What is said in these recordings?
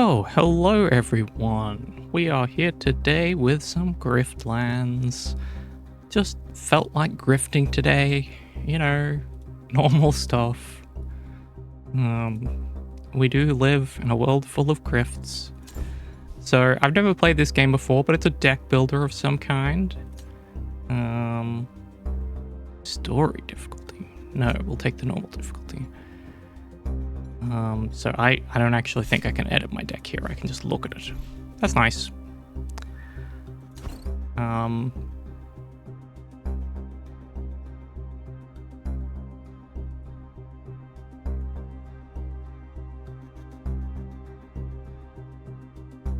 Oh, hello everyone. We are here today with some Griftlands. Just felt like grifting today, you know, normal stuff. We do live in a world full of grifts. So, I've never played this game before, but it's a deck builder of some kind. Story difficulty. No, we'll take the normal difficulty. So I don't actually think I can edit my deck here. I can just look at it. That's nice. I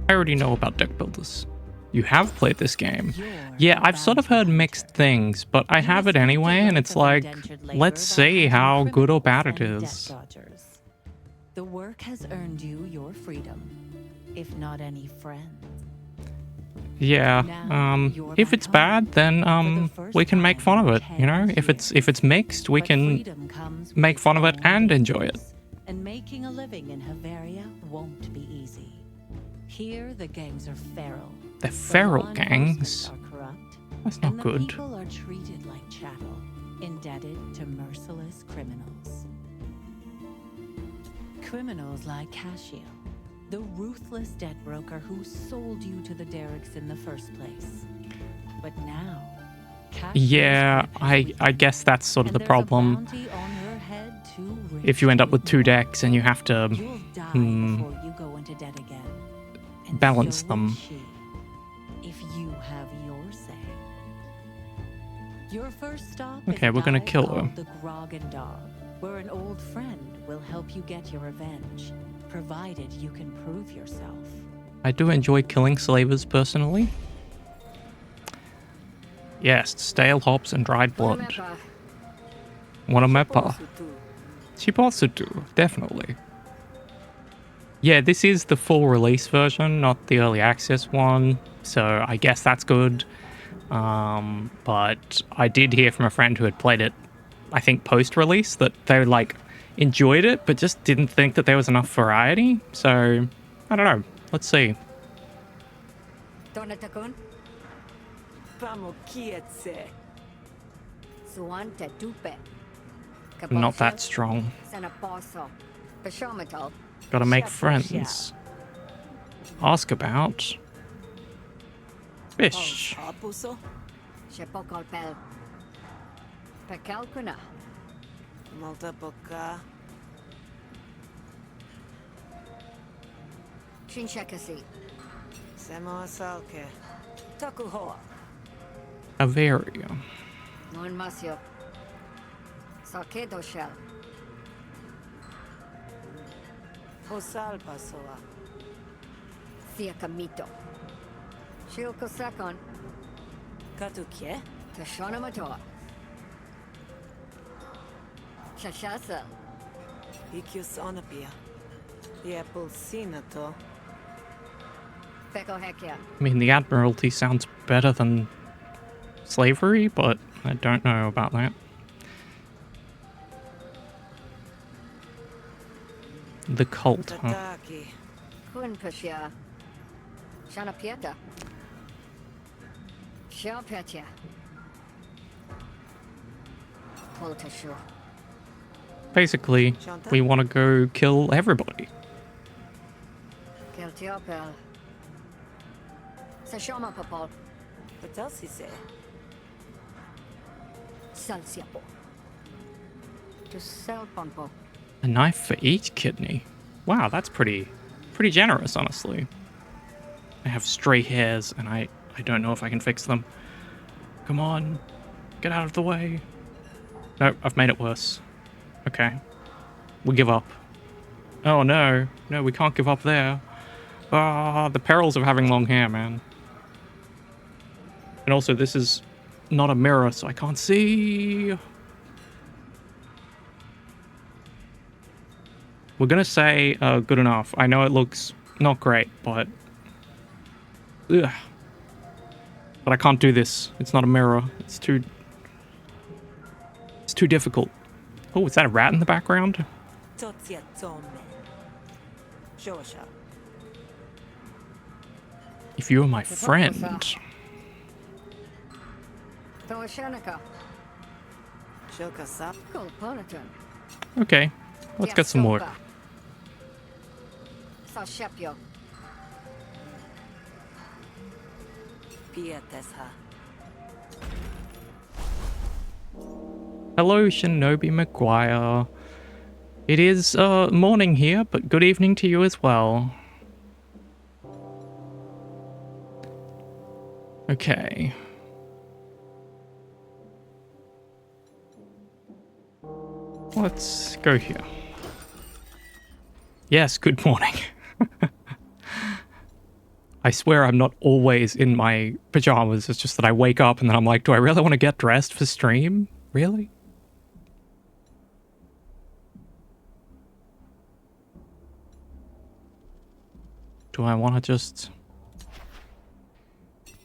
already know about deck builders. You have played this game. Yeah, I've sort of heard mixed things, but I have it anyway, and it's like, let's see how good or bad it is. The work has earned you your freedom, if not any friends. Yeah, if it's bad, then we can make fun of it, you know? If it's mixed, we can make fun of it and enjoy it. And making a living in Havaria won't be easy. Here the gangs are feral. They're feral gangs? Are corrupt, that's not and good. The people are treated like chattel, indebted to merciless criminals. Criminals like Cascio, the ruthless debt broker who sold you to the Derricks in the first place. But now, yeah, I guess that's sort of the problem. If you end up with two decks and you have to balance them. If you have your say. Your first stop okay, we're gonna kill her. The Grog and Dog, where an old friend will help you get your revenge, provided you can prove yourself. I do enjoy killing slavers personally. Yes, stale hops and dried blood. Wanamepa. Chipotsutu, definitely. Yeah, this is the full release version, not the early access one, so I guess that's good. But I did hear from a friend who had played it, I think post-release, that they like enjoyed it, but just didn't think that there was enough variety. So, I don't know. Let's see. Not that strong. Gotta make friends. Ask about fish. Avaria. Camito. Shilko Sakon. Katukie? Tashona Matoa. Shashasa. Ikius Onapia. Yapulsinato. Peko Hekia. I mean, the Admiralty sounds better than slavery, but I don't know about that. The cult, huh? Kunpashia. Shana Pieta. Shapetia. Poltashu. Basically, we want to go kill everybody. Keltiopel. Sashoma Popol. What else is there? Salsiapo. To sell Pompo. A knife for each kidney. Wow, that's pretty generous, honestly. I have stray hairs, and I don't know if I can fix them. Come on, get out of the way. No, I've made it worse. Okay, we give up. Oh no, we can't give up there. Ah, the perils of having long hair, man. And also, this is not a mirror, so I can't see. We're gonna say good enough. I know it looks not great, but ugh. But I can't do this. It's not a mirror. It's too difficult. Oh, is that a rat in the background? If you were my friend. Toashanika. Shokasa. Kolponiton. Okay, let's get some work. Sashepyo. Pietesha. Hello, Shinobi Maguire. It is morning here, but good evening to you as well. Okay. Let's go here. Yes, good morning. I swear I'm not always in my pajamas. It's just that I wake up and then I'm like, do I really want to get dressed for stream? Really? Do I want to just...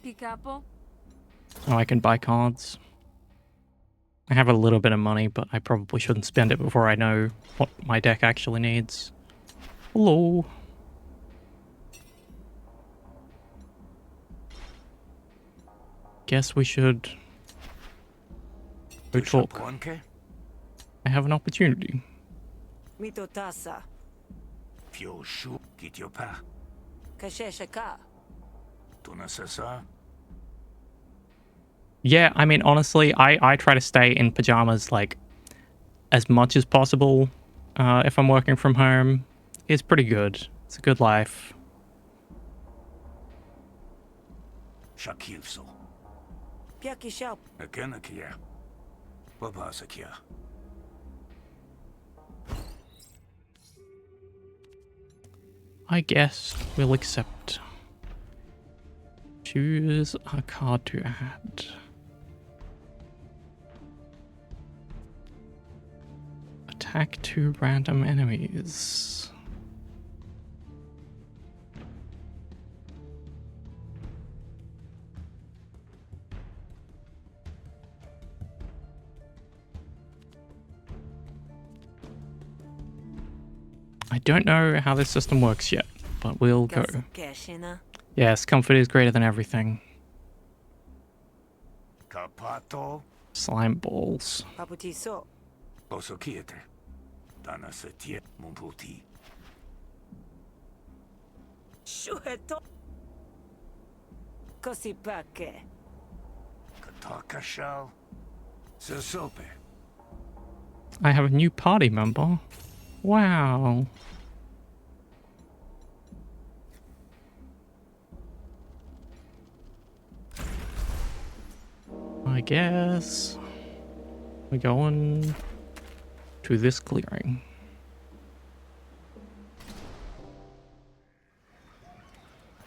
Picapo. Oh, I can buy cards. I have a little bit of money, but I probably shouldn't spend it before I know what my deck actually needs. Hello. Guess we should go talk. I have an opportunity. Mitotasa. Pioshu kityopa. Kasheshaka. Tunasasa. Yeah, I mean, honestly, I try to stay in pajamas, like, as much as possible if I'm working from home. It's pretty good. It's a good life. Shakivso. Piakishap. Akenakia. Babasakia. I guess we'll accept. Choose a card to add. Attack 2 random enemies. I don't know how this system works yet, but we'll go. Kashina. Yes, comfort is greater than everything. Kapato. Slime balls. Paputiso. Osokiete. Danasetie mumputi. Shuheto. Kosipake. Katakashal. Sesope. I have a new party member. Wow. I guess we're going to this clearing.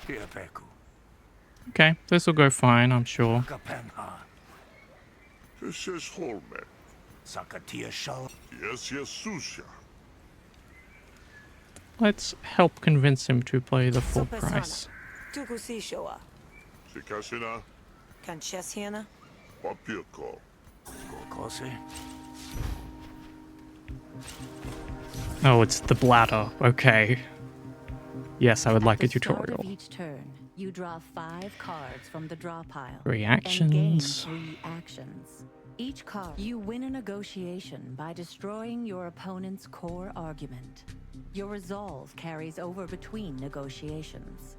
Piapeku. Okay, this will go fine, I'm sure. Kapenha. This is Holme. Sakatia shal. Yes, Susha. Let's help convince him to play the full Sopesana. price. Tukusishoa. Sikashina. Kanchesiana. Papirko. Gokose. Oh, it's the bladder. Okay. Yes, I would like a At the start tutorial. of each turn, you draw 5 cards from the draw pile. Reactions. And gain 3 actions. Each card, you win a negotiation by destroying your opponent's core argument. Your resolve carries over between negotiations.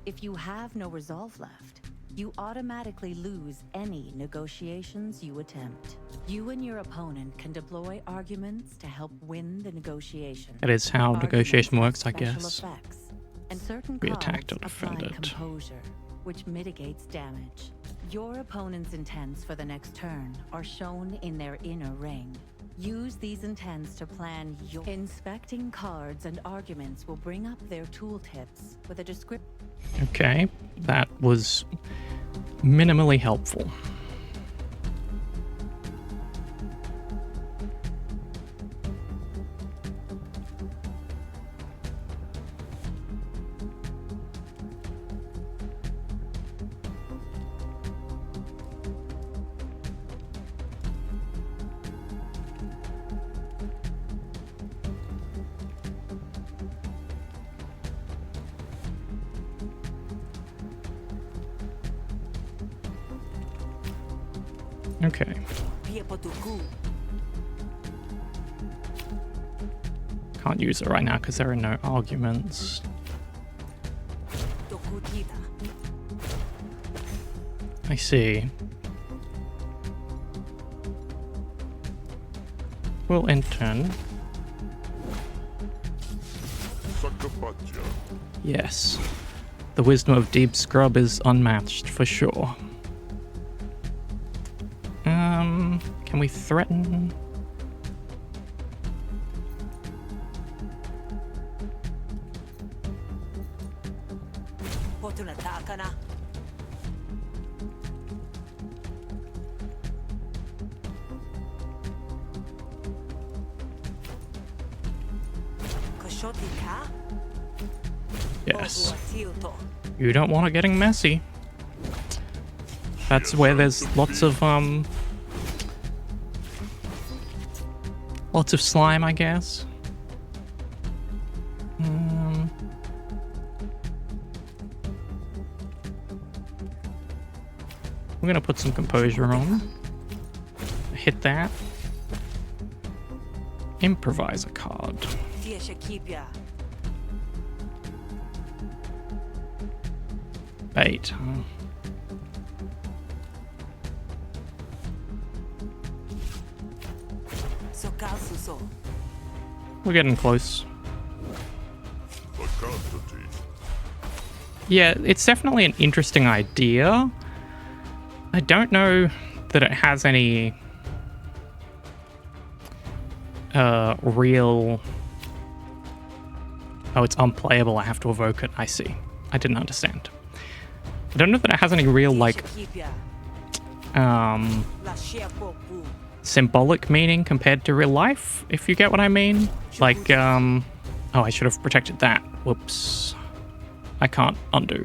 If you have no resolve left, you automatically lose any negotiations you attempt. You and your opponent can deploy arguments to help win the negotiation. That is how Arguments negotiation have works, I special guess. effects, and certain Be cards attacked or apply defended. composure, which mitigates damage. Your opponent's intents for the next turn are shown in their inner ring. Use these intents to plan your... Inspecting cards and arguments will bring up their tooltips with a description. Okay, that was minimally helpful. Okay. Piepotuku. Can't use it right now because there are no arguments. Tokutita. I see. We'll intern. Sakapatia. Yes. The wisdom of Deep Scrub is unmatched for sure. Can we threaten? Potunatakana. Koshotika. Yes. Ohuatilto. You don't want it getting messy. That's where there's lots of slime, I guess. We're gonna put some composure on. Hit that. Improvise a card. Tia Shakipia. Bait. Huh? Sokalsuso. We're getting close. Bakatati. Yeah, it's definitely an interesting idea. I don't know that it has any real... Oh, it's unplayable. I have to evoke it. I see. I didn't understand. I don't know that it has any real, like, Shakipia. um, La Shiapopu. symbolic meaning compared to real life, if you get what I mean. Like, oh, I should have protected that. Whoops. I can't undo.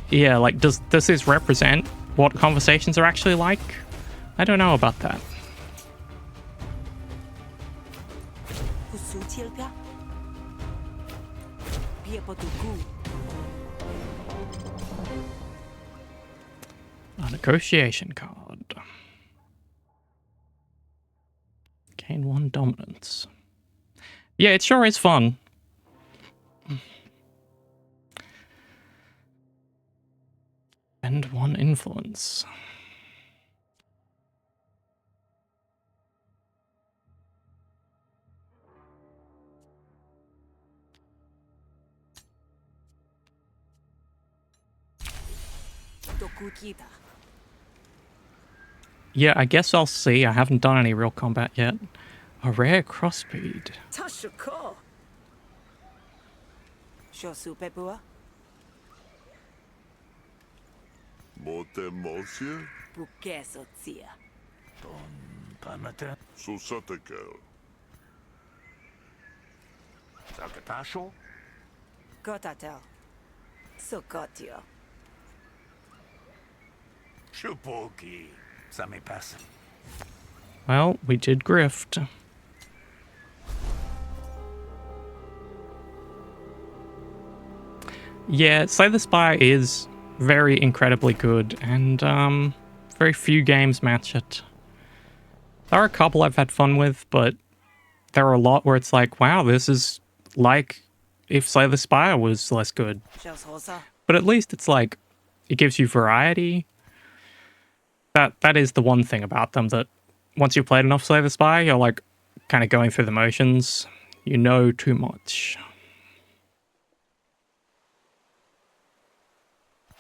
Yeah, like, does this represent what conversations are actually like? I don't know about that. Husutilpia. Piepotuku. A negotiation card. Gain 1 dominance. Yeah, it sure is fun. And 1 influence. Tokutita. Yeah, I guess I'll see. I haven't done any real combat yet. A rare crossbead. Tashuko. Shosupepua. Mote mosia. Bukesotia. Panata. Susatekel. Sakatasho. Gotatel. Sokotio. Shupoki. Sami pass. Well, we did grift. Yeah, Slay the Spy is very incredibly good, and very few games match it. There are a couple I've had fun with, but there are a lot where it's like, wow, this is like if Slay the Spire was less good. Shoshosa. But at least it's like, it gives you variety. That is the one thing about them, that once you've played enough Slay the Spire, you're like kind of going through the motions. You know too much.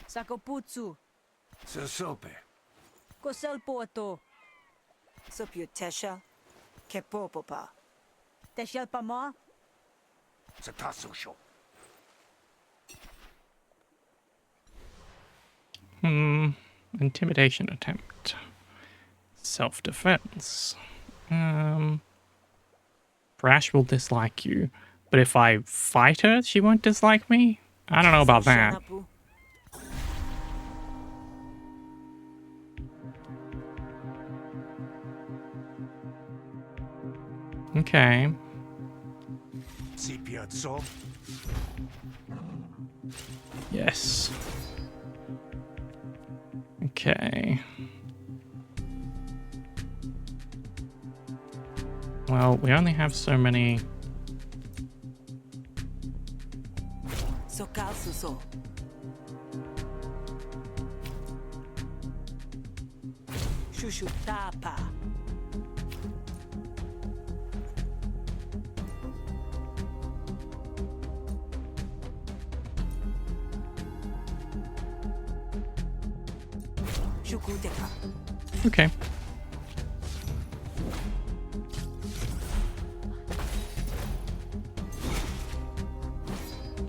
Sakoputsu. Sosope. Koselpoto. Soputesha. Kepopopa. Teshelpama. Satasosho. Intimidation attempt. Self-defense. Brash will dislike you, but if I fight her, she won't dislike me? I don't know about that. Shanapu. Okay. Sipiazzo. Yes. Okay. Well, we only have so many. So Kalsuso. Shushu Tapa. Shukuteka. Okay.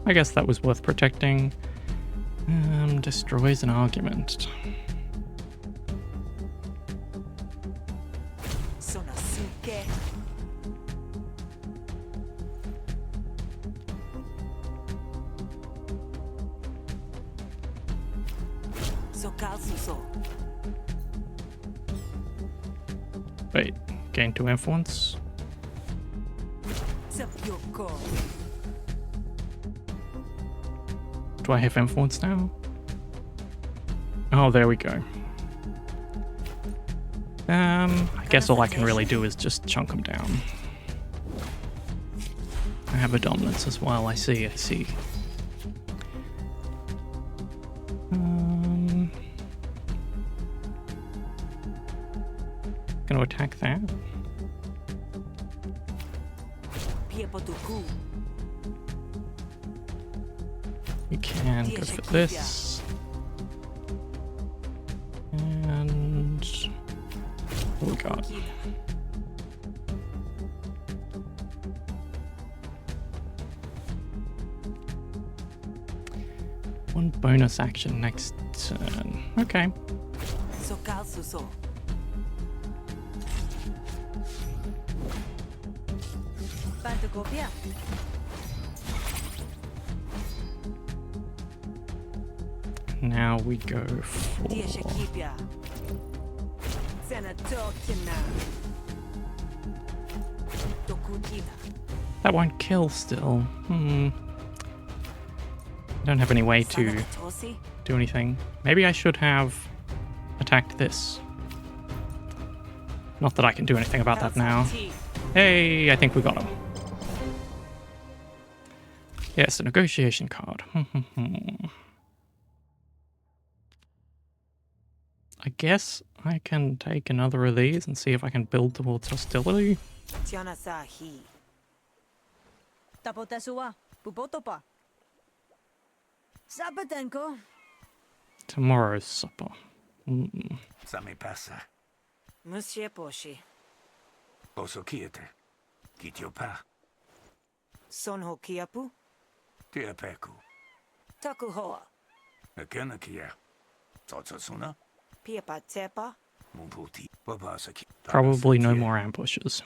I guess that was worth protecting. Destroys an argument. Sonasuke. So Kalsuso. Wait, gain 2 influence? Sepyoko. Do I have influence now? Oh, there we go. I guess all I can really do is just chunk them down. I have a dominance as well, I see. Gonna attack that. Piepotuku. We can go for this. And what we got? One bonus action next turn. Okay. So Kalsuso. Pantocopia. Now we go for Diashakipia. Senatokina. Dokukina. that won't kill still. I don't have any way to Sanatosi. do anything. Maybe I should have attacked this. Not that I can do anything about that now. Hey, I think we got him. Yes, a negotiation card. I guess I can take another of these and see if I can build towards hostility. Tiana Sahi. Tapotasua. Pupotopa. Sabatenko. Tomorrow's supper. Ça me passa. Monsieur Poshi. Oso kiete. Kitio pa. Sonho Kiapu. Tia peku. Taku Hoa. Akena kia. Totsasuna. Piepa Tepa. Mumputi. Babasaki. Probably no more ambushes.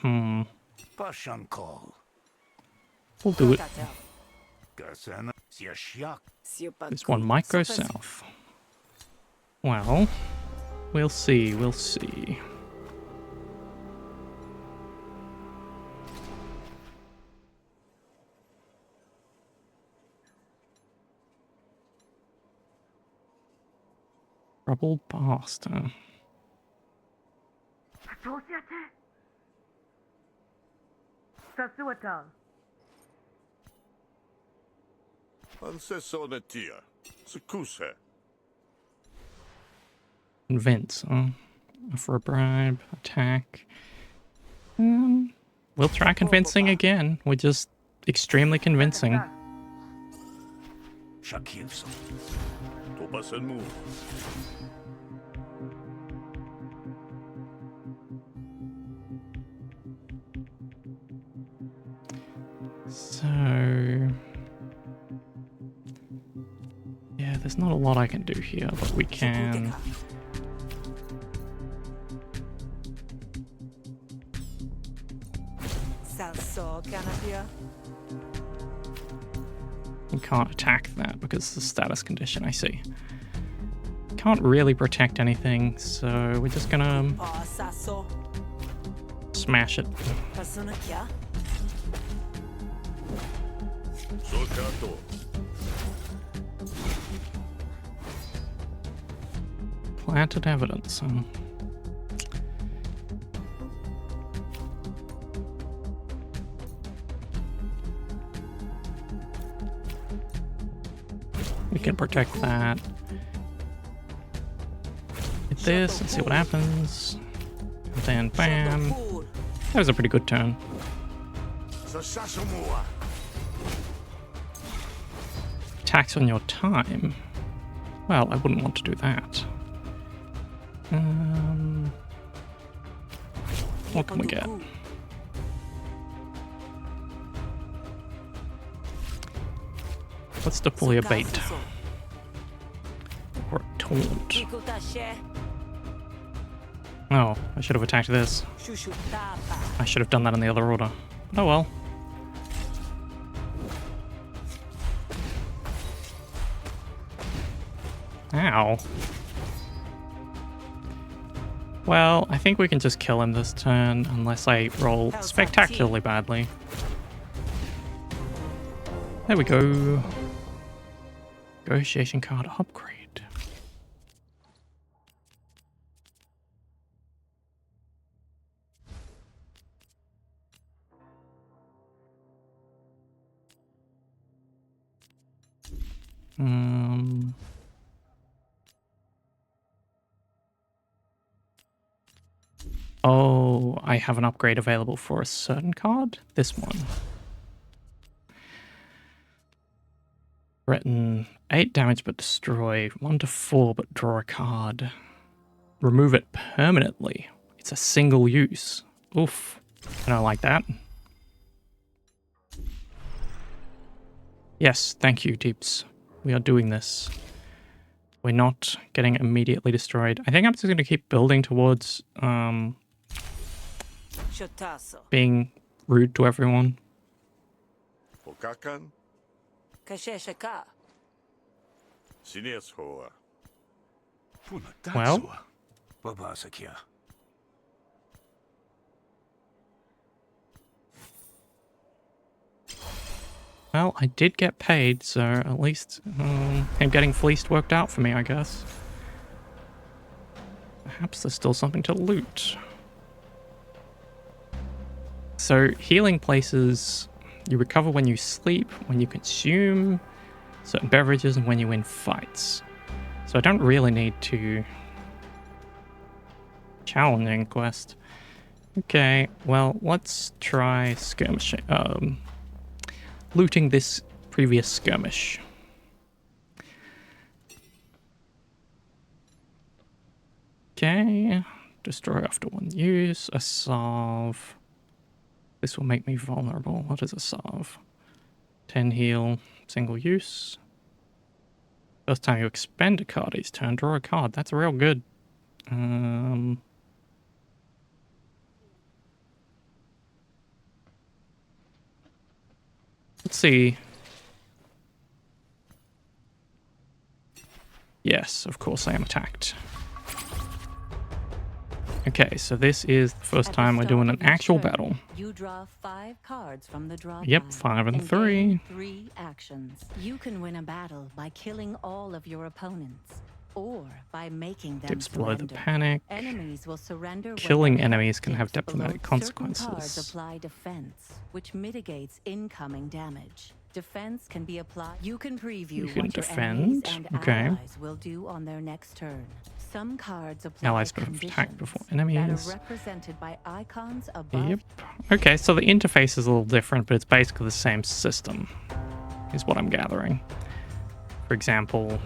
Pashan call. We'll do it. Gasana. Siashak. This one might go south. Well, we'll see, we'll see. Troubled bastard. Ansesonetia. Sekuse. Convince, huh? Offer a bribe, attack. We'll try convincing again. We're just extremely convincing. Shakivso. Topasen move. So... yeah, there's not a lot I can do here, but we can... we can't attack that because it's a status condition, I see. Can't really protect anything, so we're just gonna smash it. Planted evidence. We can protect that. Hit this and see what happens. And then bam. That was a pretty good turn. Tax on your time. Well, I wouldn't want to do that. What can we get? Let's deploy a bait. Or a taunt. Oh, I should have attacked this. I should have done that in the other order. But oh well. Ow. Well, I think we can just kill him this turn, unless I roll spectacularly badly. There we go. Negotiation card upgrade. Oh, I have an upgrade available for a certain card? This one. Threaten 8 damage but destroy 1 to 4 but draw a card. Remove it permanently. It's a single use. Oof. I don't like that. Yes, thank you, Deeps. We are doing this. We're not getting immediately destroyed. I think I'm just going to keep building towards being rude to everyone. Pokakan? Kasheshaka. Sinias hoa. Well, Babasakia. well, I did get paid, so at least him getting fleeced worked out for me, I guess. Perhaps there's still something to loot. So, healing places, you recover when you sleep, when you consume certain beverages, and when you win fights. So I don't really need to... Challenging quest. Okay, well, let's try skirmishing. Looting this previous skirmish. Okay, destroy after 1 use, a salve. This will make me vulnerable. What is a salve? 10 heal, single use. First time you expend a card each turn, draw a card. That's real good. Let's see. Yes, of course I am attacked. Okay, so this is the first time we're doing an actual battle. You draw 5 cards from the draw Yep, pile 5 and gain 3. 3 actions. You can win a battle by killing all of your opponents, or by making them Dips below the surrender. panic. Enemies will surrender when Killing their enemies health can have dips below. diplomatic Certain cards consequences. apply defense, which mitigates incoming damage. Defense can be applied. You can preview You can what your enemies defend, and okay. allies will do on their next turn. Some cards apply Allies can attack before enemies. that are represented by icons above. Yep. Okay, so the interface is a little different, but it's basically the same system, is what I'm gathering. For example,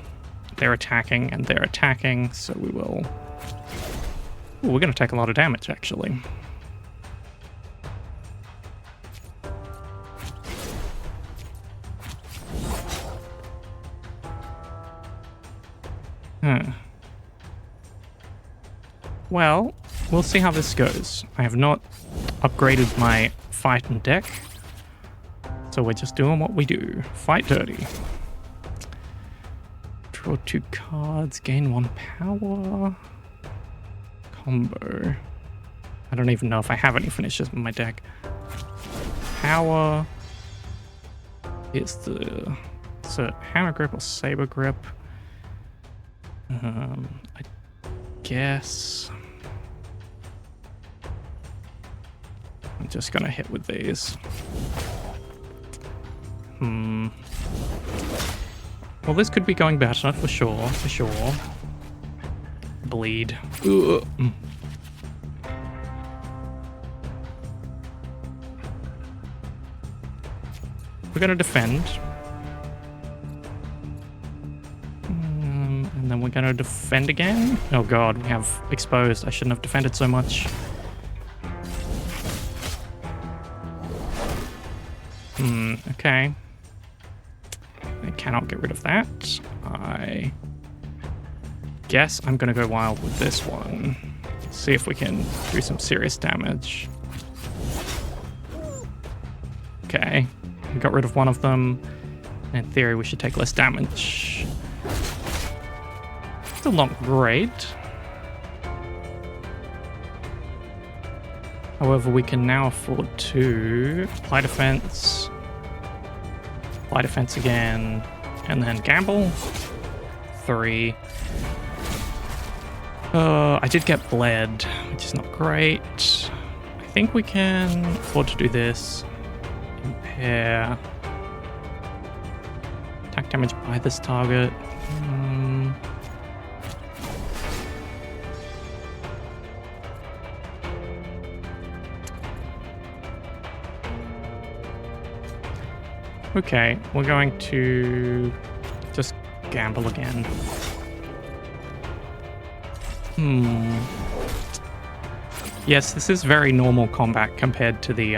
they're attacking and they're attacking, so we will... Ooh, we're going to take a lot of damage, actually. Well, we'll see how this goes. I have not upgraded my fight and deck, so we're just doing what we do. Fight dirty. Draw 2 cards, gain 1 power. Combo. I don't even know if I have any finishes in my deck. Power. It's the hammer grip or saber grip. guess I'm just gonna hit with these. Well, this could be going better for sure, Bleed. Ugh. We're gonna defend. And then we're gonna defend again. Oh god, we have exposed. I shouldn't have defended so much. Okay. I cannot get rid of that. I guess I'm gonna go wild with this one. See if we can do some serious damage. Okay. We got rid of one of them. In theory, we should take less damage. Still not great. However, we can now afford to apply defense again, and then gamble. 3. I did get bled, which is not great. I think we can afford to do this. Impair. Attack damage by this target. Okay, we're going to just gamble again. Yes, this is very normal combat compared to the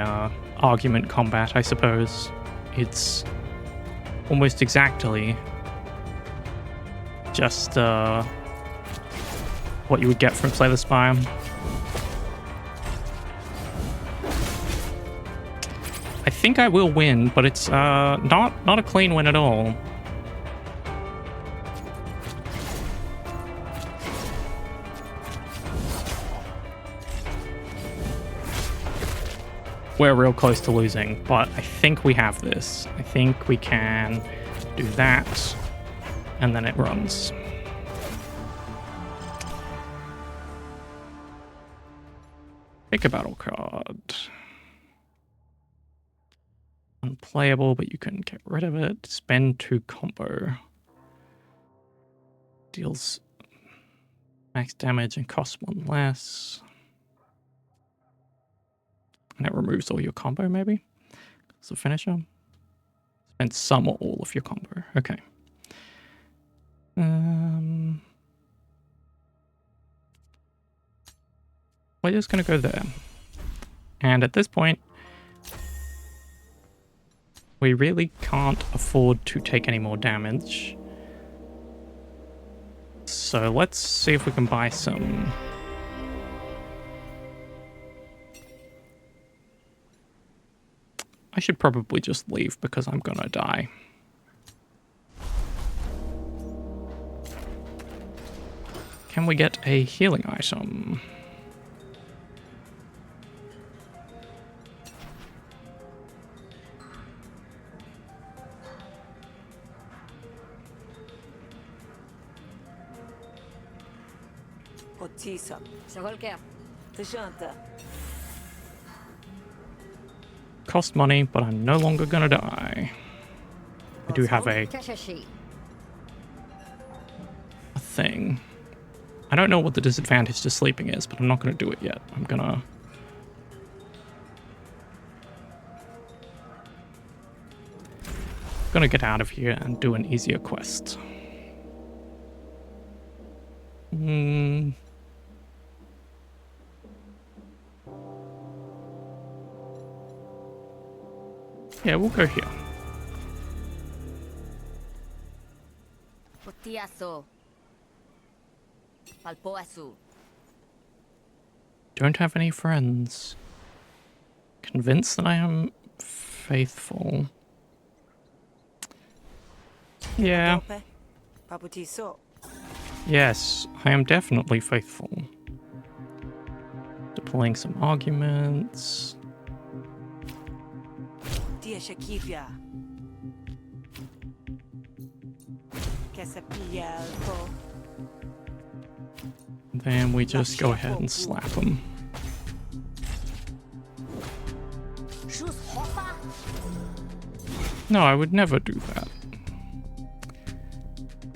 argument combat, I suppose. It's almost exactly just what you would get from Slay the Spire. I think I will win, but it's not a clean win at all. We're real close to losing, but I think we have this. I think we can do that, and then it runs. Pick a battle card. Unplayable, but you can get rid of it. Spend 2 combo. Deals max damage and costs 1 less. And it removes all your combo, maybe? It's a finisher. Spend some or all of your combo. Okay. We're just going to go there. And at this point, we really can't afford to take any more damage. So let's see if we can buy some. I should probably just leave because I'm gonna die. Can we get a healing item? Otisa. Shagolkea. Tashanta. Cost money, but I'm no longer gonna die. I do have a thing. I don't know what the disadvantage to sleeping is, but I'm not gonna do it yet. I'm gonna get out of here and do an easier quest. Yeah, we'll go here. Don't have any friends. Convinced that I am faithful. Yeah. Paputiso. Yes, I am definitely faithful. Deploying some arguments. Tia Shakipia. then we just go ahead and slap him. No, I would never do that.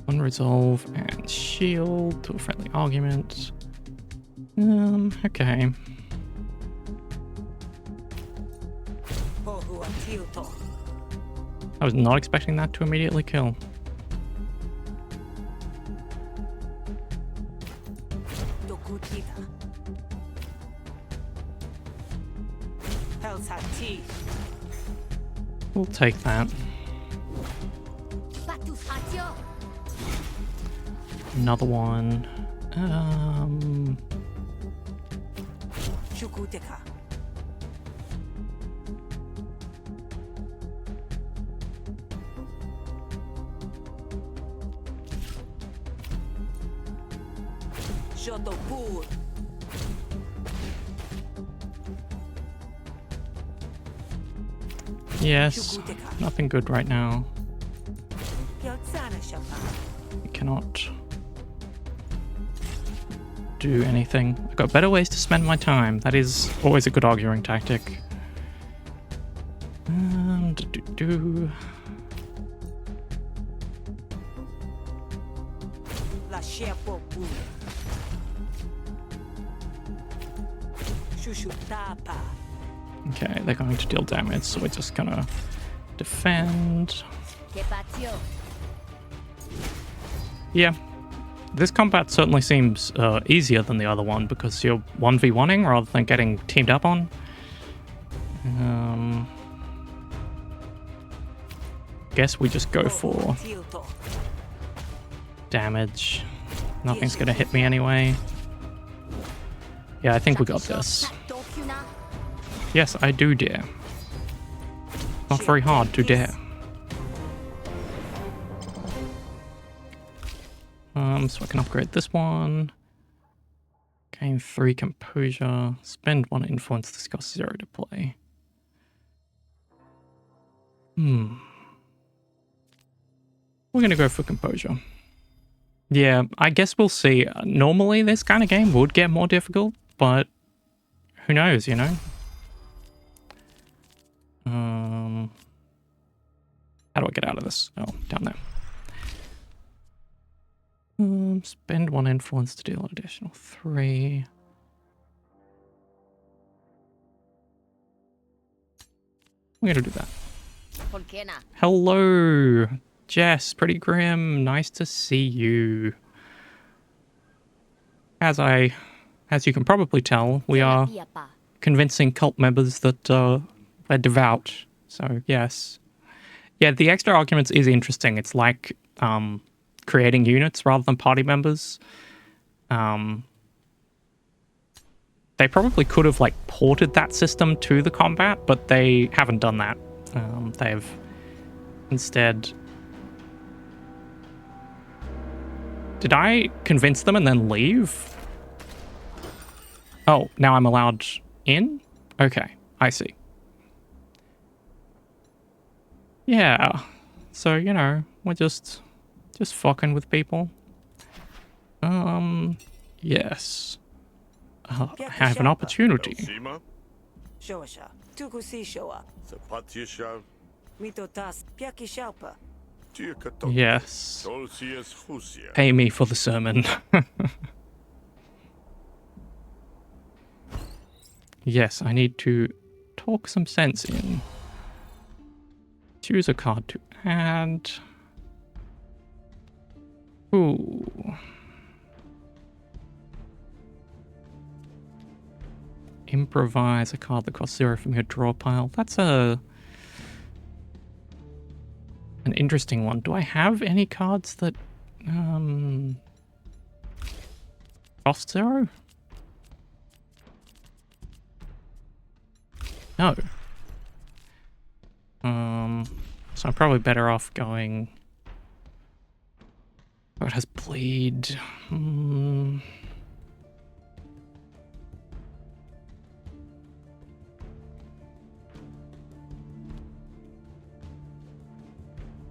Unresolve and shield to a friendly argument. Okay. I was not expecting that to immediately kill. We'll take that. Another one. Yes, nothing good right now. We cannot do anything. I've got better ways to spend my time. That is always a good arguing tactic. Okay, they're going to deal damage, so we're just gonna defend. Yeah, this combat certainly seems easier than the other one because you're 1v1ing rather than getting teamed up on. Guess we just go for damage. Nothing's gonna hit me anyway. Yeah, I think we got this. Yes, I do dare. Not very hard to dare. So I can upgrade this one. Gain 3 composure. Spend 1 influence. This costs 0 to play. We're gonna go for composure. Yeah, I guess we'll see. Normally this kind of game would get more difficult, but who knows, you know? How do I get out of this? Oh, down there. Spend 1 influence to deal an additional 3. We're gonna do that. Hello, Jess, Pretty Grim. Nice to see you. As you can probably tell, we are convincing cult members that we're devout. So yes, yeah. The extra arguments is interesting. It's like creating units rather than party members. They probably could have like ported that system to the combat, but they haven't done that. They've instead... Did I convince them and then leave? Oh, now I'm allowed in? Okay, I see. Yeah, so, you know, we're just fucking with people. Yes. I have an opportunity. Yes. Pay me for the sermon. Yes, I need to talk some sense in. Choose a card to add. Ooh. Improvise a card that costs 0 from your draw pile. That's an interesting one. Do I have any cards that cost 0? No. So I'm probably better off going... Oh, it has bleed.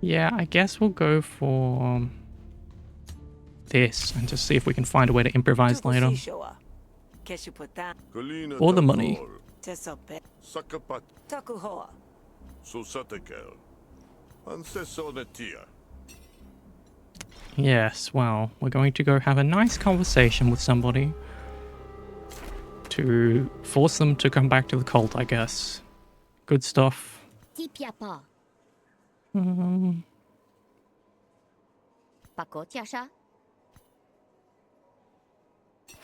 Yeah, I guess we'll go for this and just see if we can find a way to improvise later. Kalina Or the money. Takol. Sakapat. Susatekel. Ansesonetia. Yes, well, we're going to go have a nice conversation with somebody to force them to come back to the cult, I guess. Good stuff.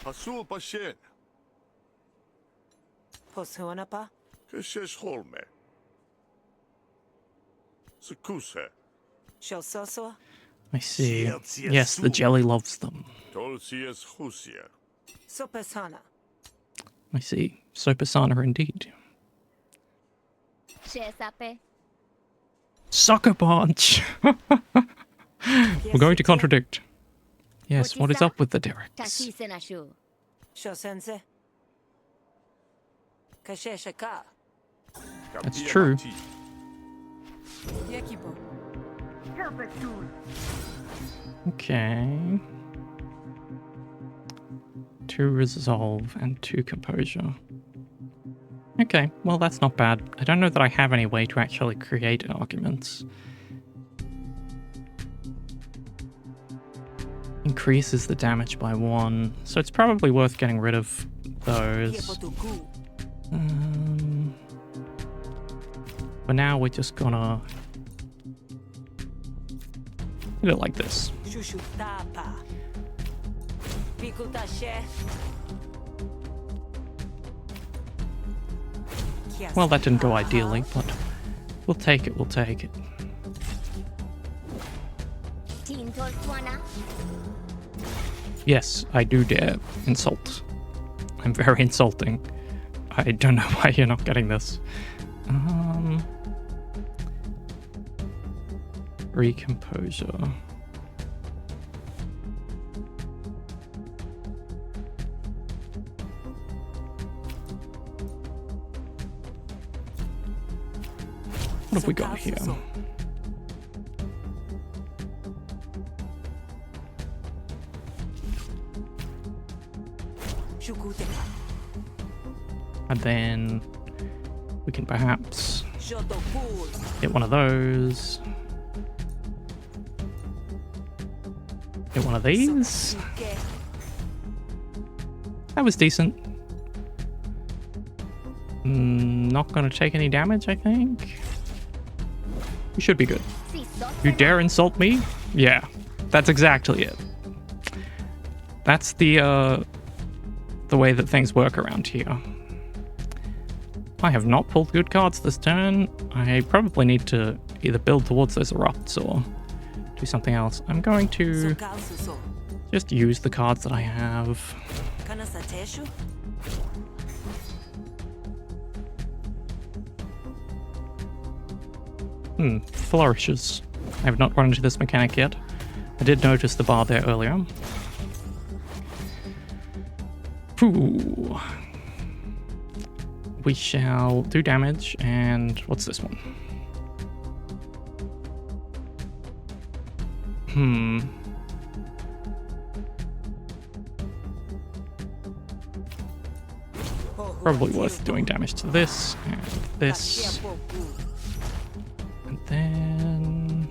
Hasul pashen. Poshuanapa? Keshesh holme. Sekuse. Shososo? I see. Yes, the jelly loves them. Tolsies husia. Sopeshana. I see. So Pisana indeed. Sucker punch! We're going to contradict. Yes, what is up with the Derek's? Shosense? Kasheshaka. That's true. Yekipo. Okay. 2 resolve and 2 composure. Okay, well that's not bad. I don't know that I have any way to actually create arguments. Increases the damage by 1, so it's probably worth getting rid of those. But now we're just gonna do it like this. Well, that didn't go ideally, but we'll take it, we'll take it. Yes, I do dare insult. I'm very insulting. I don't know why you're not getting this. Recomposure. What have we got here? And then we can perhaps get one of those. Get one of these. That was decent. Not gonna take any damage, I think. We should be good. You dare insult me? Yeah, that's exactly it. That's the way that things work around here. I have not pulled good cards this turn. I probably need to either build towards those erupts or do something else. I'm going to just use the cards that I have. Flourishes. I have not run into this mechanic yet. I did notice the bar there earlier. Ooh. We shall do damage, and what's this one? Probably worth doing damage to this, and this. And then...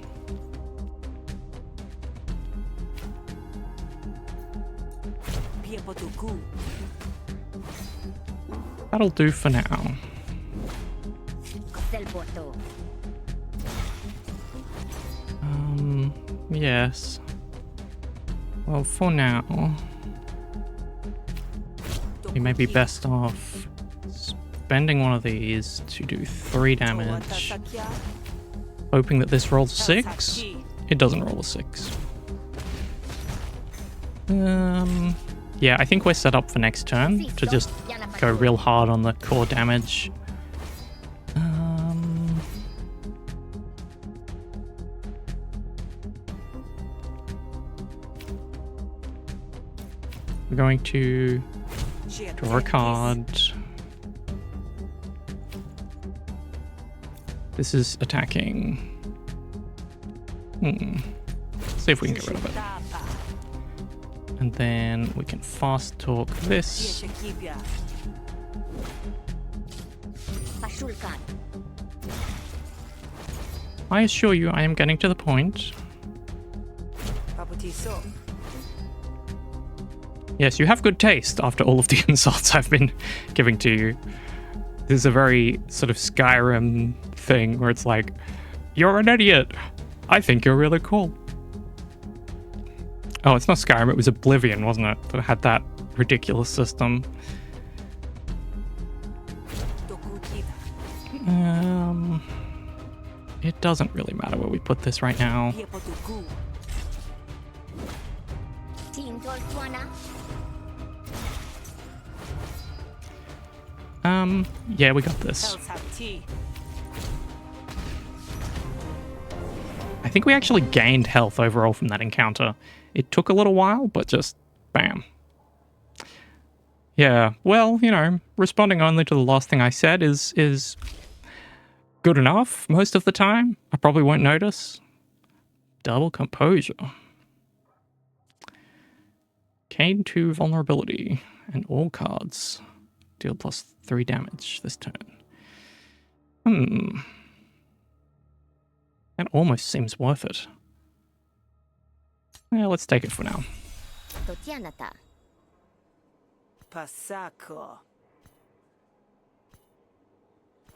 that'll do for now. Yes. Well, for now, we may be best off spending one of these to do 3 damage, hoping that this rolls a 6. It doesn't roll a 6. Yeah, I think we're set up for next turn to just go real hard on the core damage. We're going to draw a card. This is attacking. Let's see if we can get rid of it. And then we can fast talk this. Yeshakibia. Pashulkan. I assure you I am getting to the point. Paputiso. Yes, you have good taste after all of the insults I've been giving to you. This is a very sort of Skyrim thing where it's like, you're an idiot. I think you're really cool. Oh, it's not Skyrim, it was Oblivion, wasn't it? That had that ridiculous system. It doesn't really matter where we put this right now. Yeah, we got this. I think we actually gained health overall from that encounter. It took a little while, but just bam. Yeah, well, you know, responding only to the last thing I said is good enough most of the time. I probably won't notice. Double composure. Gain 2 vulnerability and all cards deal +3 damage this turn. That almost seems worth it. Yeah, let's take it for now. Totianata. Pasako.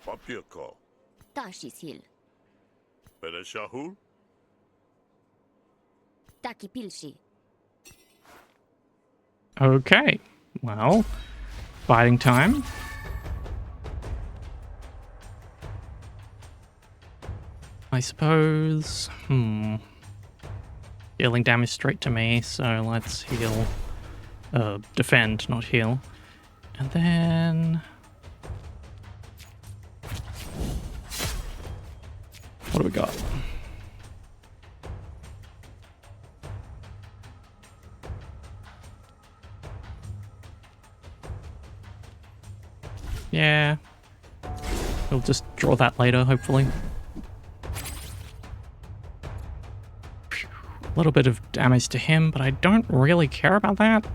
Papiako. Tashisil. Pereshahul. Takipilshi. Okay, well, fighting time. I suppose, dealing damage straight to me, so let's heal, defend, not heal. And then, what do we got? Yeah, we'll just draw that later, hopefully. A little bit of damage to him, but I don't really care about that.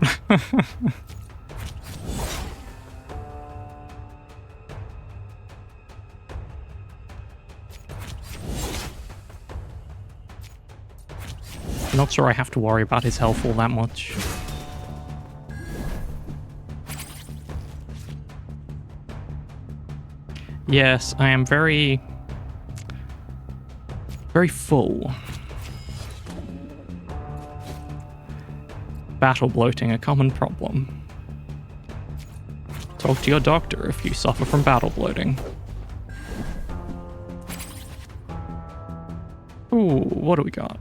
Not sure I have to worry about his health all that much. Yes, I am very full. Battle bloating, a common problem. Talk to your doctor if you suffer from battle bloating. Ooh, what do we got?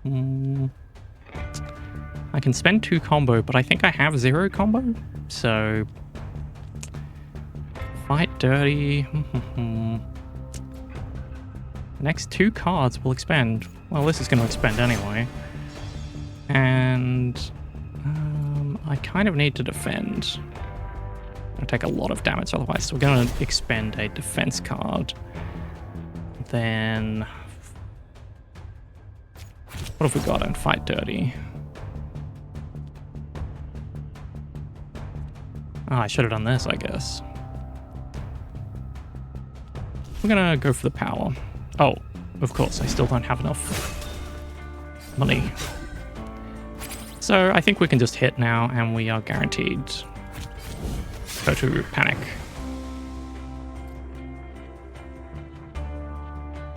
I can spend 2 combo, but I think I have 0 combo, so... Fight dirty. Next 2 cards will expend. Well, this is going to expend anyway. And I kind of need to defend. I'm going to take a lot of damage otherwise, so we're going to expend a defense card. Then... what have we got in Fight Dirty? Oh, I should have done this, I guess. We're gonna go for the power. Oh, of course, I still don't have enough money. So I think we can just hit now, and we are guaranteed go to panic.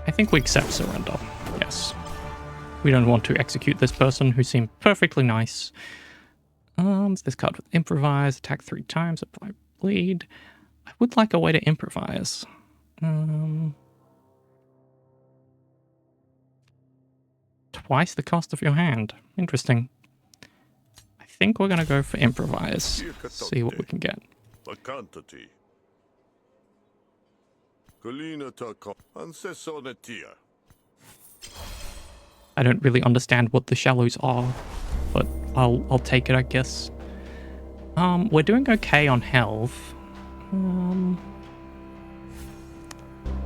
I think we accept surrender, yes. We don't want to execute this person who seemed perfectly nice. This card with improvise, attack 3 times, apply bleed. I would like a way to improvise. Twice the cost of your hand. Interesting. I think we're going to go for improvise. See what we can get. Quantity. Colina Taka. Ancesonetia. I don't really understand what the shallows are, but I'll take it, I guess. We're doing okay on health.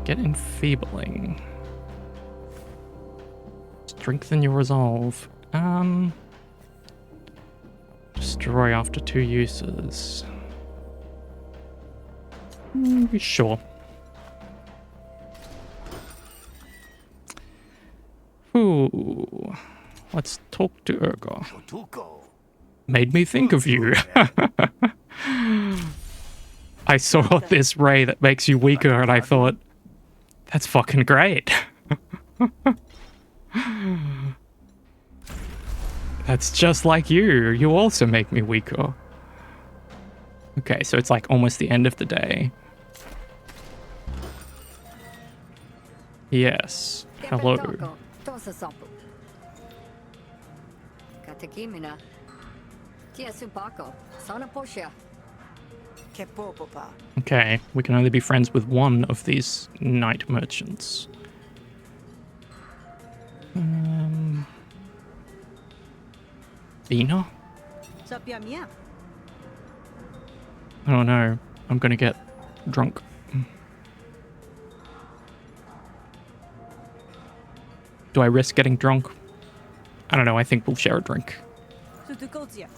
Get enfeebling. Strengthen your resolve. Destroy after 2 uses. Sure. Ooh. Let's talk to Urgo. Shotuko. Made me think of you. I saw this ray that makes you weaker and I thought, that's fucking great. That's just like you. You also make me weaker. Okay, so it's like almost the end of the day. Yes. Hello. Tosa sapu. Katekimina. Tia supako. Sana poshia. Che popopa. Okay, we can only be friends with one of these night merchants. Bina? Sapia mia. I don't know. I'm gonna get drunk. Do I risk getting drunk? I don't know. I think we'll share a drink. Sutukotia.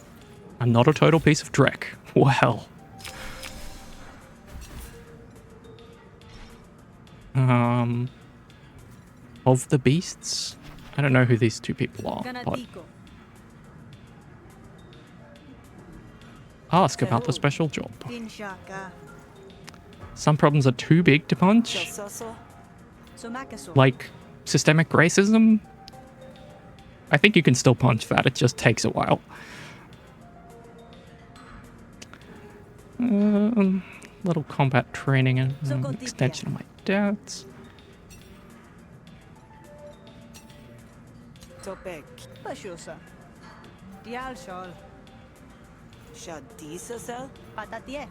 I'm not a total piece of dreck. Well. Of the beasts? I don't know who these two people are, but Ganadiko. ask about the special job. Tinshaka. Some problems are too big to punch, Soso. Somakaso. like systemic racism. I think you can still punch that, it just takes a while. Little combat training and extension of my dad's. Topek. Pashusa. Dial shol. Shadisa sel. Patatie.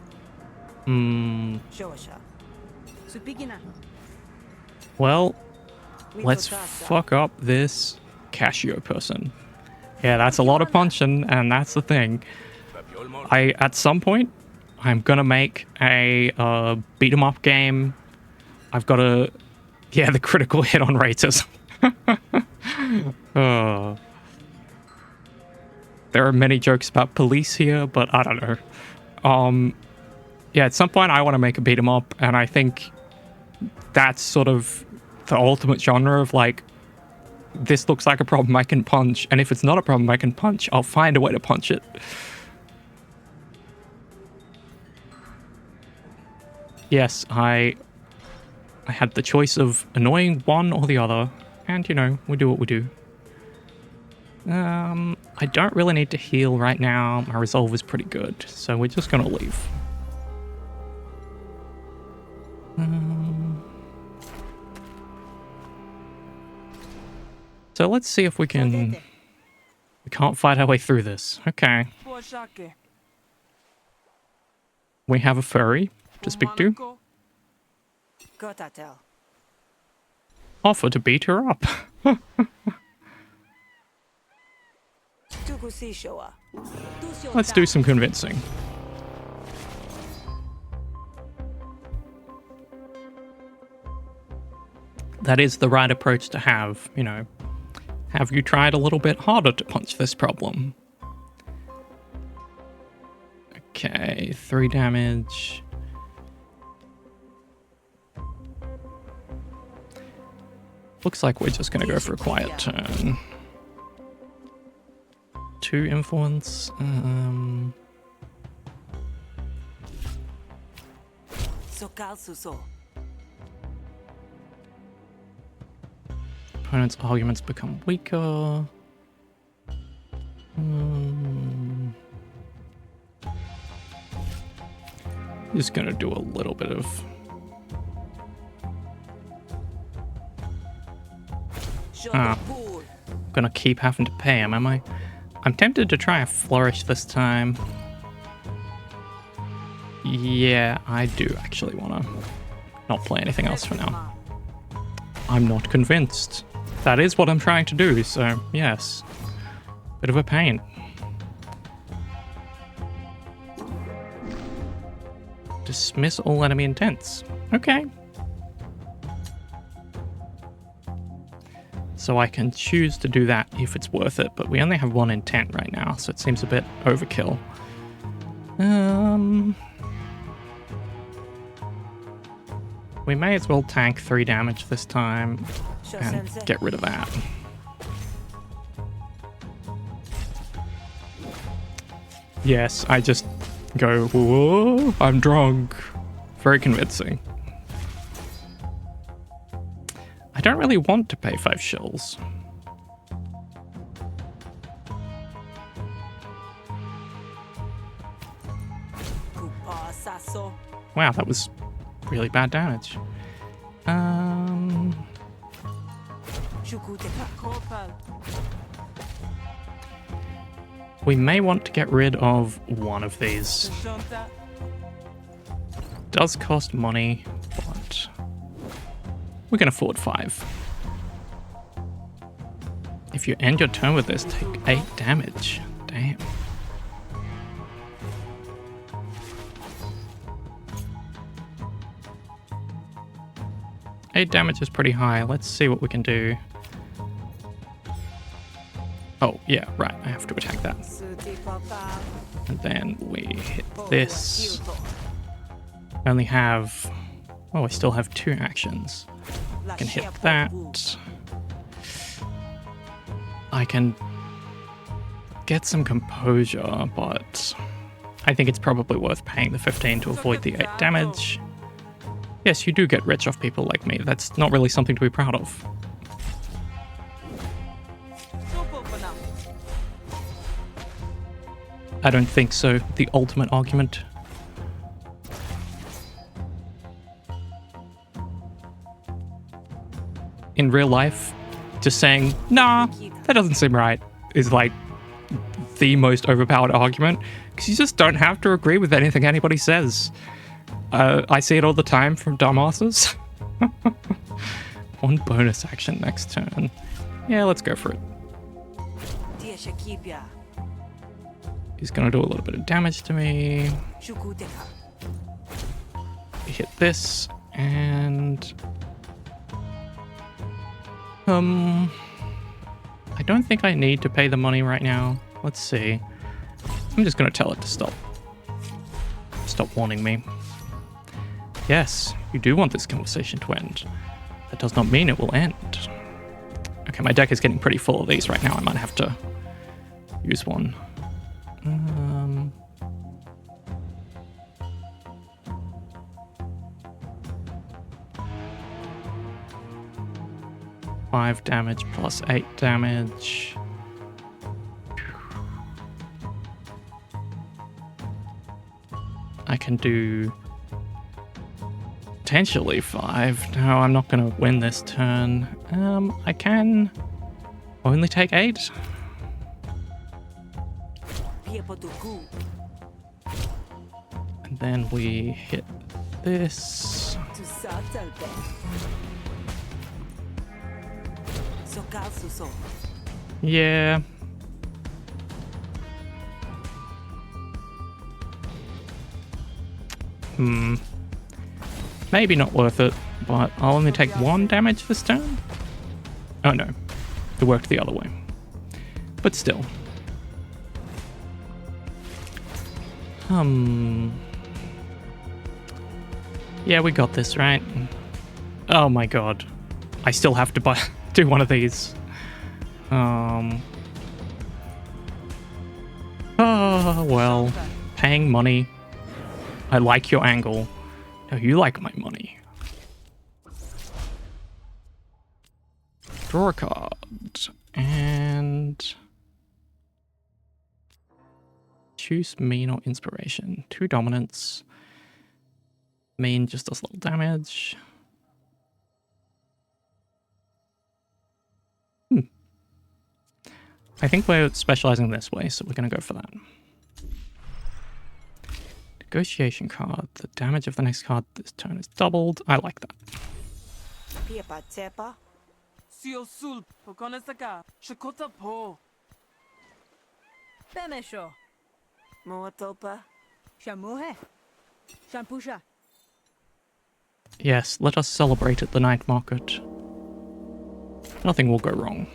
Shosha. Supikina. Well, let's fuck up this Casio person. Yeah, that's a lot of punching, and that's the thing. At some point, I'm gonna make a beat 'em up game. I've got to, yeah, the critical hit on racism. There are many jokes about police here, but I don't know. Yeah, at some point I want to make a beat 'em up, and I think that's sort of the ultimate genre of like, this looks like a problem I can punch, and if it's not a problem I can punch, I'll find a way to punch it. Yes, I had the choice of annoying one or the other, and you know, we do what we do. I don't really need to heal right now. My resolve is pretty good, so we're just gonna leave. So let's see if we can... We can't fight our way through this. Okay. We have a furry to speak to. Gotatel. Offer to beat her up. Tukusishoa. Let's do some convincing. That is the right approach to have, you know. Have you tried a little bit harder to punch this problem? Okay, 3 damage. Looks like we're just gonna go for a quiet turn. 2 influence. Sokal suso. Opponent's arguments become weaker. Just gonna do a little bit of... Gonna keep having to pay him, am I? I'm tempted to try a flourish this time. Yeah, I do actually want to not play anything else for now. I'm not convinced. That is what I'm trying to do, so yes. Bit of a pain. Dismiss all enemy intents. Okay. So I can choose to do that if it's worth it, but we only have 1 intent right now, so it seems a bit overkill. We may as well tank 3 damage this time and get rid of that. Yes, I just go, whoa, I'm drunk. Very convincing. I don't really want to pay 5 shills. Kupa saso. Wow, that was really bad damage. Shukuteka. Corpal. We may want to get rid of one of these. Shonta. Does cost money, but we can afford 5. If you end your turn with this, take 8 damage. Damn. Eight damage is pretty high. Let's see what we can do. Oh, yeah, right. I have to attack that. Suti papa. And then we hit this. I only have... Oh, I still have 2 actions. I can hit that. I can get some composure, but I think it's probably worth paying the 15 to avoid the 8 damage. Yes, you do get rich off people like me. That's not really something to be proud of. I don't think so. The ultimate argument. In real life, just saying, nah, that doesn't seem right, is like the most overpowered argument, because you just don't have to agree with anything anybody says. I see it all the time from dumbasses. 1 bonus action next turn. Yeah, let's go for it. Tia shakipia. He's gonna do a little bit of damage to me. Shukuteka. Hit this, and... I don't think I need to pay the money right now. Let's see. I'm just gonna tell it to stop. Stop warning me. Yes, you do want this conversation to end. That does not mean it will end. Okay, my deck is getting pretty full of these right now. I might have to use one. 5 damage plus 8 damage. I can do potentially 5. No, I'm not going to win this turn. I can only take 8. And then we hit this. Yeah. Maybe not worth it, but I'll only take 1 damage this turn. Oh no, it worked the other way. But still. Yeah, we got this, right? Oh my god. I still have to do one of these. Oh, well. Paying money. I like your angle. No, you like my money. Draw a card. And... choose mean or inspiration. 2 dominance. Mean just does little damage. I think we're specializing this way, so we're going to go for that. Negotiation card. The damage of the next card this turn is doubled. I like that. Piepa tsepa. Sio sul. Pokonesaka. Shakota po. Pemesho. Moatopa. Shamuhe. Shampusha. Yes, let us celebrate at the night market. Nothing will go wrong.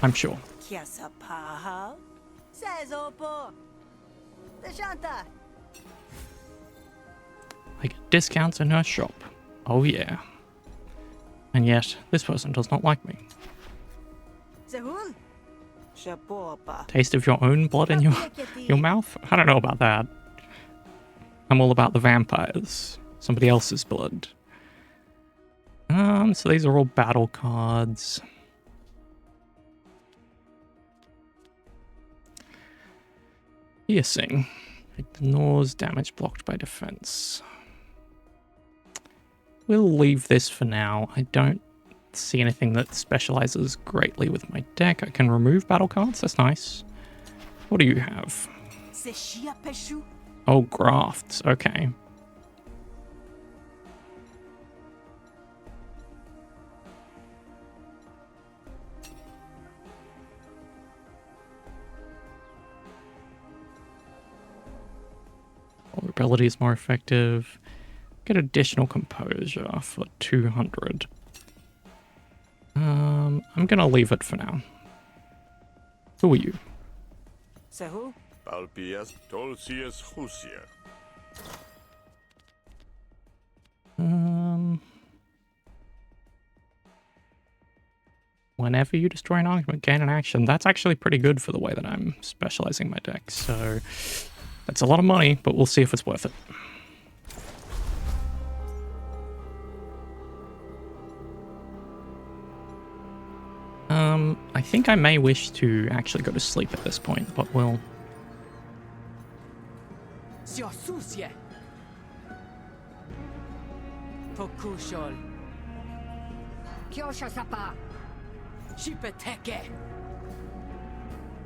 I'm sure. Kiasa paha. Says Opo. The Shanta. I get discounts in her shop. Oh yeah. And yet, this person does not like me. Zehul. Shapopa. Taste of your own blood in your mouth? I don't know about that. I'm all about the vampires. Somebody else's blood. So these are all battle cards. Piercing. Ignores damage blocked by defense. We'll leave this for now. I don't see anything that specializes greatly with my deck. I can remove battle cards. That's nice. What do you have? Seshia Peshu. Oh, grafts. Okay. Vulnerability is more effective. Get additional composure for 200. I'm gonna leave it for now. Who are you? Sehu? Palpias tolsias husia. Whenever you destroy an argument, gain an action. That's actually pretty good for the way that I'm specializing my deck. So that's a lot of money, but we'll see if it's worth it. I think I may wish to actually go to sleep at this point, but we'll... Sio Susie. Pokushol. Kyosha Sapa. Shipeteke.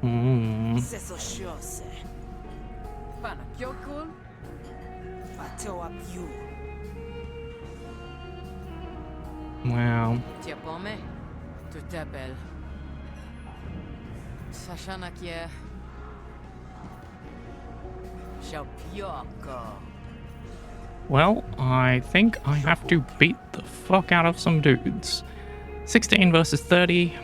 Seso shiose. Pana Kyokul. Pato up you. Wow. Tiapome. Tutebel. Sashana Kier. Shapioko. Well, I think I have to beat the fuck out of some dudes. 16 versus 30.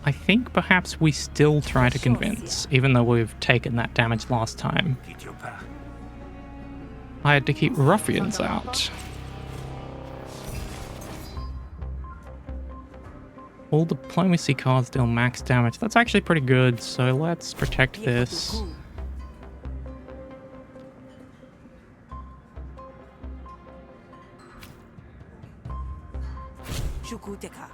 I think perhaps we still try to convince, even though we've taken that damage last time. I had to keep ruffians out. All diplomacy cards deal max damage. That's actually pretty good, so let's protect this. Shukuteka.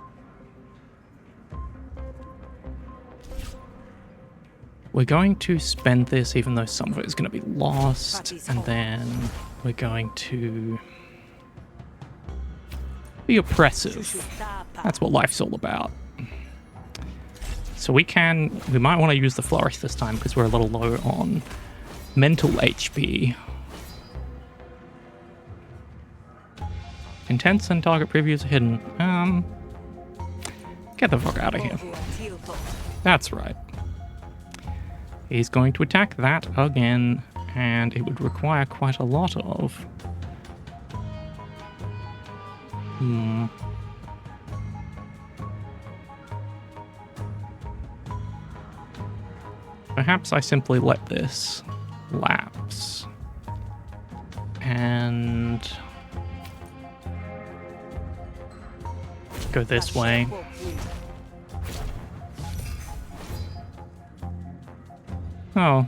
We're going to spend this, even though some of it is going to be lost, and then we're going to be oppressive. That's what life's all about. So we might want to use the flourish this time because we're a little low on mental HP. Intense and target previews are hidden. Get the fuck out of here. That's right. He's going to attack that again, and it would require quite a lot of... Perhaps I simply let this lapse. And... go this way. Oh,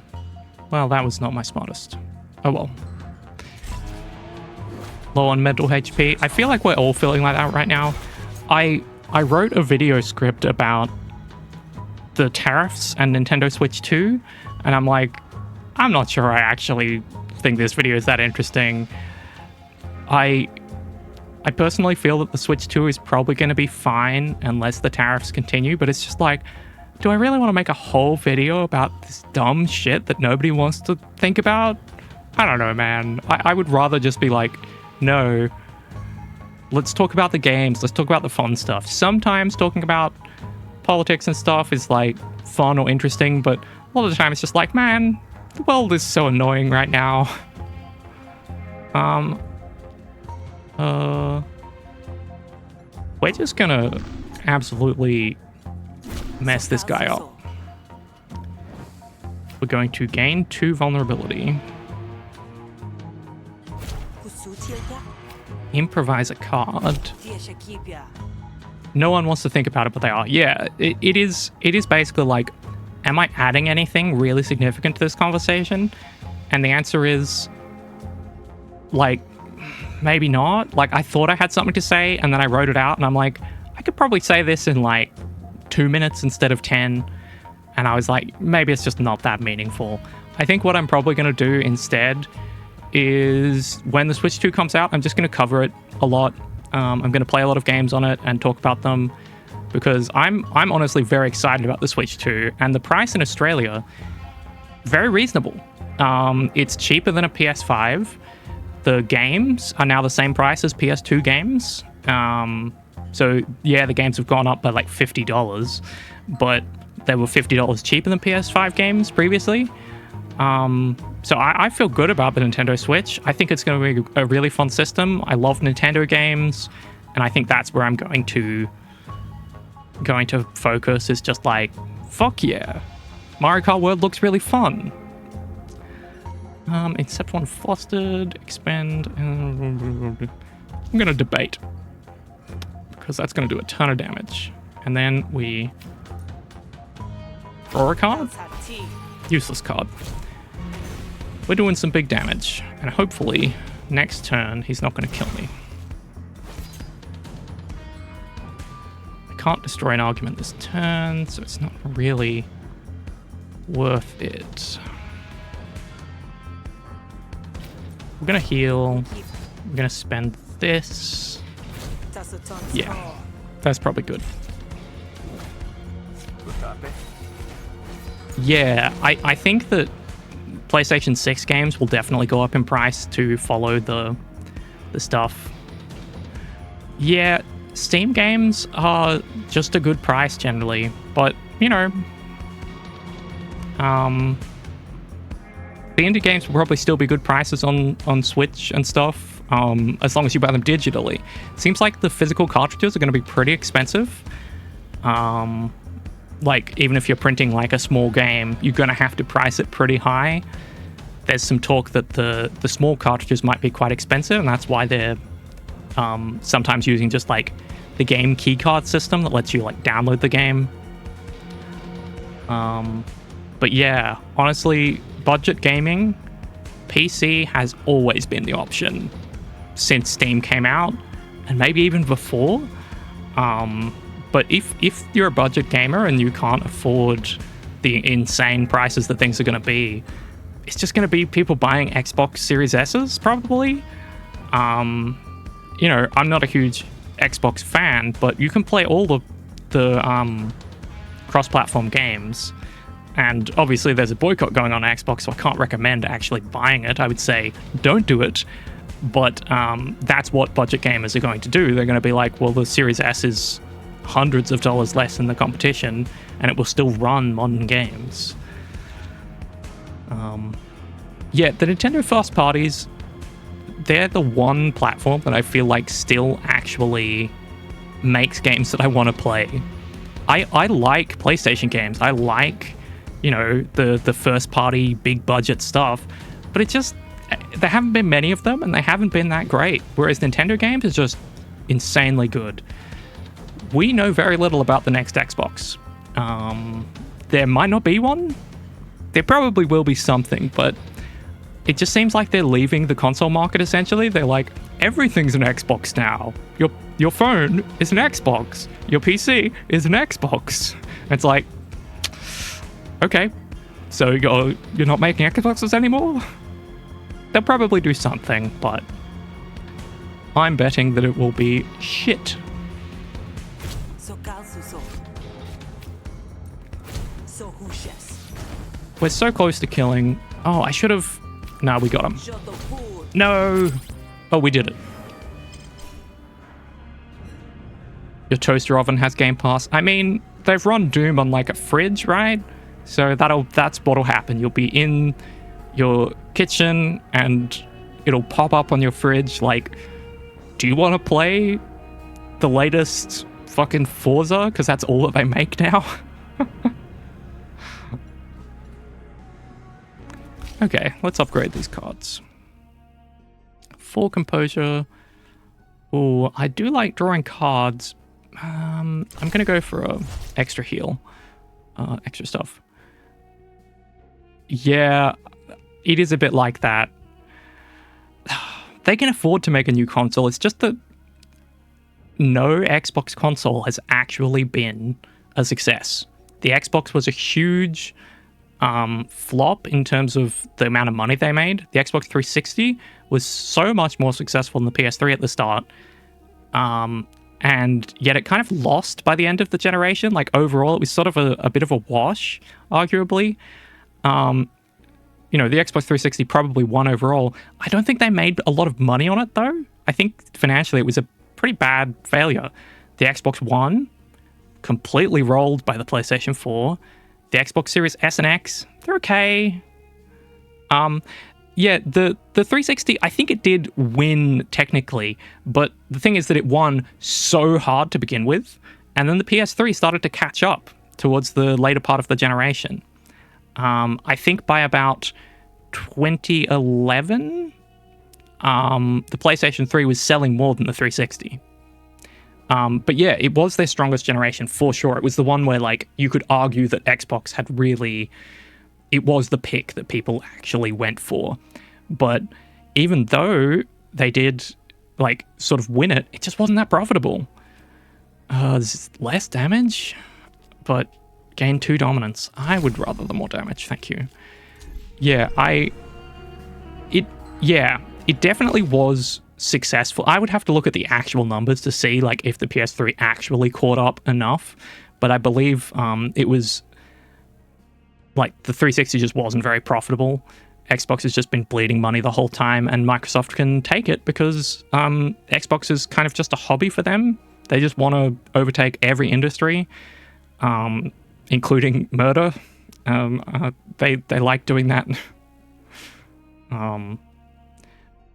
well, that was not my smartest. Oh well. Low on mental HP. I feel like we're all feeling like that right now. I wrote a video script about the tariffs and Nintendo Switch 2, and I'm like, I'm not sure I actually think this video is that interesting. I personally feel that the Switch 2 is probably going to be fine unless the tariffs continue, but it's just like, do I really want to make a whole video about this dumb shit that nobody wants to think about? I don't know, man. I would rather just be like, no, let's talk about the games. Let's talk about the fun stuff. Sometimes talking about politics and stuff is like fun or interesting, but a lot of the time it's just like, man, the world is so annoying right now. we're just gonna absolutely mess this guy up. We're going to gain 2 vulnerability. Improvise a card. No one wants to think about it, but they are. Yeah, it is basically like, am I adding anything really significant to this conversation? And the answer is, like, maybe not. Like, I thought I had something to say, and then I wrote it out, and I'm like, I could probably say this in, like, 2 minutes instead of 10. And I was like, maybe it's just not that meaningful. I think what I'm probably going to do instead is when the Switch 2 comes out, I'm just going to cover it a lot. I'm going to play a lot of games on it and talk about them because I'm honestly very excited about the Switch 2, and the price in Australia, very reasonable. It's cheaper than a PS5. The games are now the same price as PS2 games. So yeah, the games have gone up by like $50, but they were $50 cheaper than PS5 games previously. So I feel good about the Nintendo Switch. I think it's going to be a really fun system. I love Nintendo games, and I think that's where I'm going to focus, is just like, fuck yeah, Mario Kart World looks really fun. Except one fostered, expand. I'm going to debate, because that's going to do a ton of damage. And then we draw a card. Useless card. We're doing some big damage, and hopefully next turn he's not going to kill me. I can't destroy an argument this turn, so it's not really worth it. We're going to heal. We're going to spend this. Yeah, that's probably good. Yeah, I think that PlayStation 6 games will definitely go up in price to follow the stuff. Yeah, Steam games are just a good price generally, but, you know, the indie games will probably still be good prices on Switch and stuff, as long as you buy them digitally. Seems like the physical cartridges are going to be pretty expensive. Like, even if you're printing like a small game, you're going to have to price it pretty high. There's some talk that the small cartridges might be quite expensive, and that's why they're sometimes using just like the game keycard system that lets you like download the game. But yeah, honestly, budget gaming, PC has always been the option since Steam came out, and maybe even before. But if you're a budget gamer and you can't afford the insane prices that things are going to be, it's just going to be people buying Xbox Series S's, probably. You know, I'm not a huge Xbox fan, but you can play all the cross-platform games. And obviously there's a boycott going on Xbox, so I can't recommend actually buying it. I would say don't do it. But that's what budget gamers are going to do. They're going to be like, well, the Series S is hundreds of dollars less than the competition, and it will still run modern games. Yeah, the Nintendo first parties, they're the one platform that I feel like still actually makes games that I want to play. I like PlayStation games. I like, you know, the first party big budget stuff, but it just, there haven't been many of them, and they haven't been that great. Whereas Nintendo games is just insanely good. We know very little about the next Xbox. There might not be one. There probably will be something, but it just seems like they're leaving the console market essentially. They're like, everything's an Xbox now. Your phone is an Xbox. Your PC is an Xbox. It's like, okay, so you're not making Xboxes anymore? They'll probably do something, but I'm betting that it will be shit. We're so close to killing. Oh, I should have. No, we got him. No. Oh, we did it. Your toaster oven has Game Pass. I mean, they've run Doom on like a fridge, right? So that's what'll happen. You'll be in your kitchen and it'll pop up on your fridge like, do you want to play the latest fucking Forza, because that's all that they make now. Okay, let's upgrade these cards. Full composure. Oh, I do like drawing cards. I'm gonna go for a extra heal, extra stuff. Yeah, it is a bit like that. They can afford to make a new console. It's just that no Xbox console has actually been a success. The Xbox was a huge flop in terms of the amount of money they made. The Xbox 360 was so much more successful than the PS3 at the start. And yet it kind of lost by the end of the generation. Like overall, it was sort of a bit of a wash, arguably. You know, the Xbox 360 probably won overall. I don't think they made a lot of money on it, though. I think financially it was a pretty bad failure. The Xbox One, completely rolled by the PlayStation 4. The Xbox Series S and X, they're okay. Yeah, the 360, I think it did win technically, but the thing is that it won so hard to begin with, and then the PS3 started to catch up towards the later part of the generation. I think by about 2011, the PlayStation 3 was selling more than the 360. But yeah, it was their strongest generation for sure. It was the one where, like, you could argue that Xbox had really... It was the pick that people actually went for. But even though they did, like, sort of win it, it just wasn't that profitable. There's less damage, but gain 2 dominance. I would rather the more damage, thank you. Yeah, it definitely was successful. I would have to look at the actual numbers to see, like, if the PS3 actually caught up enough, but I believe it was, like, the 360 just wasn't very profitable. Xbox has just been bleeding money the whole time, and Microsoft can take it because Xbox is kind of just a hobby for them. They just want to overtake every industry, including murder. They like doing that.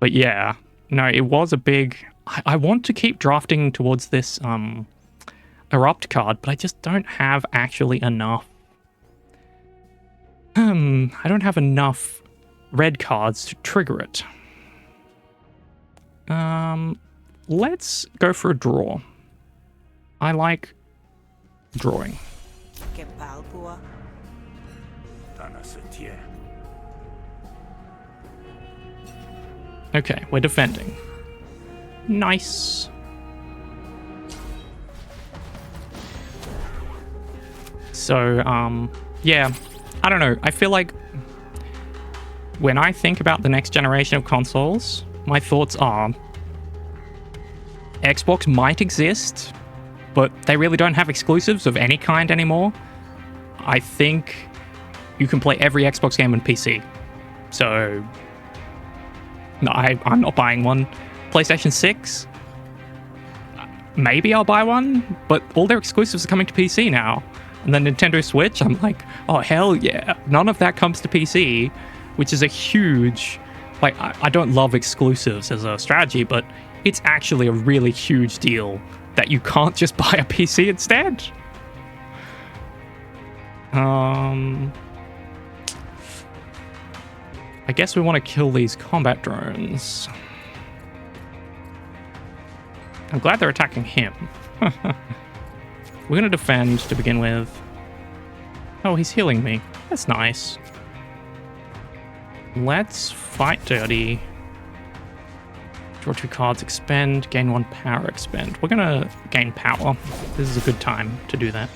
But yeah, no, it was a big... I want to keep drafting towards this Erupt card, but I just don't have actually enough. I don't have enough red cards to trigger it. Let's go for a draw. I like drawing. Que palpua. Okay, we're defending. Nice. So, yeah, I don't know. I feel like when I think about the next generation of consoles, my thoughts are Xbox might exist, but they really don't have exclusives of any kind anymore. I think you can play every Xbox game on PC. So, no, I'm not buying one. PlayStation 6, maybe I'll buy one, but all their exclusives are coming to PC now. And then Nintendo Switch, I'm like, oh, hell yeah. None of that comes to PC, which is a huge... Like, I don't love exclusives as a strategy, but it's actually a really huge deal that you can't just buy a PC instead. I guess we want to kill these combat drones. I'm glad they're attacking him. We're going to defend to begin with. Oh, he's healing me. That's nice. Let's fight dirty. Draw 2 cards, expend, gain 1 power, expend. We're going to gain power. This is a good time to do that.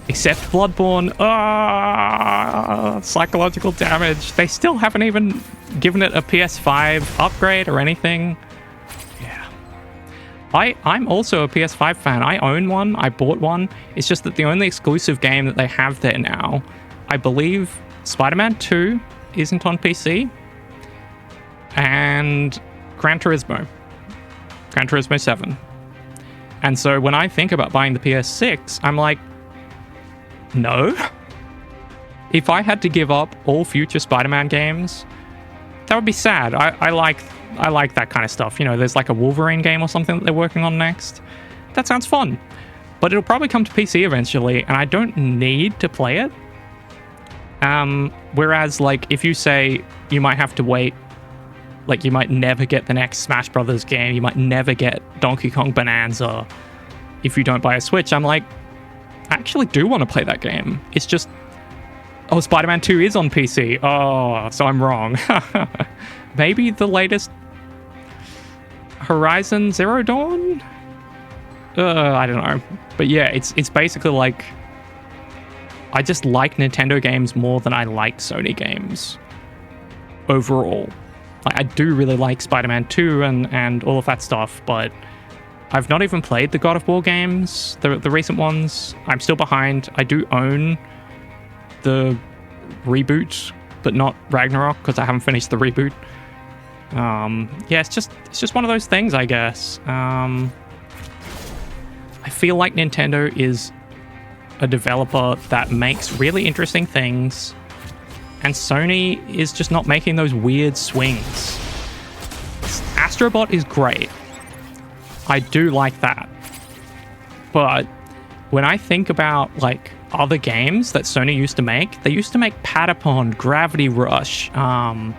Except Bloodborne. Psychological damage. They still haven't even given it a PS5 upgrade or anything. Yeah. I'm also a PS5 fan. I own one. I bought one. It's just that the only exclusive game that they have there now, I believe Spider-Man 2 isn't on PC. And Gran Turismo 7. And so when I think about buying the PS6, I'm like, no. If I had to give up all future Spider-Man games, that would be sad. I like I like that kind of stuff. You know, there's like a Wolverine game or something that they're working on next. That sounds fun. But it'll probably come to PC eventually, and I don't need to play it. Whereas, like, if you say you might have to wait, like, you might never get the next Smash Brothers game, you might never get Donkey Kong Bonanza if you don't buy a Switch, I'm like, I actually do want to play that game. It's just, oh, Spider-Man 2 is on PC. Oh, so I'm wrong. Maybe the latest Horizon Zero Dawn? I don't know. But yeah, it's basically like, I just like Nintendo games more than I like Sony games overall. Like, I do really like Spider-Man 2 and all of that stuff, but I've not even played the God of War games, the recent ones. I'm still behind. I do own the reboot, but not Ragnarok, because I haven't finished the reboot. Yeah, it's just one of those things, I guess. I feel like Nintendo is a developer that makes really interesting things, and Sony is just not making those weird swings. Astro Bot is great. I do like that. But when I think about, like, other games that Sony used to make, they used to make Patapon, Gravity Rush, all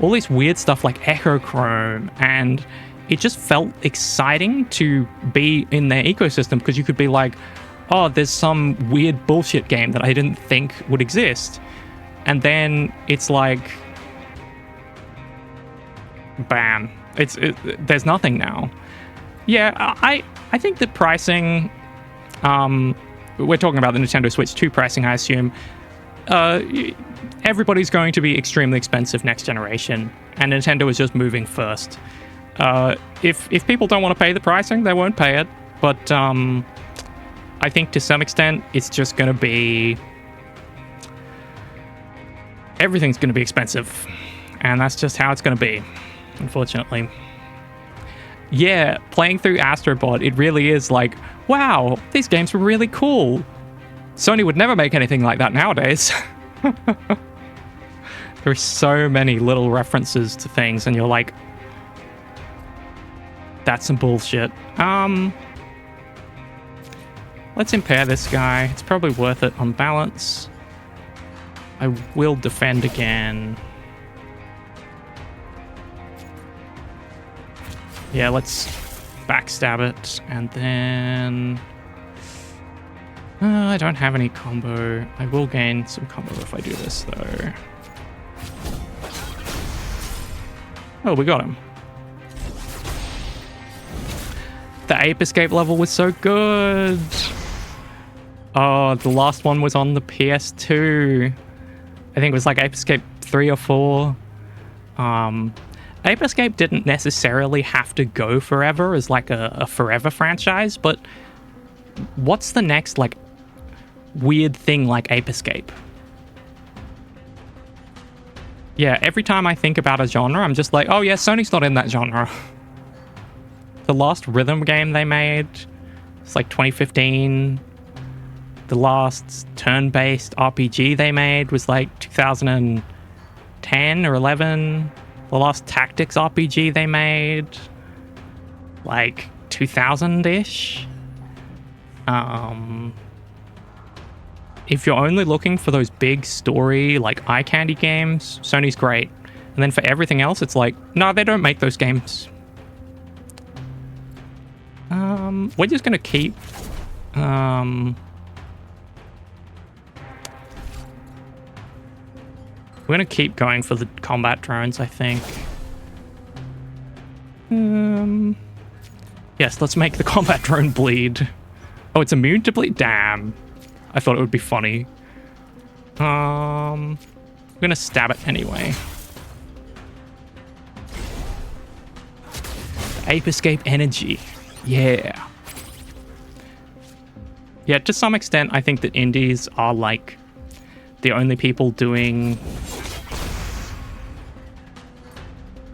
this weird stuff like Echo Chrome, and it just felt exciting to be in their ecosystem, because you could be like, oh, there's some weird bullshit game that I didn't think would exist. And then it's like, bam, there's nothing now. Yeah, I think the pricing, we're talking about the Nintendo Switch 2 pricing, I assume. Everybody's going to be extremely expensive next generation, and Nintendo is just moving first. If people don't want to pay the pricing, they won't pay it. But I think to some extent, it's just going to be... everything's going to be expensive. And that's just how it's going to be, unfortunately. Yeah, playing through Astro Bot, it really is like, wow, these games were really cool. Sony would never make anything like that nowadays. There are so many little references to things, and you're like, that's some bullshit. Let's impair this guy. It's probably worth it on balance. I will defend again. Yeah, let's backstab it, and then... I don't have any combo. I will gain some combo if I do this, though. Oh, we got him. The Ape Escape level was so good! Oh, the last one was on the PS2. I think it was like Ape Escape 3 or 4. Ape Escape didn't necessarily have to go forever as like a forever franchise, but what's the next like weird thing like Ape Escape? Yeah, every time I think about a genre, I'm just like, oh yeah, Sony's not in that genre. The last rhythm game they made, it's like 2015. The last turn-based RPG they made was like 2010 or 11. The last tactics RPG they made, like 2000-ish. If you're only looking for those big story, like eye candy games, Sony's great. And then for everything else, it's like, no, they don't make those games. We're just gonna keep... we're gonna keep going for the combat drones, I think. Yes, let's make the combat drone bleed. Oh, it's immune to bleed? Damn. I thought it would be funny. I'm gonna stab it anyway. Ape Escape energy. Yeah. Yeah, to some extent, I think that indies are like the only people doing...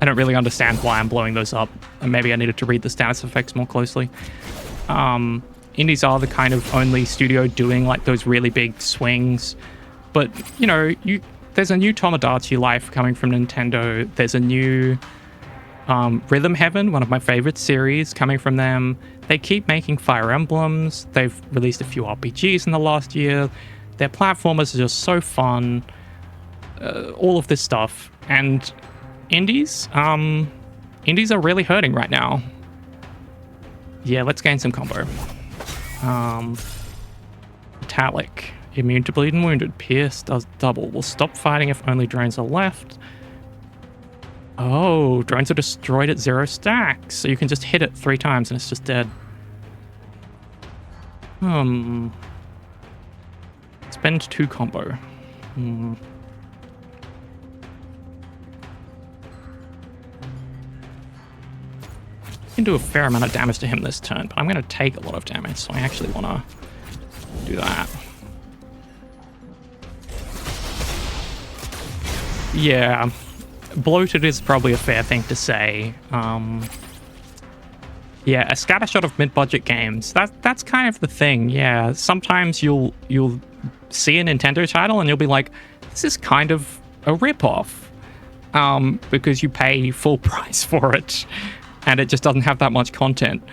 I don't really understand why I'm blowing those up. And maybe I needed to read the status effects more closely. Indies are the kind of only studio doing like those really big swings. But, you know, there's a new Tomodachi Life coming from Nintendo. There's a new Rhythm Heaven, one of my favorite series coming from them. They keep making Fire Emblems. They've released a few RPGs in the last year. Their platformers are just so fun. All of this stuff. And indies are really hurting right now. Yeah, let's gain some combo. Metallic. Immune to bleed and wounded. Pierce does double. Will stop fighting if only drones are left. Oh, drones are destroyed at 0 stacks. So you can just hit it 3 times and it's just dead. Spend 2 combo. Can do a fair amount of damage to him this turn, but I'm going to take a lot of damage, so I actually want to do that. Yeah, bloated is probably a fair thing to say. Yeah, a scattershot of mid-budget games. That's kind of the thing. Yeah, sometimes you'll see a Nintendo title and you'll be like, this is kind of a rip-off, because you pay full price for it, and it just doesn't have that much content.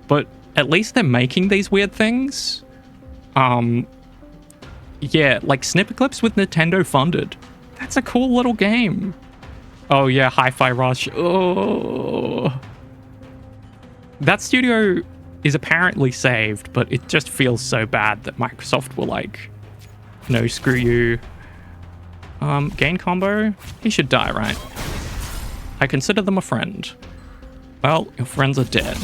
But at least they're making these weird things. Yeah, like Snipper Clips with Nintendo funded. That's a cool little game. Oh yeah, Hi-Fi Rush. Oh. That studio is apparently saved, but it just feels so bad that Microsoft will like, no, screw you. Gain combo? He should die, right? I consider them a friend. Well, your friends are dead.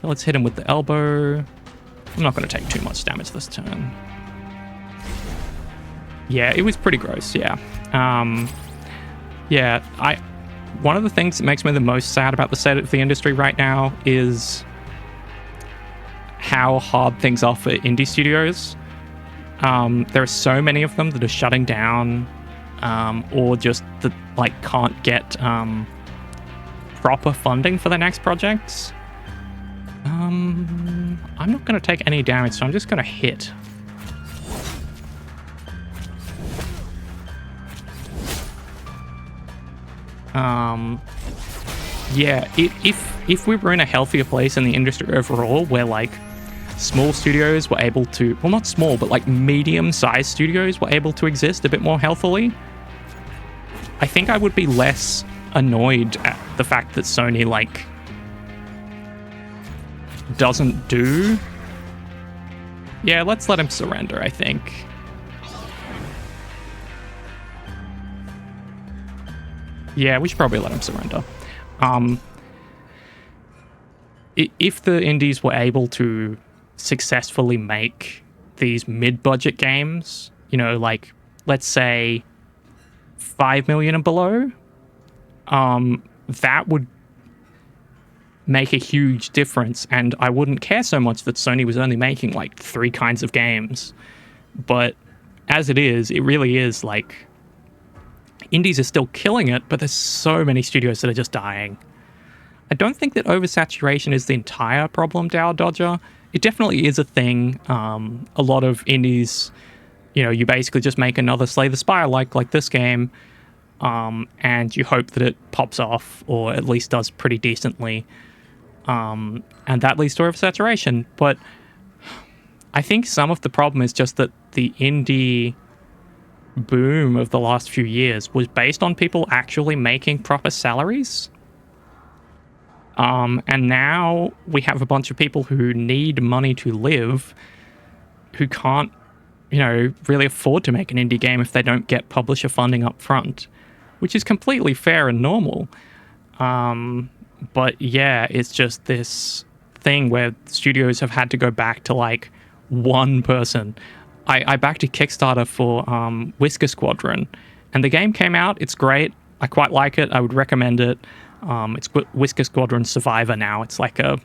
Let's hit him with the elbow. I'm not going to take too much damage this turn. Yeah, it was pretty gross, yeah. Yeah, one of the things that makes me the most sad about the state of the industry right now is how hard things are for indie studios. There are so many of them that are shutting down, or just that like can't get proper funding for their next projects. I'm not going to take any damage, so I'm just going to hit. Yeah, if we were in a healthier place in the industry overall, where like small studios were able to, well, not small, but like medium-sized studios were able to exist a bit more healthily, I think I would be less annoyed at the fact that Sony like doesn't do. Yeah, let's let him surrender, I think. Yeah, we should probably let him surrender. If the indies were able to successfully make these mid-budget games, you know, like, let's say 5 million and below, that would make a huge difference, and I wouldn't care so much that Sony was only making like 3 kinds of games. But as it is, it really is like indies are still killing it, but there's so many studios that are just dying. I don't think that oversaturation is the entire problem, Dow Dodger. It definitely is a thing. A lot of indies, you know, you basically just make another Slay the Spire like this game, and you hope that it pops off or at least does pretty decently. And that leads to oversaturation. But I think some of the problem is just that the indie boom of the last few years was based on people actually making proper salaries. And now we have a bunch of people who need money to live, who can't, you know, really afford to make an indie game if they don't get publisher funding up front, which is completely fair and normal. But yeah, it's just this thing where studios have had to go back to like one person. I backed a Kickstarter for Whisker Squadron, and the game came out. It's great. I quite like it. I would recommend it. It's Whisker Squadron Survivor now. It's like a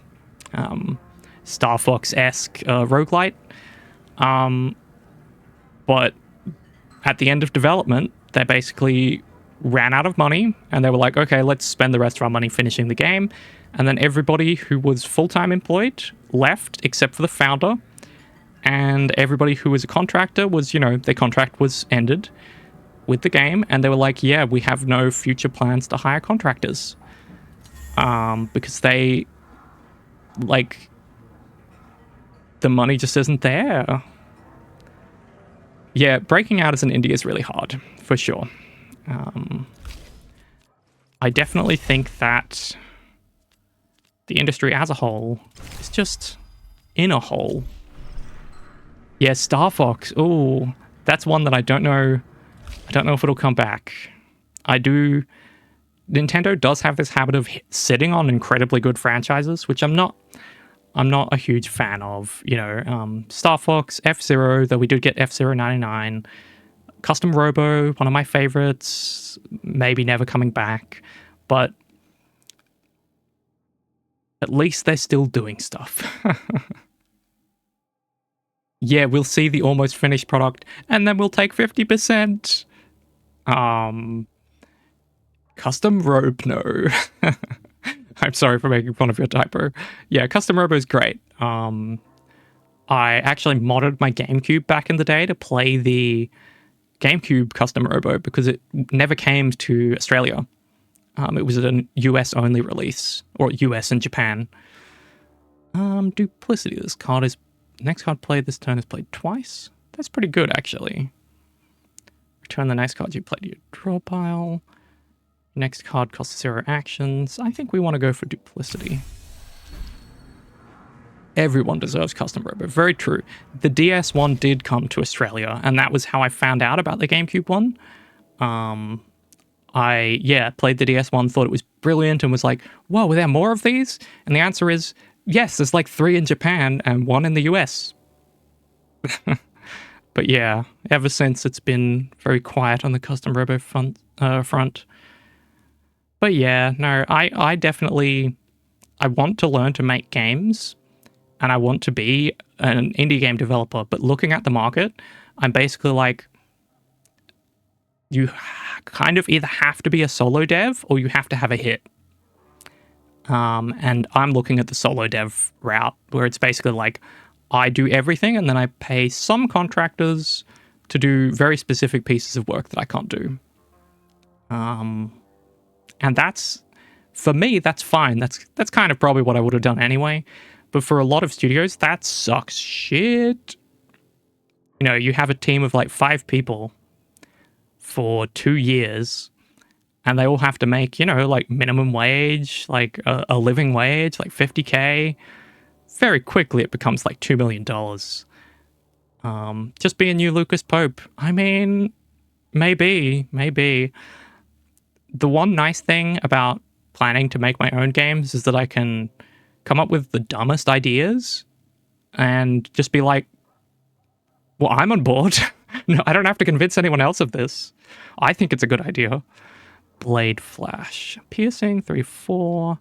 Star Fox-esque roguelite. But at the end of development, they basically ran out of money, and they were like, okay, let's spend the rest of our money finishing the game. And then everybody who was full-time employed left, except for the founder. And everybody who was a contractor was, you know, their contract was ended. with the game, and they were like, yeah, we have no future plans to hire contractors. Because they, like, the money just isn't there. Yeah, breaking out as an indie is really hard, for sure. I definitely think that the industry as a whole is just in a hole. Yeah, Star Fox. Oh, that's one that I don't know. I don't know if it'll come back. Nintendo does have this habit of sitting on incredibly good franchises, which I'm not a huge fan of. You know, Star Fox, F-Zero, though we did get F-Zero 99, Custom Robo, one of my favorites, maybe never coming back, but at least they're still doing stuff. Yeah, we'll see the almost finished product, and then we'll take 50%. Custom Robe, no. I'm sorry for making fun of your typo. Yeah, Custom Robo is great. I actually modded my GameCube back in the day to play the GameCube Custom Robo because it never came to Australia. It was a US only release, or US and Japan. Duplicity. Next card played this turn is played twice. That's pretty good, actually. Return the next card you played to your draw pile. Next card costs 0 actions. I think we want to go for duplicity. Everyone deserves Custom Robo. Very true. The DS one did come to Australia, and that was how I found out about the GameCube one. I played the DS one, thought it was brilliant, and was like, whoa, were there more of these? And the answer is, yes, there's like 3 in Japan and 1 in the US. But yeah, ever since it's been very quiet on the Custom Robo front. But yeah, no, I definitely, I want to learn to make games, and I want to be an indie game developer, but looking at the market, I'm basically like, you kind of either have to be a solo dev or you have to have a hit. And I'm looking at the solo dev route, where it's basically like, I do everything and then I pay some contractors to do very specific pieces of work that I can't do. And that's, for me, that's fine. That's kind of probably what I would have done anyway. But for a lot of studios, that sucks shit. You know, you have a team of like 5 people for 2 years, and they all have to make, you know, like minimum wage, like a living wage, like $50K. Very quickly, it becomes like $2 million. Just be a new Lucas Pope. I mean, maybe. The one nice thing about planning to make my own games is that I can come up with the dumbest ideas and just be like, well, I'm on board. No, I don't have to convince anyone else of this. I think it's a good idea. Blade Flash. Piercing, 3/4.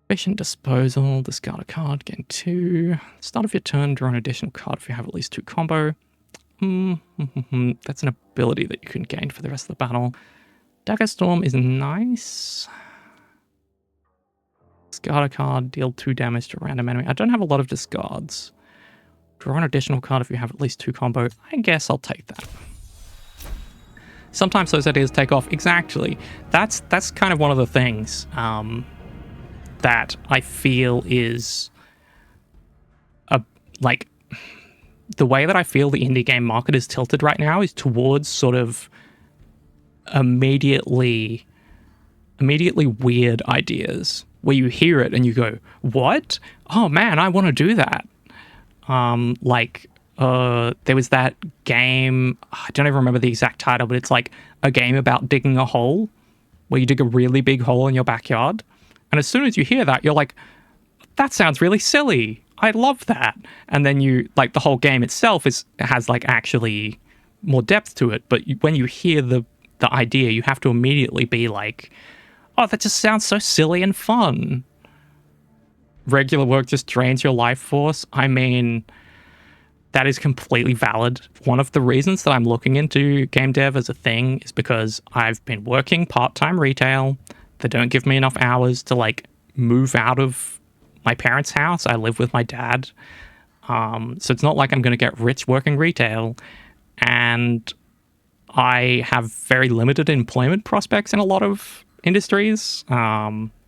Efficient Disposal. Discard a card, gain 2. Start of your turn, draw an additional card if you have at least 2 combo. That's an ability that you can gain for the rest of the battle. Dagger Storm is nice. Discard a card, deal 2 damage to a random enemy. I don't have a lot of discards. Draw an additional card if you have at least 2 combo. I guess I'll take that. Sometimes those ideas take off. Exactly. That's kind of one of the things that I feel is like the way that I feel the indie game market is tilted right now is towards sort of immediately weird ideas where you hear it and you go, what? Oh man, I want to do that. There was that game, I don't even remember the exact title, but it's like a game about digging a hole where you dig a really big hole in your backyard. And as soon as you hear that, you're like, that sounds really silly. I love that. And then you, like, the whole game itself has like actually more depth to it. But when you hear the idea, you have to immediately be like, oh, that just sounds so silly and fun. Regular work just drains your life force. I mean, that is completely valid. One of the reasons that I'm looking into game dev as a thing is because I've been working part-time retail. They don't give me enough hours to like move out of my parents' house. I live with my dad. So it's not like I'm going to get rich working retail. And I have very limited employment prospects in a lot of industries.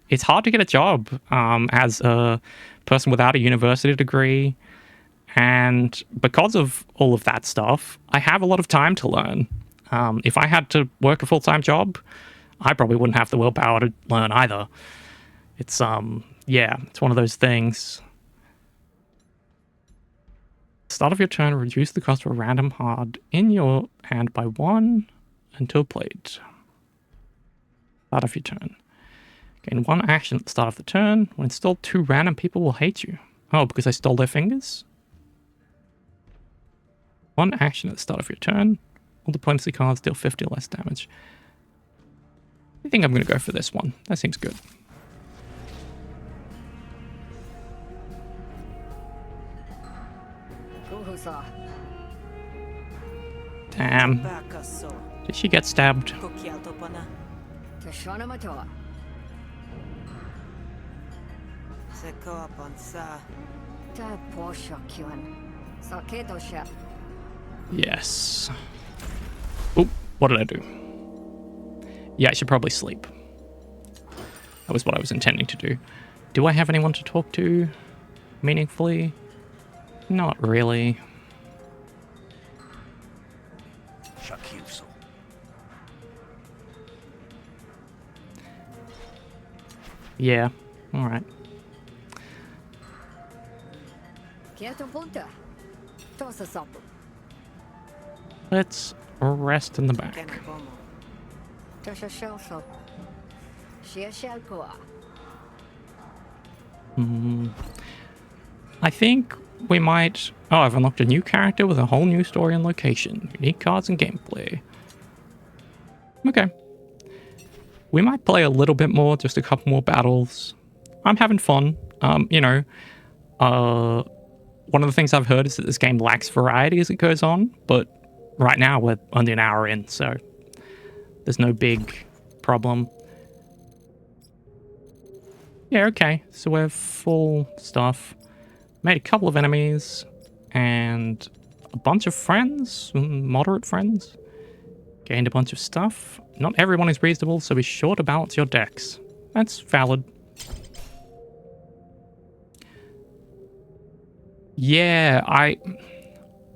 It's hard to get a job as a person without a university degree. And because of all of that stuff, I have a lot of time to learn. If I had to work a full-time job, I probably wouldn't have the willpower to learn either. It's, yeah, it's one of those things. Start of your turn, reduce the cost of a random card in your hand by 1 until played. Start of your turn. Gain 1 action at the start of the turn. When installed, 2 random people will hate you. Oh, because I stole their fingers? 1 action at the start of your turn. All diplomacy cards deal 50 less damage. I think I'm going to go for this one. That seems good. Kuhusa. Damn. Bakaso. Did she get stabbed? Kokialtopana. Tashana Matoa. Sekoapansa. Ta Porsche Kuan. Sakedo Shep. Yes. Oh, what did I do? Yeah, I should probably sleep. That was what I was intending to do. Do I have anyone to talk to meaningfully? Not really. Shakirso. Yeah, alright. Kieto Punta. Tosa Sapu. Let's rest in the back. Kenapomo. Tasha Shelso. Shia Shelkoa. I think we might... Oh, I've unlocked a new character with a whole new story and location. Unique cards and gameplay. Okay. We might play a little bit more, just a couple more battles. I'm having fun. You know, one of the things I've heard is that this game lacks variety as it goes on, but right now we're only an hour in, so there's no big problem. Yeah, okay, so we're full stuff. Made a couple of enemies and a bunch of friends, moderate friends. Gained a bunch of stuff. Not everyone is reasonable, so be sure to balance your decks. That's valid. Yeah,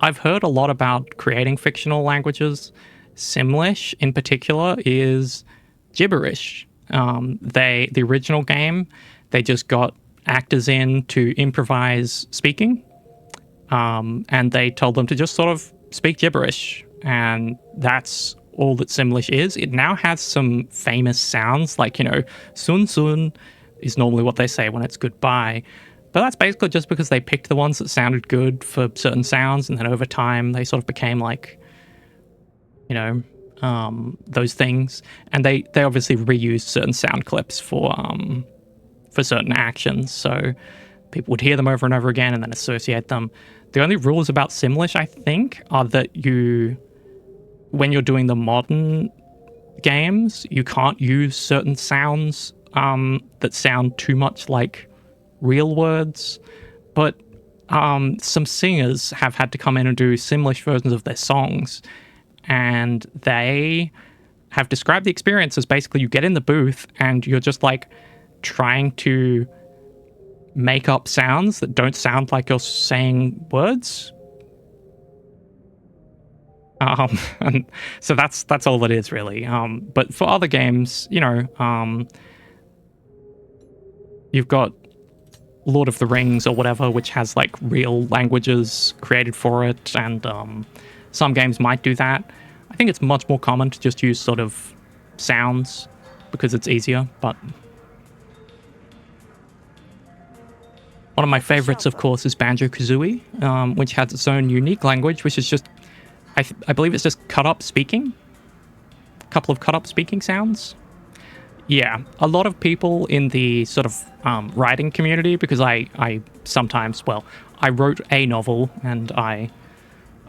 I've heard a lot about creating fictional languages. Simlish, in particular, is gibberish. The original game, they just got actors in to improvise speaking, and they told them to just sort of speak gibberish, and that's all that Simlish is. It now has some famous sounds, like, you know, sun sun is normally what they say when it's goodbye. But that's basically just because they picked the ones that sounded good for certain sounds, and then over time they sort of became like, you know, those things. And they obviously reused certain sound clips for certain actions, so people would hear them over and over again and then associate them. The only rules about Simlish, I think, are that when you're doing the modern games, you can't use certain sounds that sound too much like real words, but some singers have had to come in and do Simlish versions of their songs, and they have described the experience as basically you get in the booth and you're just like trying to make up sounds that don't sound like you're saying words. And so that's all it is, really. But for other games, you know, you've got Lord of the Rings or whatever, which has like real languages created for it, and some games might do that. I think it's much more common to just use sort of sounds because it's easier, but one of my favorites, of course, is Banjo-Kazooie, which has its own unique language, which is just, I believe it's just cut-up speaking. A couple of cut-up speaking sounds. Yeah, a lot of people in the sort of writing community, because I sometimes, well, I wrote a novel and I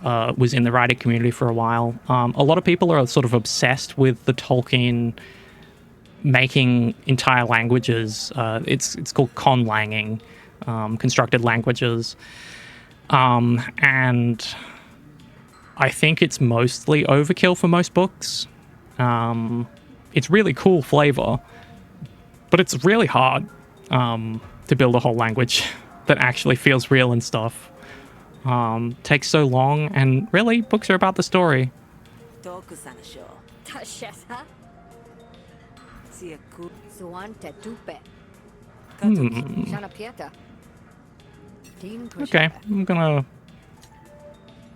was in the writing community for a while. A lot of people are sort of obsessed with the Tolkien making entire languages. It's called conlanging, constructed languages. And I think it's mostly overkill for most books. It's really cool flavor, but it's really hard to build a whole language that actually feels real and stuff. Takes so long, and really, books are about the story. Tokusanasho. Tashesa. Siaku. Suan te tupe. Katuki. Shana pieta. Din Okay, I'm gonna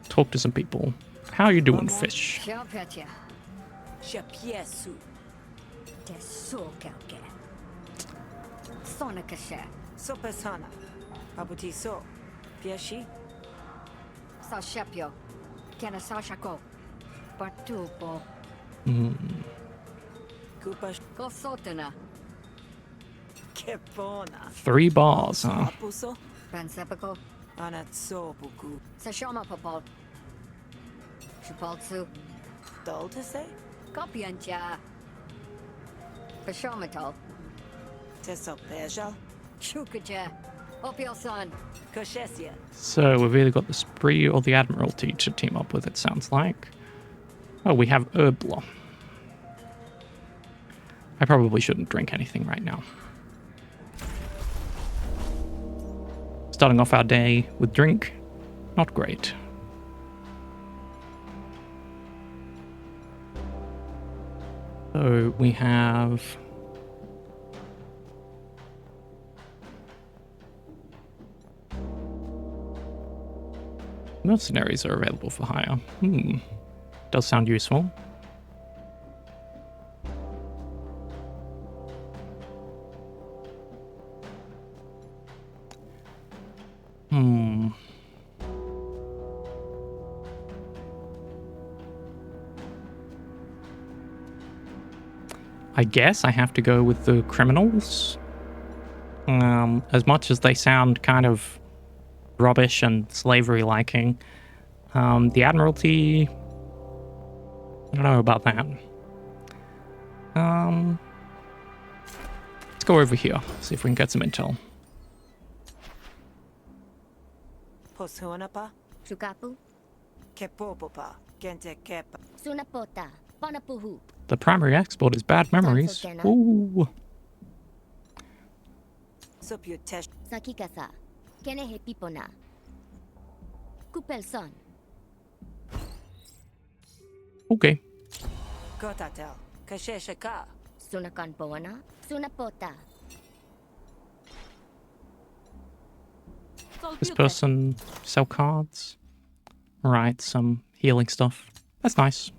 talk to some people. How you doing, fish? Shapetya. Shapiesu. Te so kelke. Sonikashe. Sopesana. Abutiso. Pieshi. Sa shepyo. Kena sa shako. Partupo. Kupash. Kosotena. Kepona. 3 bars, huh? Apuso. Pansepako. Anatsobuku. Sa shoma popol. Shupaltsu. Doltese. Kopiancha. Pashomatol. Tesopejal. Chukaja. Opiosan. Koshesia. So we've either got the Spree or the Admiralty to team up with, it sounds like. Oh, we have Herbla. I probably shouldn't drink anything right now. Starting off our day with drink, not great. So we have... mercenaries are available for hire. Does sound useful. I guess I have to go with the criminals. As much as they sound kind of rubbish and slavery-liking, the Admiralty... I don't know about that. Let's go over here, see if we can get some intel. Poshunapa. Sukapu. Kepopopa. Gente kepa. Sunapota. Panapuhu. The primary export is bad memories. Tanso Ooh. Soputesh. Sakikasa. Kenehe pipona. Kupelson. Okay. Kotatel. Kasheshaka. Sunakan poana. Sunapota. This person sell cards. Right, some healing stuff. That's nice.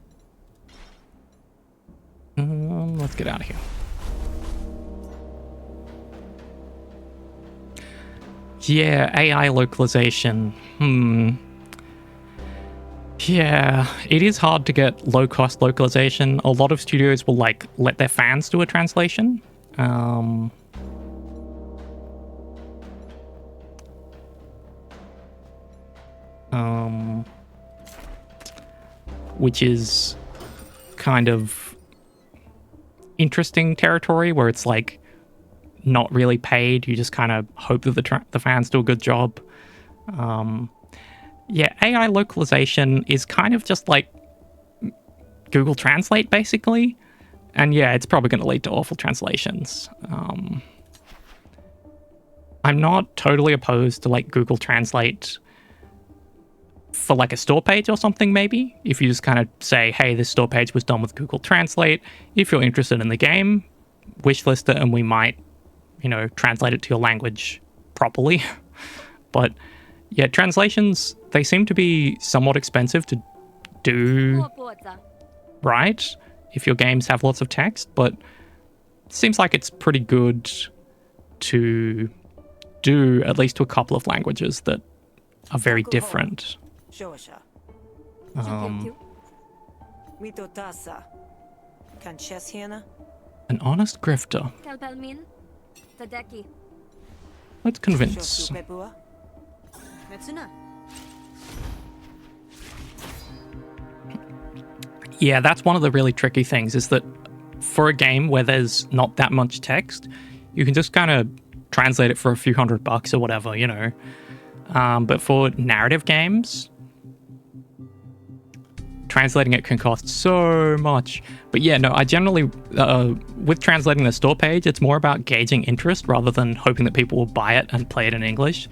Let's get out of here. Yeah, AI localization. Yeah, it is hard to get low-cost localization. A lot of studios will like let their fans do a translation. Which is kind of interesting territory where it's like not really paid. You just kind of hope that the fans do a good job. Yeah, AI localization is kind of just like Google Translate, basically. And yeah, it's probably going to lead to awful translations. I'm not totally opposed to like Google Translate for like a store page or something, maybe. If you just kind of say, hey, this store page was done with Google Translate. If you're interested in the game, wishlist it and we might, you know, translate it to your language properly. But yeah, translations, they seem to be somewhat expensive to do right if your games have lots of text, but it seems like it's pretty good to do at least to a couple of languages that are very different. Shosha. Um, Mitotasa. Kanchesiana. an honest grifter. Kalpalmin. Tadeki. Let's convince. Shosupebua. Metsuna. Yeah, that's one of the really tricky things, is that for a game where there's not that much text, you can just kind of translate it for a few $100 or whatever, you know. But for narrative games, translating it can cost so much. But yeah, no, I generally, with translating the store page, it's more about gauging interest rather than hoping that people will buy it and play it in English.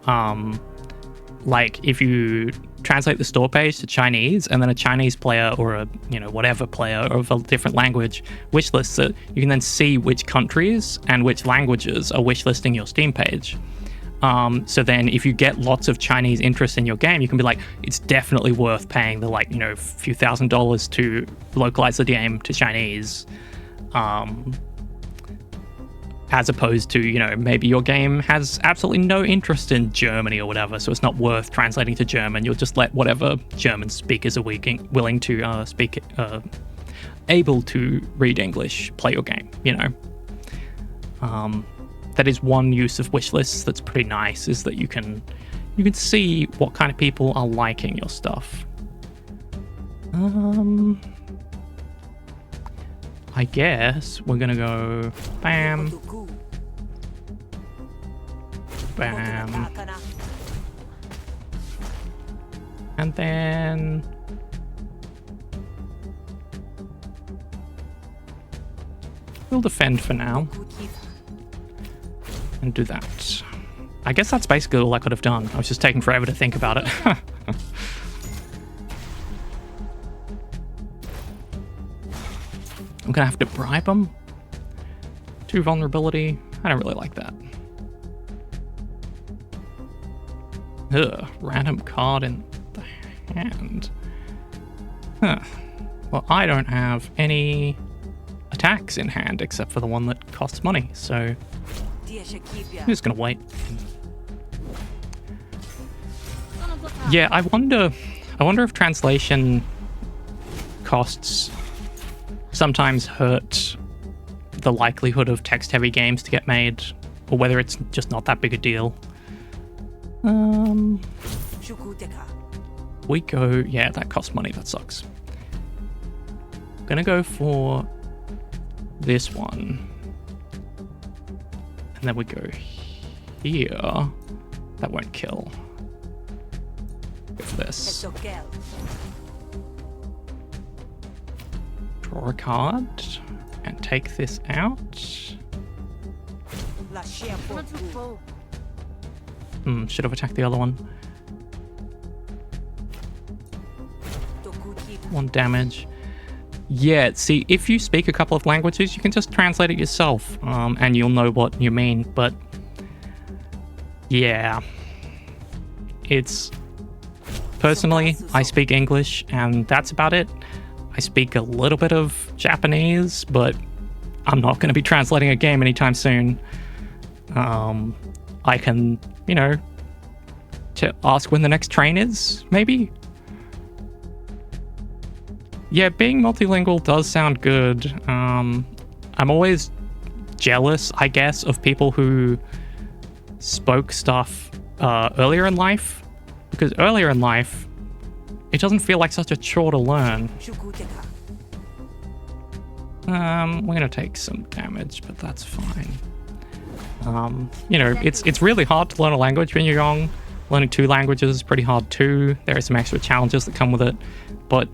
Like if you translate the store page to Chinese and then a Chinese player or a, whatever player of a different language wishlists it, you can then see which countries and which languages are wishlisting your Steam page. So then if you get lots of Chinese interest in your game, you can be like, it's definitely worth paying the few $1,000s to localize the game to Chinese. As opposed to, maybe your game has absolutely no interest in Germany or whatever, so it's not worth translating to German. You'll just let whatever German speakers are willing to able to read English play your game, That is one use of wish lists that's pretty nice, is that you can see what kind of people are liking your stuff. I guess we're gonna go bam, bam, and then we'll defend for now and do that. I guess that's basically all I could have done. I was just taking forever to think about it. I'm gonna have to bribe them. 2 vulnerability. I don't really like that. Ugh, random card in the hand. Huh. Well, I don't have any attacks in hand except for the one that costs money, so I'm just gonna wait. Yeah, I wonder if translation costs sometimes hurt the likelihood of text-heavy games to get made, or whether it's just not that big a deal. We go... Yeah, that costs money. That sucks. Gonna go for this one. And then we go here. That won't kill. Go for this. Draw a card and take this out. Should have attacked the other one. 1 damage. Yeah, see, if you speak a couple of languages, you can just translate it yourself, and you'll know what you mean, but yeah. It's... Personally, I speak English, and that's about it. I speak a little bit of Japanese, but I'm not going to be translating a game anytime soon. I can, to ask when the next train is, maybe? Yeah, being multilingual does sound good. I'm always jealous, I guess, of people who spoke stuff earlier in life, because earlier in life, it doesn't feel like such a chore to learn. We're gonna take some damage, but that's fine. It's really hard to learn a language when you're young. Learning 2 languages is pretty hard too. There are some extra challenges that come with it, but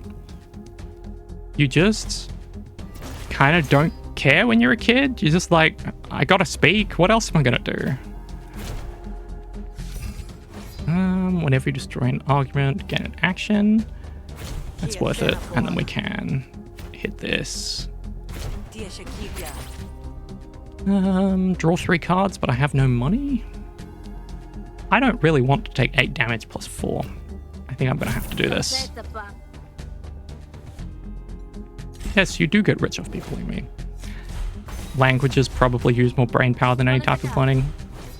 you just kind of don't care when you're a kid. You're just like, I gotta speak. What else am I gonna do? Whenever you destroy an argument, get an action. That's worth it. And then we can hit this. Draw 3 cards, but I have no money. I don't really want to take 8 damage plus 4. I think I'm gonna have to do this. Yes, you do get rich off people, you mean. Languages probably use more brain power than any type of learning.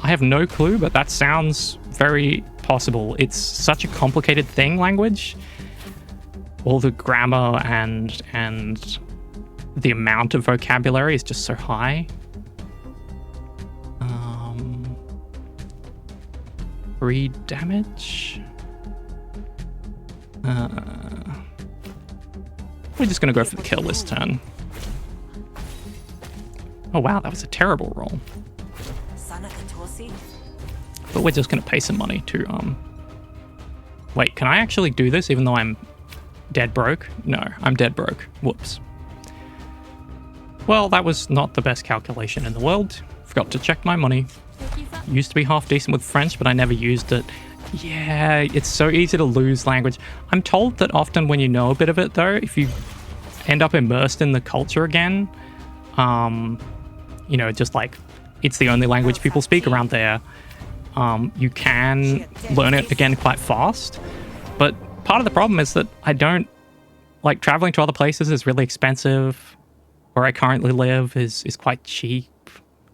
I have no clue, but that sounds very possible. It's such a complicated thing, language. All the grammar and the amount of vocabulary is just so high. 3 damage. We're just gonna go for the kill this turn. Oh wow, that was a terrible roll. But we're just gonna pay some money to Wait, can I actually do this even though I'm dead broke? No, I'm dead broke. Whoops. Well, that was not the best calculation in the world. Forgot to check my money. Used to be half decent with French, but I never used it. Yeah, it's so easy to lose language. I'm told that often when you know a bit of it, though, if you end up immersed in the culture again, you know, just like it's the only language people speak around there, you can learn it again quite fast. But part of the problem is that I don't, like, traveling to other places is really expensive. Where I currently live is quite cheap,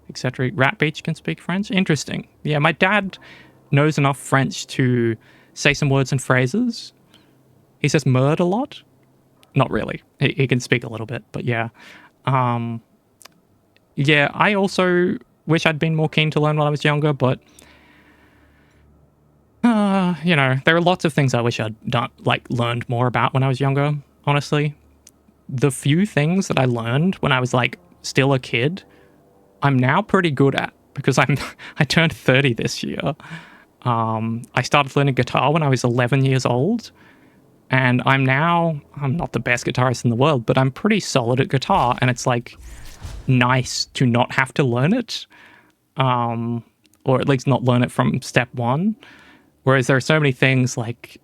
etc. Rat Beach can speak French. Interesting. Yeah, my dad knows enough French to say some words and phrases. He says merd a lot. Not really. He can speak a little bit, but yeah. Yeah, I also wish I'd been more keen to learn when I was younger, but you know, there are lots of things I wish I'd done, like learned more about when I was younger, honestly. The few things that I learned when I was like still a kid, I'm now pretty good at because I turned 30 this year. I started learning guitar when I was 11 years old, and I'm not the best guitarist in the world, but I'm pretty solid at guitar, and it's like nice to not have to learn it, or at least not learn it from step one. Whereas there are so many things like,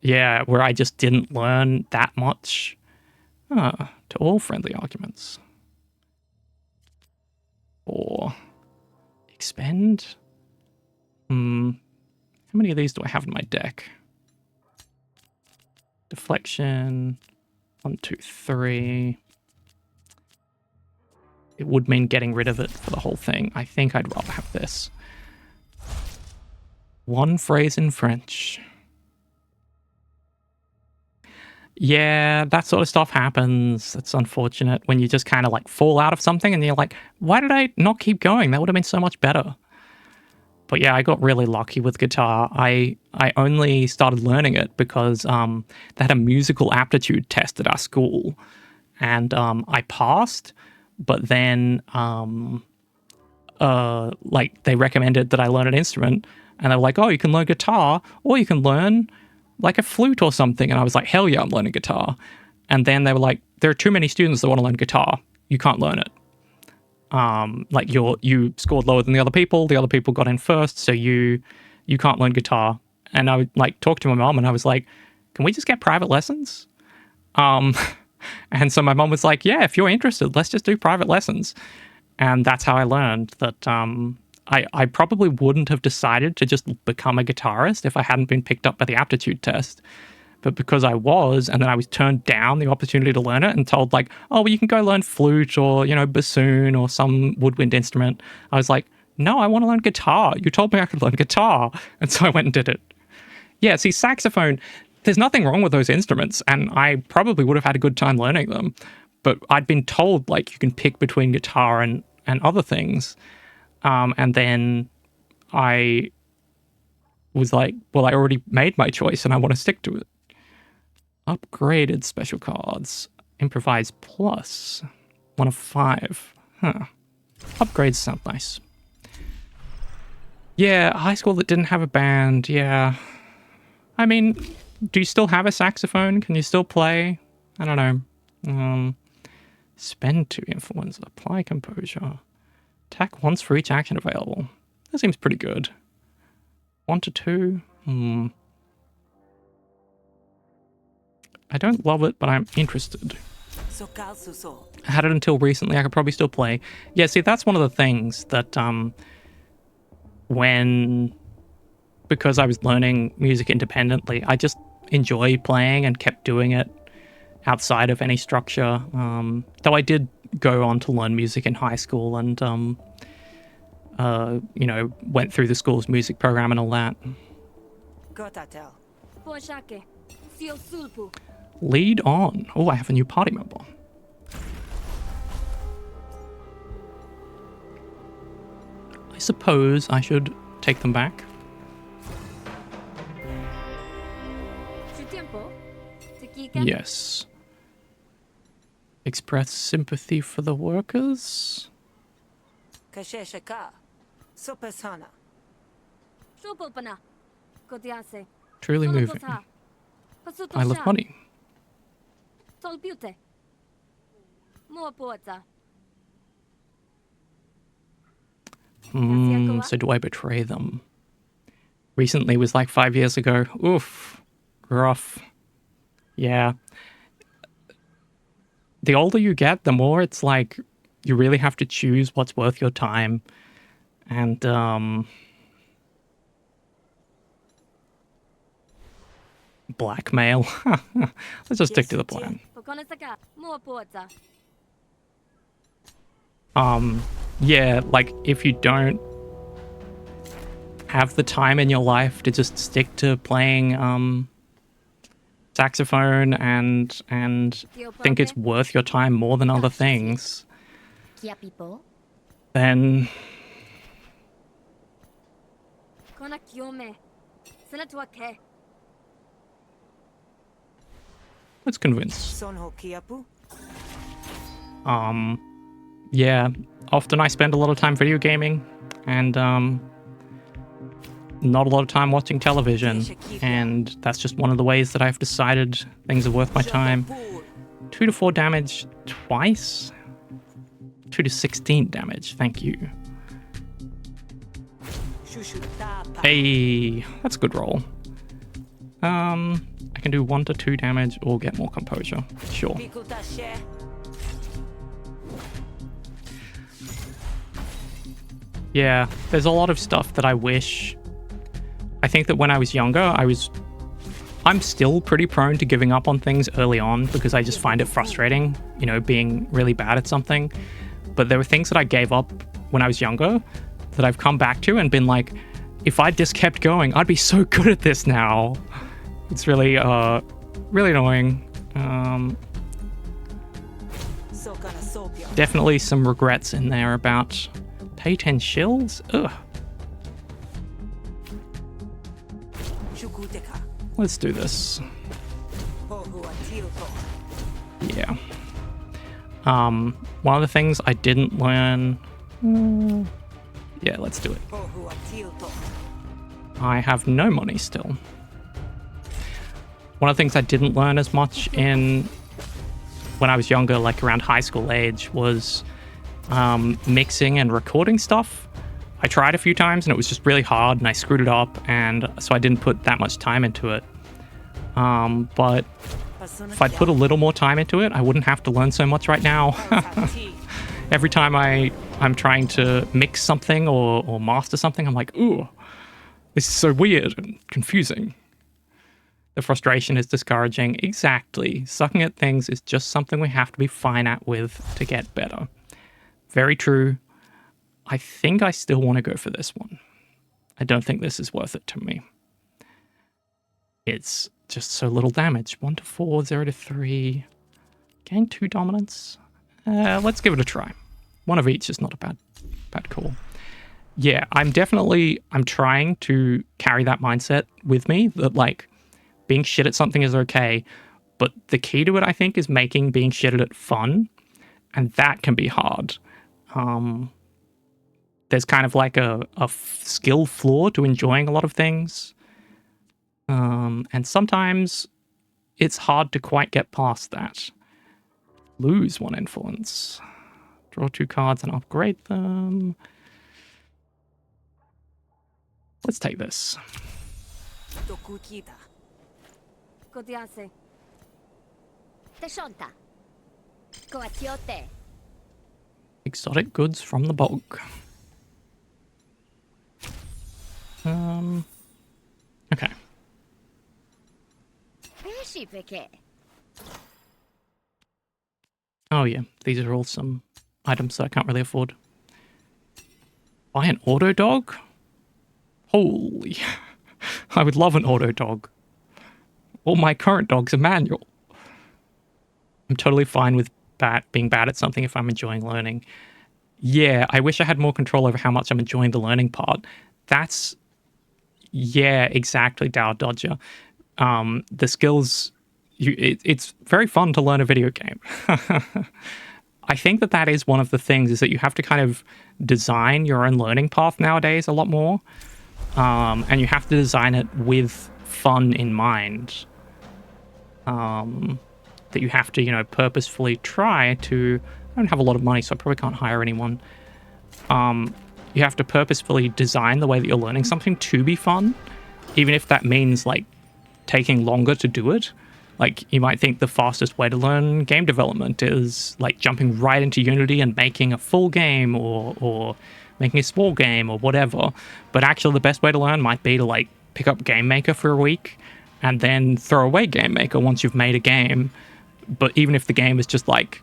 yeah, where I just didn't learn that much. To all friendly arguments. Or expend? How many of these do I have in my deck? Deflection. 1, 2, 3. It would mean getting rid of it for the whole thing. I think I'd rather have this. One phrase in French. Yeah, that sort of stuff happens. It's unfortunate when you just kind of like fall out of something and you're like, why did I not keep going? That would have been so much better. But yeah, I got really lucky with guitar. I only started learning it because they had a musical aptitude test at our school. And I passed, but then like they recommended that I learn an instrument. And they were like, oh, you can learn guitar or you can learn like a flute or something. And I was like, hell yeah, I'm learning guitar. And then they were like, there are too many students that want to learn guitar. You can't learn it. Like you scored lower than the other people got in first, so you can't learn guitar. And I would like talk to my mom and I was like, can we just get private lessons? And so my mom was like, yeah, if you're interested, let's just do private lessons. And that's how I learned that I probably wouldn't have decided to just become a guitarist if I hadn't been picked up by the aptitude test. But because I was, and then I was turned down the opportunity to learn it and told like, oh, well, you can go learn flute or, you know, bassoon or some woodwind instrument. I was like, no, I want to learn guitar. You told me I could learn guitar. And so I went and did it. Yeah, see, saxophone, there's nothing wrong with those instruments. And I probably would have had a good time learning them. But I'd been told like you can pick between guitar and other things. And then I was like, well, I already made my choice and I want to stick to it. Upgraded special cards. Improvise plus. 1 of 5. Huh. Upgrades sound nice. Yeah, a high school that didn't have a band. Yeah. I mean, do you still have a saxophone? Can you still play? I don't know. Spend 2 influence. Apply composure. Attack once for each action available. That seems pretty good. 1 to 2. I don't love it, but I'm interested. I had it until recently. I could probably still play. Yeah, see, that's one of the things that because I was learning music independently, I just enjoy playing and kept doing it outside of any structure. Though I did go on to learn music in high school and, you know, went through the school's music program and all that. Lead on. Oh, I have a new party member. I suppose I should take them back. Yes. Express sympathy for the workers. Truly moving. I love money. Tolpiute. Mua puota. So do I betray them? Recently was like 5 years ago. Oof. Rough. Yeah. The older you get, the more it's like you really have to choose what's worth your time. And, blackmail. Let's just stick to the plan. Pokonesaka. Mua puota. Yeah, like if you don't have the time in your life to just stick to playing saxophone and think it's worth your time more than other things, Kia people. then Kona kiome. Sinatua ke. let's convince. Sonho Kiapu? Yeah, often I spend a lot of time video gaming and not a lot of time watching television, and that's just one of the ways that I've decided things are worth my time. 2 to 4 damage twice? 2 to 16 damage, thank you. Hey, that's a good roll. I can do 1 to 2 damage or get more composure. Sure. Yeah, there's a lot of stuff that I wish. I think that when I was younger, I'm still pretty prone to giving up on things early on because I just find it frustrating, you know, being really bad at something. But there were things that I gave up when I was younger that I've come back to and been like, if I just kept going, I'd be so good at this now. It's really, really annoying. Definitely some regrets in there about pay 10 shills? Ugh. Let's do this. Yeah. One of the things I didn't learn... yeah, let's do it. I have no money still. One of the things I didn't learn as much when I was younger, like around high school age, was mixing and recording stuff. I tried a few times and it was just really hard and I screwed it up, and so I didn't put that much time into it. But if I'd put a little more time into it, I wouldn't have to learn so much right now. Every time I'm trying to mix something or master something, I'm like, ooh, this is so weird and confusing. The frustration is discouraging. Exactly. Sucking at things is just something we have to be fine at with to get better. Very true. I think I still want to go for this one. I don't think this is worth it to me. It's just so little damage. 1 to 4, 0 to 3. Gain 2 dominance. Let's give it a try. 1 of each is not a bad call. Yeah, I'm trying to carry that mindset with me that, like, being shit at something is okay, but the key to it, I think, is making being shit at it fun, and that can be hard. There's kind of like a skill flaw to enjoying a lot of things, and sometimes it's hard to quite get past that. Lose 1 influence. Draw 2 cards and upgrade them. Let's take this. Kotiase. Teshonta. Koatiote. Exotic goods from the bog. Okay. Peshipeke. Oh yeah, these are all some items that I can't really afford. Buy an auto dog? Holy. I would love an auto dog. All my current dogs are manual. I'm totally fine with being bad at something if I'm enjoying learning. Yeah, I wish I had more control over how much I'm enjoying the learning part. That's... yeah, exactly, Dow Dodger. The skills... it's very fun to learn a video game. I think that is one of the things, is that you have to kind of design your own learning path nowadays a lot more. And you have to design it with fun in mind. that you have to, you know, purposefully try to... I don't have a lot of money, so I probably can't hire anyone. You have to purposefully design the way that you're learning something to be fun, even if that means, like, taking longer to do it. Like, you might think the fastest way to learn game development is, like, jumping right into Unity and making a full game or making a small game or whatever. But actually, the best way to learn might be to, like, pick up Game Maker for a week and then throw away Game Maker once you've made a game. But even if the game is just, like,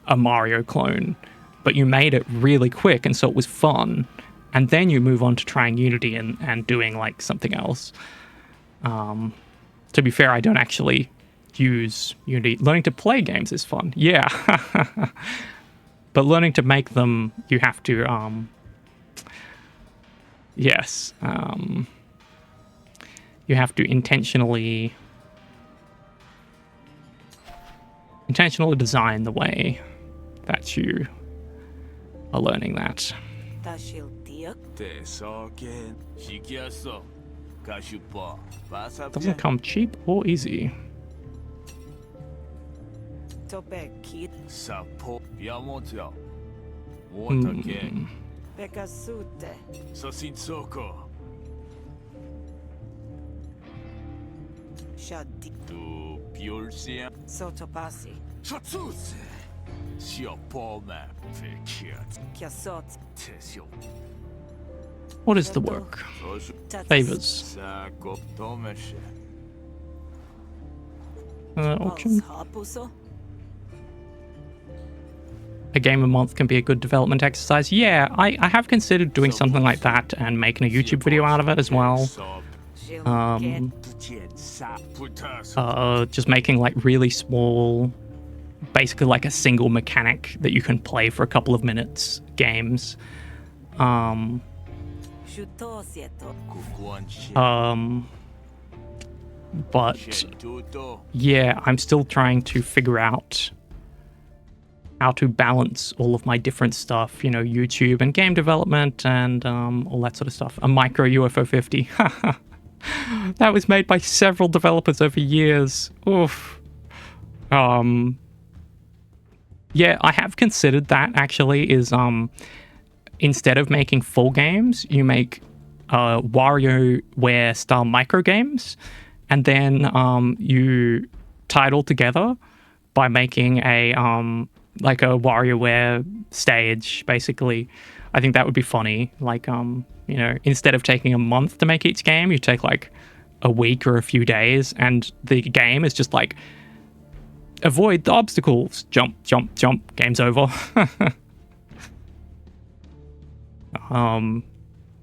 a Mario clone, but you made it really quick and so it was fun, and then you move on to trying Unity and doing, like, something else. To be fair, I don't actually use Unity. Learning to play games is fun, yeah. But learning to make them, you have to, yes, you have to intentionally design the way that you are learning that. Tashil Diak. Doesn't come cheap or easy. Topek Kit. Sapo Yamoto. Hmm. Bekasute. Sosinsoko. Shadi. Tu Piolsia. Sotopasi. Chatsuse. Siopoma. Fekiat. Kiasot. Tesio. What is the work? Favors. Sako. Tomeshe. Auction. Hapuso. A game a month can be a good development exercise. Yeah, I have considered doing something like that and making a YouTube video out of it as well. Just making, like, really small, basically like a single mechanic that you can play for a couple of minutes games. But yeah, I'm still trying to figure out how to balance all of my different stuff, you know, YouTube and game development and all that sort of stuff. A micro UFO 50. That was made by several developers over years. Oof. Yeah, I have considered that, actually, is instead of making full games, you make WarioWare style micro games, and then you tie it all together by making a like a WarioWare stage, basically. I think that would be funny. Like, you know, instead of taking a month to make each game, you take like a week or a few days, and the game is just like, avoid the obstacles, jump, jump, jump, game's over.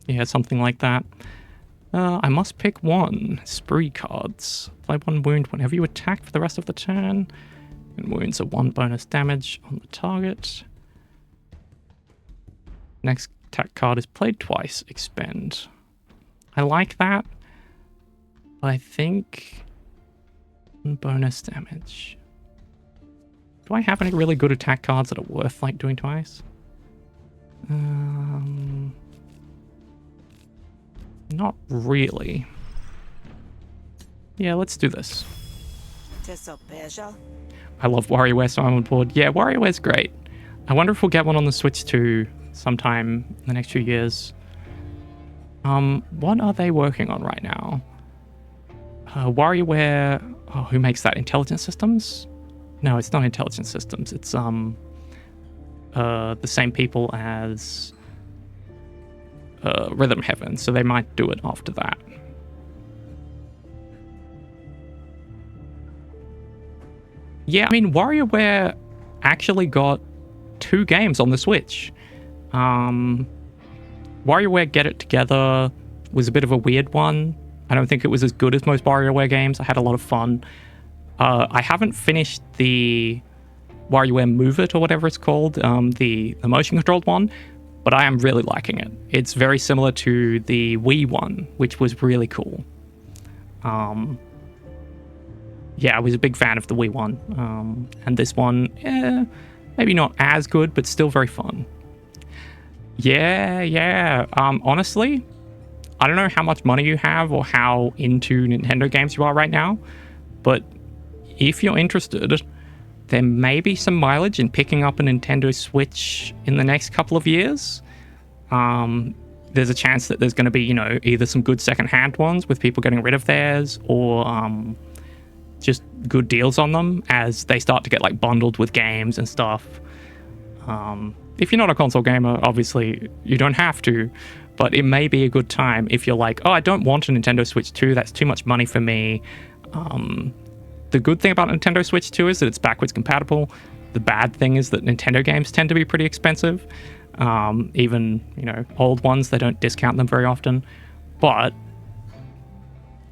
Yeah, something like that. I must pick one. Spree cards. Play one wound whenever you attack for the rest of the turn. And wounds are 1 bonus damage on the target. Next attack card is played twice. Expend. I like that. I think 1 bonus damage. Do I have any really good attack cards that are worth, like, doing twice? Not really. Yeah, let's do this. I love WarioWare, so I'm on board. Yeah, WarioWare's great. I wonder if we'll get one on the Switch too sometime in the next few years. What are they working on right now? WarioWare... Oh, who makes that? Intelligent Systems? No, it's not Intelligent Systems. It's the same people as Rhythm Heaven, so they might do it after that. Yeah, I mean, WarioWare actually got 2 games on the Switch. WarioWare Get It Together was a bit of a weird one. I don't think it was as good as most WarioWare games. I had a lot of fun. I haven't finished the WarioWare Move It, or whatever it's called, the motion-controlled one, but I am really liking it. It's very similar to the Wii one, which was really cool. Yeah, I was a big fan of the Wii one, and this one, maybe not as good, but still very fun. Yeah. Honestly, I don't know how much money you have or how into Nintendo games you are right now, but if you're interested, there may be some mileage in picking up a Nintendo Switch in the next couple of years. There's a chance that there's going to be, you know, either some good secondhand ones with people getting rid of theirs, or just good deals on them as they start to get like bundled with games and stuff. If you're not a console gamer, obviously you don't have to, but it may be a good time if you're like, oh, I don't want a Nintendo Switch 2, that's too much money for me. The good thing about Nintendo Switch 2 is that it's backwards compatible. The bad thing is that Nintendo games tend to be pretty expensive. Even, you know, old ones, they don't discount them very often. But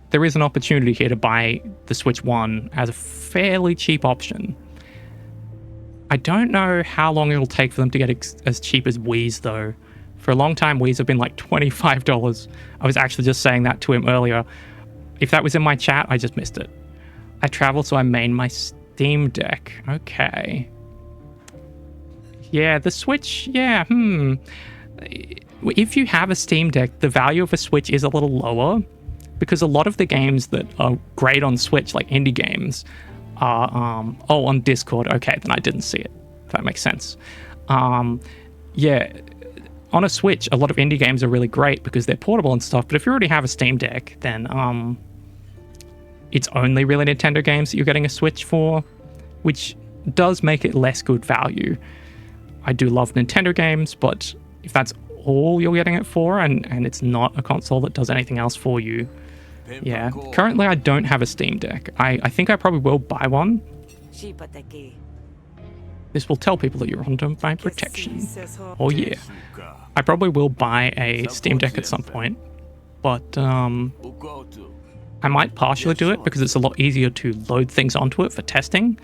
there is an opportunity here to buy the Switch 1 as a fairly cheap option. I don't know how long it'll take for them to get as cheap as Wii's, though. For a long time, Wii's have been like $25. I was actually just saying that to him earlier. If that was in my chat, I just missed it. I travel, so I main my Steam Deck. Okay. Yeah, the Switch, yeah, If you have a Steam Deck, the value of a Switch is a little lower, because a lot of the games that are great on Switch, like indie games, are, on Discord. Okay, then I didn't see it. If that makes sense. Yeah, on a Switch, a lot of indie games are really great because they're portable and stuff, but if you already have a Steam Deck, then, it's only really Nintendo games that you're getting a Switch for, which does make it less good value. I do love Nintendo games, but if that's all you're getting it for, and it's not a console that does anything else for you, yeah. Currently, I don't have a Steam Deck. I think I probably will buy one. This will tell people that you're under my protection. Oh yeah. I probably will buy a Steam Deck at some point, but I might partially do it because it's a lot easier to load things onto it for testing.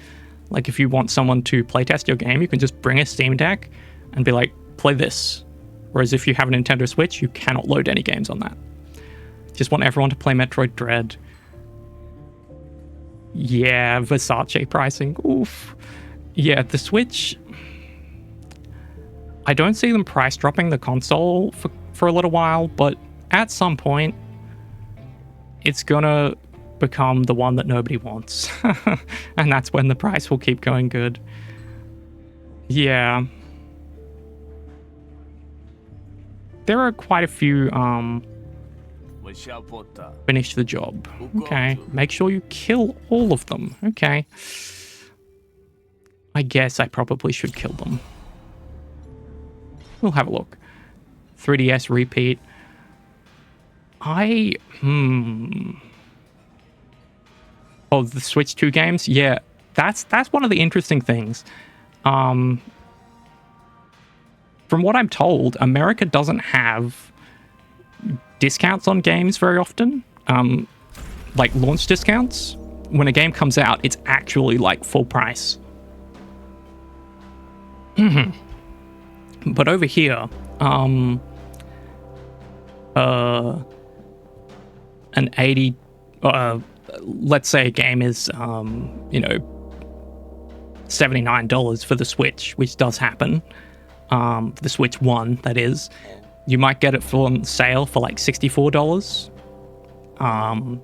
Like if you want someone to playtest your game, you can just bring a Steam Deck and be like, play this. Whereas if you have a Nintendo Switch, you cannot load any games on that. Just want everyone to play Metroid Dread. Yeah, Versace pricing. Oof. Yeah, the Switch, I don't see them price dropping the console for a little while, but at some point, it's gonna become the one that nobody wants. And that's when the price will keep going good. Yeah. There are quite a few, finish the job. Okay, make sure you kill all of them. Okay. I guess I probably should kill them. We'll have a look. 3DS repeat. Oh, the Switch 2 games? Yeah, that's one of the interesting things. From what I'm told, America doesn't have discounts on games very often. Like launch discounts. When a game comes out, it's actually like full price. But over here, an 80, let's say a game is, $79 for the Switch, which does happen. The Switch 1, that is. You might get it on sale for like $64.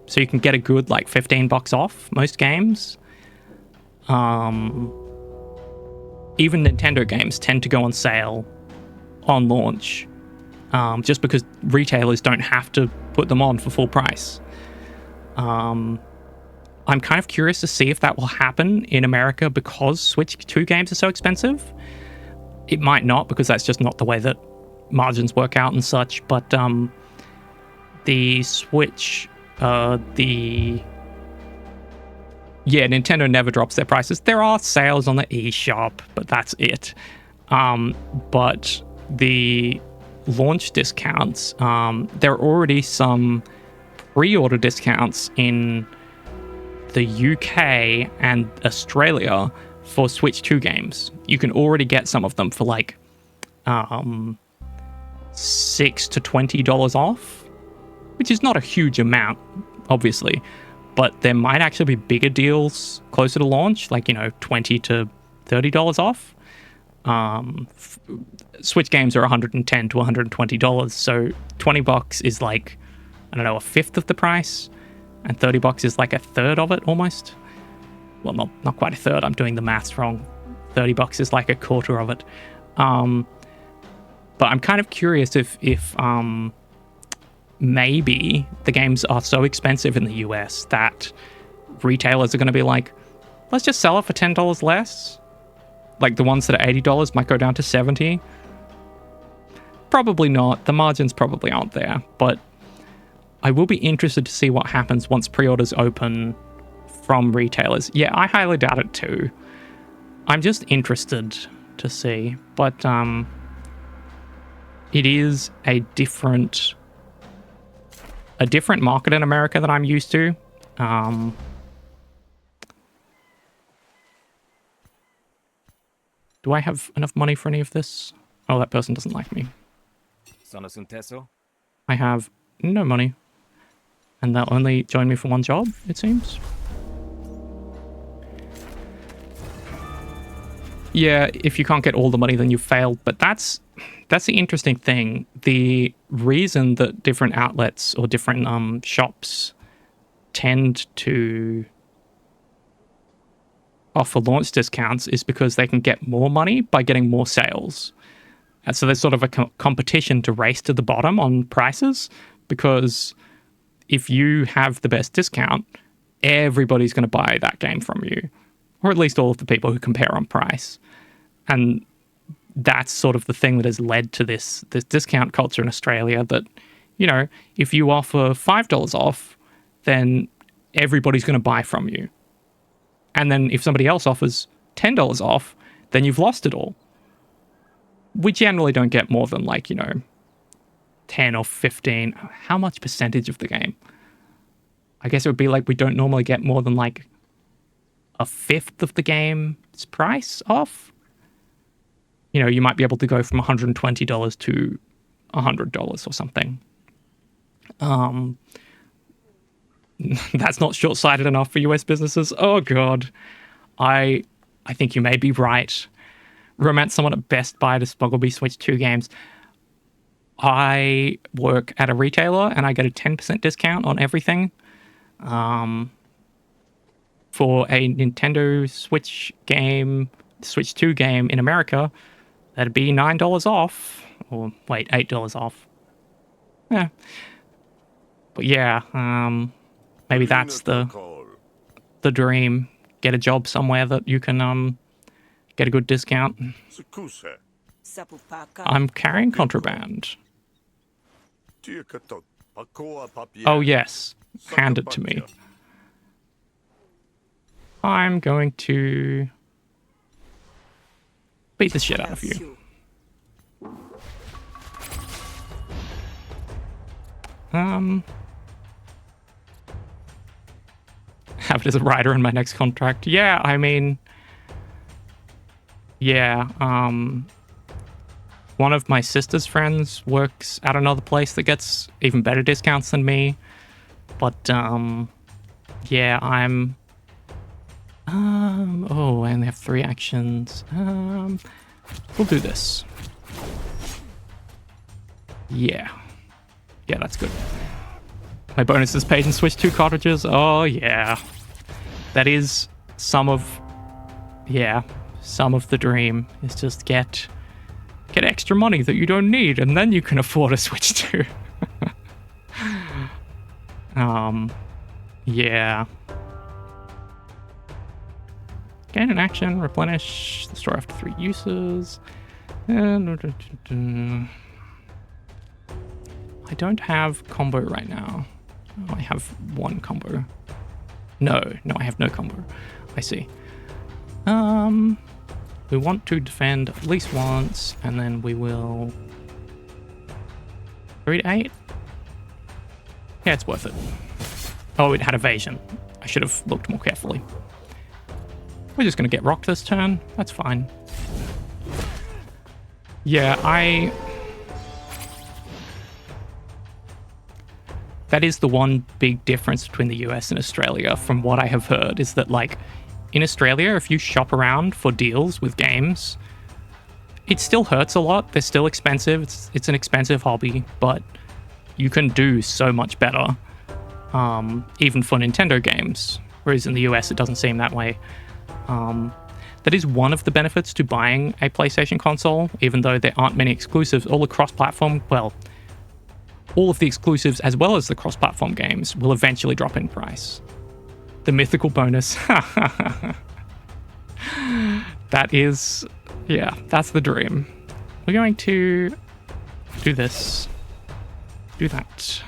So you can get a good like $15 off most games. Even Nintendo games tend to go on sale on launch, just because retailers don't have to put them on for full price. I'm kind of curious to see if that will happen in America because Switch 2 games are so expensive. It might not, because that's just not the way that margins work out and such, but the Switch, Nintendo never drops their prices. There are sales on the eShop, but that's it. But the launch discounts, there are already some pre-order discounts in the UK and Australia for Switch 2 games. You can already get some of them for like $6 to $20 off, which is not a huge amount, obviously. But there might actually be bigger deals closer to launch, like, $20 to $30 off. Switch games are $110 to $120, so $20 is like, I don't know, a fifth of the price, and $30 is like a third of it almost. well, not quite a third. I'm doing the maths wrong. $30 is like a quarter of it. But I'm kind of curious if maybe the games are so expensive in the US that retailers are going to be like, let's just sell it for $10 less. Like the ones that are $80 might go down to $70. Probably not. The margins probably aren't there. But I will be interested to see what happens once pre-orders open from retailers. Yeah, I highly doubt it too. I'm just interested to see. But it is a different market in America than I'm used to. Do I have enough money for any of this? Oh, that person doesn't like me. I have no money. And they'll only join me for one job, it seems. Yeah, if you can't get all the money, then you've failed. But that's the interesting thing. The reason that different outlets or different shops tend to offer launch discounts is because they can get more money by getting more sales. And so there's sort of a competition to race to the bottom on prices, because if you have the best discount, everybody's going to buy that game from you, or at least all of the people who compare on price. And that's sort of the thing that has led to this discount culture in Australia that, you know, if you offer $5 off, then everybody's going to buy from you. And then if somebody else offers $10 off, then you've lost it all. We generally don't get more than 10 or 15. How much percentage of the game? I guess it would be we don't normally get more than a fifth of the game's price off. You know, you might be able to go from $120 to $100 or something. That's not short-sighted enough for US businesses. Oh god. I think you may be right. Romance someone at Best Buy to smuggle me Switch 2 games. I work at a retailer and I get a 10% discount on everything. For a Nintendo Switch 2 game in America, that'd be $9 off. Or wait, $8 off. Yeah. But yeah, maybe that's the dream. Get a job somewhere that you can get a good discount. I'm carrying contraband. Oh yes, hand it to me. I'm going to beat the shit out of you. Have it as a writer in my next contract. Yeah, I mean, yeah, one of my sister's friends works at another place that gets even better discounts than me. But, yeah, I'm, oh, I only have 3 actions. We'll do this. Yeah. Yeah, that's good. My bonus is paid in Switch 2 cartridges. Oh, yeah. That is some of the dream, is just get extra money that you don't need, and then you can afford a Switch 2. Yeah. Gain an action, replenish the store after 3 uses. I don't have combo right now. Oh, I have 1 combo. No, I have no combo. I see. We want to defend at least once, and then we will 3 to 8. Yeah, it's worth it. Oh, it had evasion. I should have looked more carefully. We're just gonna get rocked this turn. That's fine. Yeah, that is the one big difference between the US and Australia, from what I have heard, is that, in Australia, if you shop around for deals with games, it still hurts a lot. They're still expensive. It's an expensive hobby, but you can do so much better, even for Nintendo games. whereas in the US it doesn't seem that way. That is one of the benefits to buying a PlayStation console, even though there aren't many exclusives. All the cross-platform, well, all of the exclusives as well as the cross-platform games will eventually drop in price. The mythical bonus. That is, yeah, that's the dream. We're going to do this. Do that.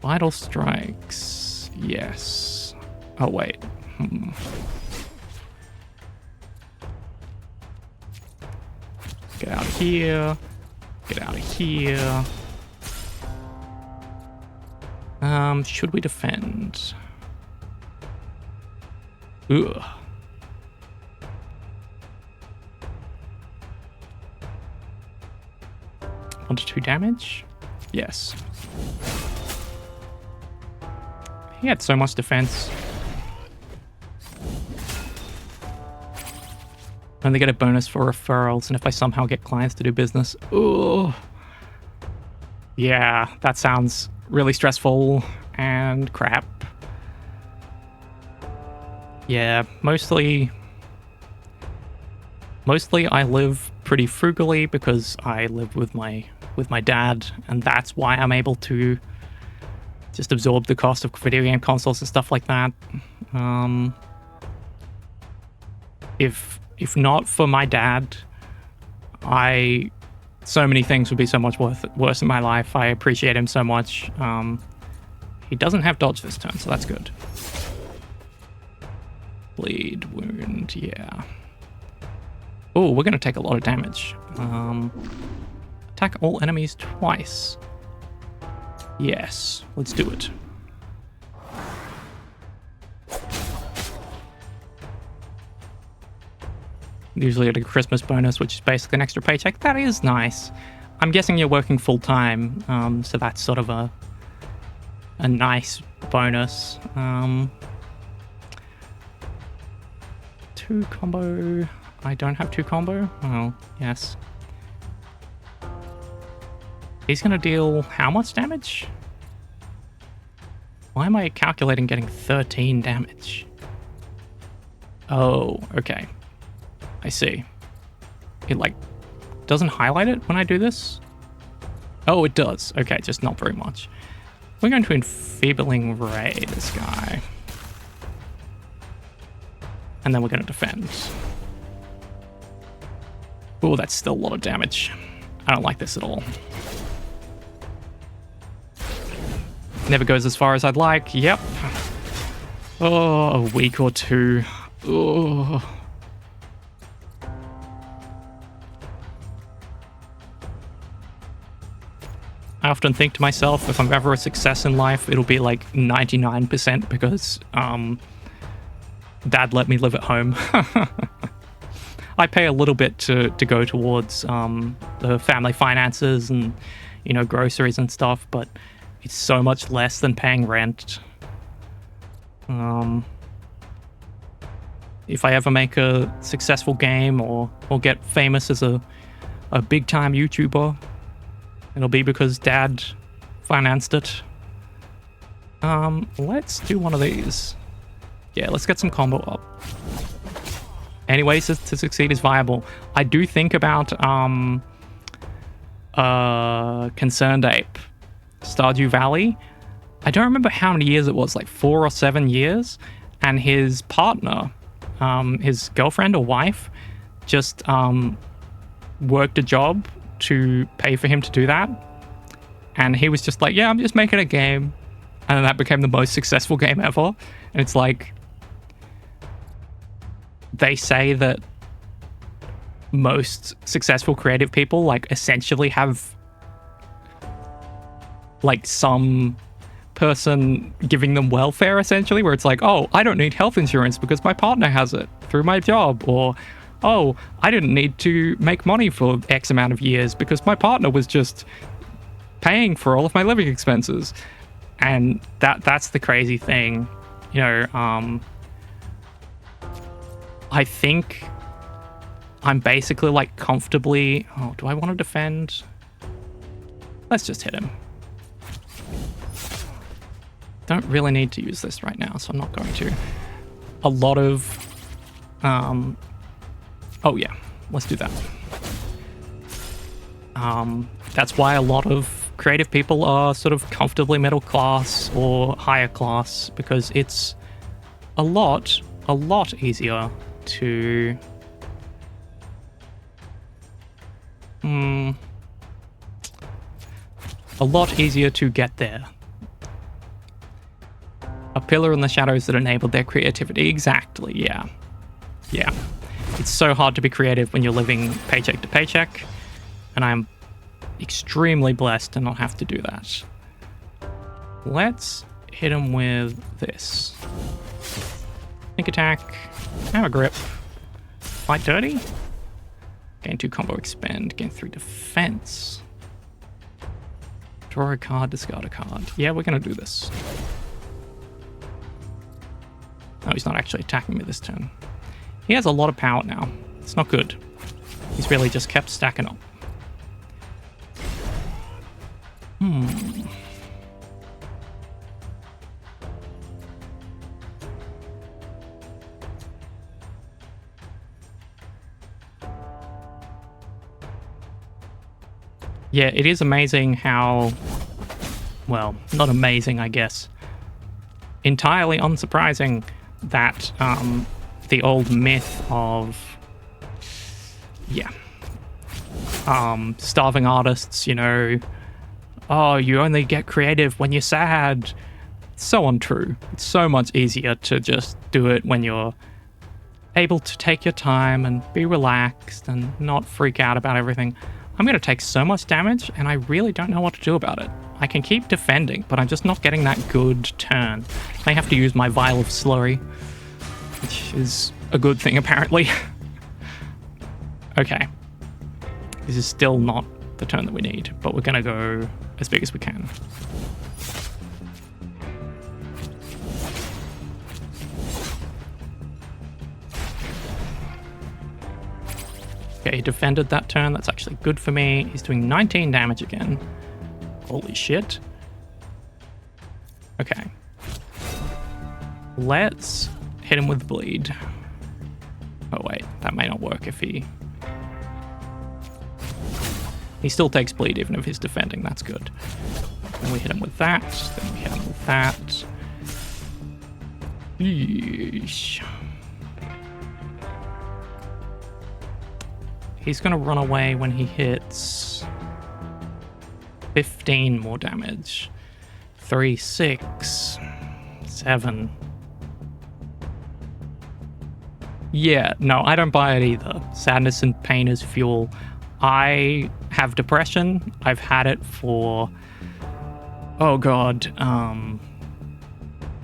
Vital strikes. Yes. Oh, wait. Get out of here. Get out of here. Should we defend? Ugh. One to 2 damage? Yes. He had so much defense. And they get a bonus for referrals, and if I somehow get clients to do business. Ugh. Yeah, that sounds really stressful and crap. Yeah, mostly I live pretty frugally because I live with my dad, and that's why I'm able to just absorb the cost of video game consoles and stuff like that. If not for my dad, so many things would be so much worse in my life. I appreciate him so much. He doesn't have dodge this turn, so that's good. Bleed, wound, yeah. Oh, we're going to take a lot of damage. Attack all enemies twice. Yes, let's do it. Usually get a Christmas bonus, which is basically an extra paycheck. That is nice. I'm guessing you're working full time, so that's sort of a nice bonus. 2 combo. I don't have 2 combo. Oh, yes. He's gonna deal how much damage? Why am I calculating getting 13 damage? Oh, okay. I see. It, like, doesn't highlight it when I do this? Oh, it does. Okay, just not very much. We're going to Enfeebling Ray this guy. And then we're going to defend. Oh, that's still a lot of damage. I don't like this at all. Never goes as far as I'd like. Yep. Oh, a week or 2. Oh. I often think to myself, if I'm ever a success in life, it'll be like 99% because Dad let me live at home. I pay a little bit to go towards the family finances and, you know, groceries and stuff, but it's so much less than paying rent. If I ever make a successful game or get famous as a big-time YouTuber, it'll be because Dad financed it. Let's do one of these. Yeah, let's get some combo up. Any ways to succeed is viable. I do think about Concerned Ape, Stardew Valley. I don't remember how many years it was, like 4 or 7 years. And his partner, his girlfriend or wife, just worked a job to pay for him to do that. And he was just like, yeah, I'm just making a game. And then that became the most successful game ever. And it's like, they say that most successful creative people like essentially have like some person giving them welfare essentially, where it's like, oh, I don't need health insurance because my partner has it through my job, or oh, I didn't need to make money for X amount of years because my partner was just paying for all of my living expenses. And that's the crazy thing, you know. I think I'm basically like comfortably... Oh, do I want to defend? Let's just hit him. Don't really need to use this right now, so I'm not going to. A lot of... oh yeah, let's do that. That's why a lot of creative people are sort of comfortably middle class or higher class, because it's a lot easier to... a lot easier to get there. A pillar in the shadows that enabled their creativity. Exactly, yeah. Yeah. It's so hard to be creative when you're living paycheck to paycheck, and I'm extremely blessed to not have to do that. Let's hit him with this. Sneak attack. Have a grip. Fight dirty. Gain 2 combo expend. Gain 3 defense. Draw a card, discard a card. Yeah, we're gonna do this. Oh, he's not actually attacking me this turn. He has a lot of power now. It's not good. He's really just kept stacking up. Yeah, it is amazing how... well, not amazing, I guess. Entirely unsurprising that the old myth of... yeah. Starving artists, you know... oh, you only get creative when you're sad. So untrue. It's so much easier to just do it when you're able to take your time and be relaxed and not freak out about everything. I'm going to take so much damage, and I really don't know what to do about it. I can keep defending, but I'm just not getting that good turn. I may have to use my Vial of Slurry, which is a good thing, apparently. Okay. This is still not the turn that we need, but we're going to go as big as we can. Okay, he defended that turn. That's actually good for me. He's doing 19 damage again. Holy shit. Okay. Let's hit him with bleed. Oh wait, that may not work if he... he still takes bleed even if he's defending. That's good. Then we hit him with that. Then we hit him with that. Yeesh. He's going to run away when he hits 15 more damage. 3, 6, 7. Yeah, no, I don't buy it either. Sadness and pain is fuel. I have depression. I've had it for, oh god,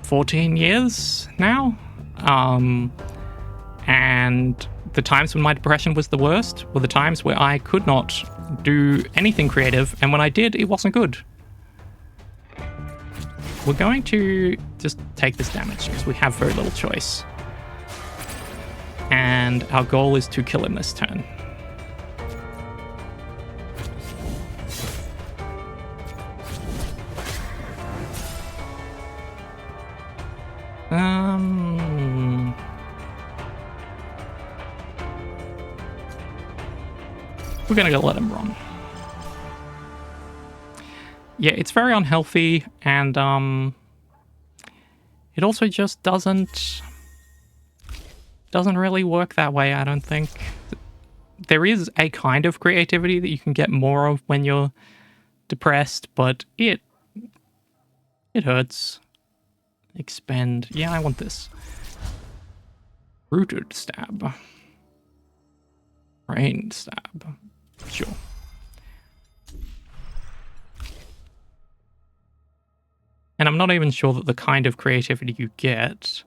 14 years now. And the times when my depression was the worst were the times where I could not do anything creative, and when I did, it wasn't good. We're going to just take this damage because we have very little choice. And our goal is to kill him this turn. We're gonna go let him run. Yeah, it's very unhealthy, and it also just doesn't really work that way, I don't think. There is a kind of creativity that you can get more of when you're depressed, but it hurts. Expend. Yeah, I want this. Rooted stab. Rain stab. Sure. And I'm not even sure that the kind of creativity you get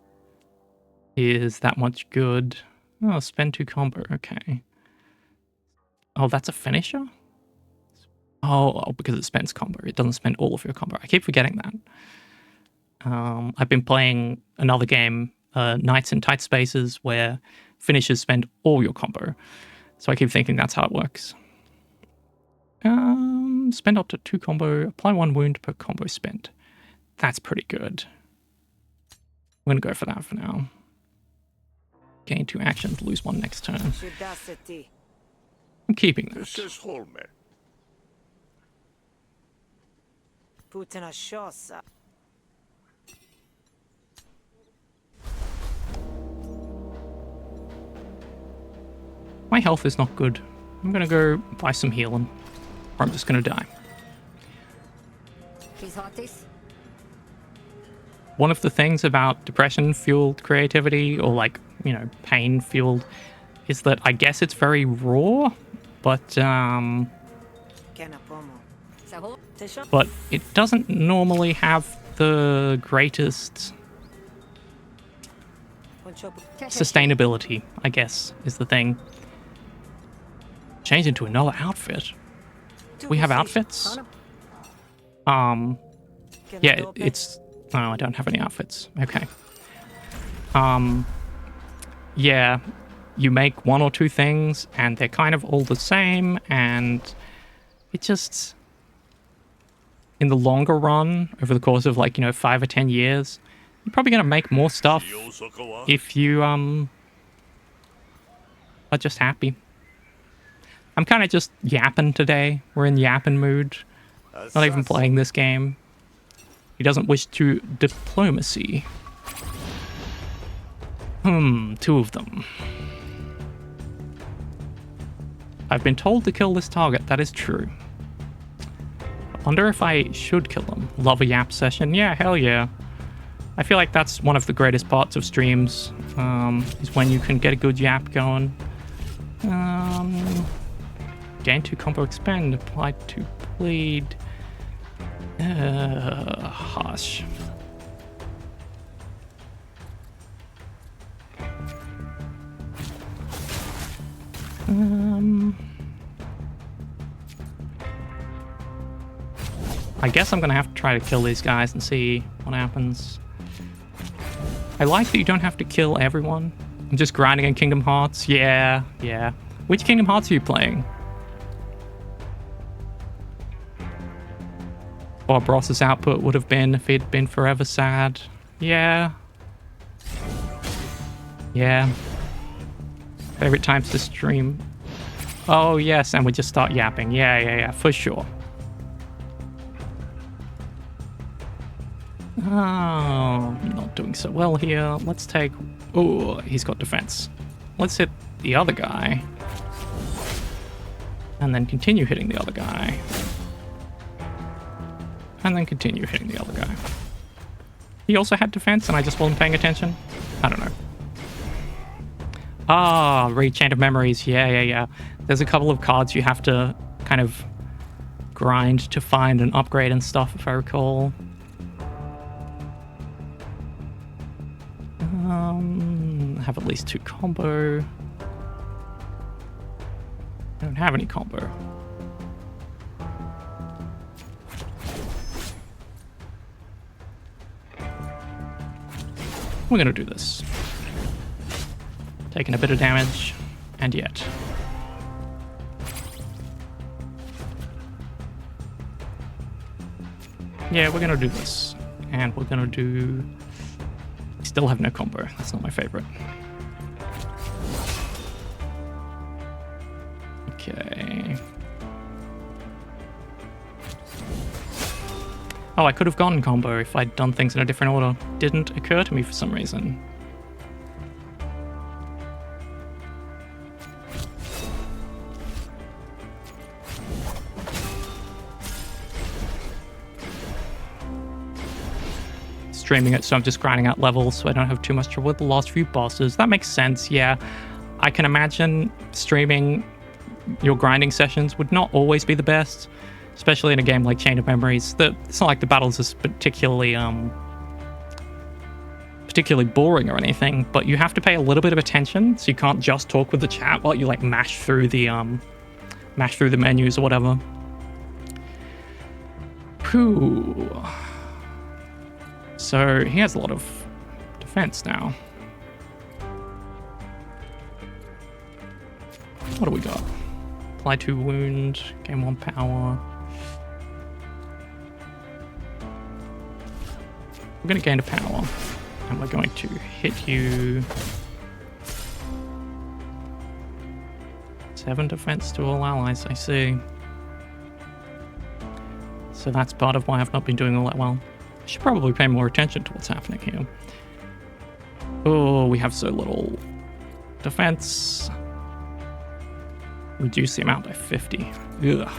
is that much good. Oh, spend 2 combo. Okay. Oh, that's a finisher? Oh, because it spends combo. It doesn't spend all of your combo. I keep forgetting that. I've been playing another game, Knights in Tight Spaces, where finishers spend all your combo. So I keep thinking that's how it works. Spend up to 2 combo, apply 1 wound per combo spent. That's pretty good. I'm gonna go for that for now. Gain 2 actions, lose 1 next turn. Judacity. I'm keeping This that. is Holme. Putina Shosa. My health is not good. I'm gonna go buy some healing, or I'm just gonna die. These hotties. One of the things about depression-fueled creativity, or like, you know, pain-fueled, is that I guess it's very raw, but Kenapomo. Saho. Tesha. but it doesn't normally have the greatest sustainability, I guess, is the thing. Change into another outfit. We have outfits? Yeah, it's... Oh, I don't have any outfits. Okay. Yeah, you make 1 or 2 things, and they're kind of all the same, and it just... In the longer run, over the course of, like, you know, 5 or 10 years, you're probably going to make more stuff if you, are just happy. I'm kind of just yapping today. We're in yapping mood. Not even playing this game. He doesn't wish to diplomacy. 2 of them. I've been told to kill this target. That is true. I wonder if I should kill them. Love a yap session? Yeah, hell yeah. I feel like that's one of the greatest parts of streams, is when you can get a good yap going. Gain 2 combo expend, apply to bleed. Hush. I guess I'm gonna have to try to kill these guys and see what happens. I like that you don't have to kill everyone. I'm just grinding in Kingdom Hearts. Yeah, yeah. Which Kingdom Hearts are you playing? Bob Ross's output would have been if he'd been forever sad. Yeah. Yeah. Favorite times to stream. Oh, yes, and we just start yapping. Yeah, for sure. Oh, not doing so well here. Let's take... Oh, he's got defense. Let's hit the other guy. And then continue hitting the other guy. And then continue hitting the other guy. He also had defense and I just wasn't paying attention? I don't know. Ah, Re-Chain of Memories. Yeah. There's a couple of cards you have to kind of grind to find and upgrade and stuff, if I recall. Have at least 2 combo. I don't have any combo. We're gonna do this. Taking a bit of damage, and yet. Yeah, we're gonna do this. And we're gonna do... Still have no combo. That's not my favorite. Okay. Oh, I could have gone combo if I'd done things in a different order. Didn't occur to me for some reason. Streaming it, so I'm just grinding out levels so I don't have too much trouble with the last few bosses. That makes sense, yeah. I can imagine streaming your grinding sessions would not always be the best, especially in a game like Chain of Memories. It's not like the battles is particularly boring or anything, but you have to pay a little bit of attention, so you can't just talk with the chat while you like mash through the menus or whatever. Whew. So he has a lot of defense now. What do we got? Apply 2 wound, gain 1 power. We're going to gain a power. And we're going to hit you. 7 defense to all allies, I see. So that's part of why I've not been doing all that well. I should probably pay more attention to what's happening here. Oh, we have so little defense. Reduce the amount by 50. Ugh.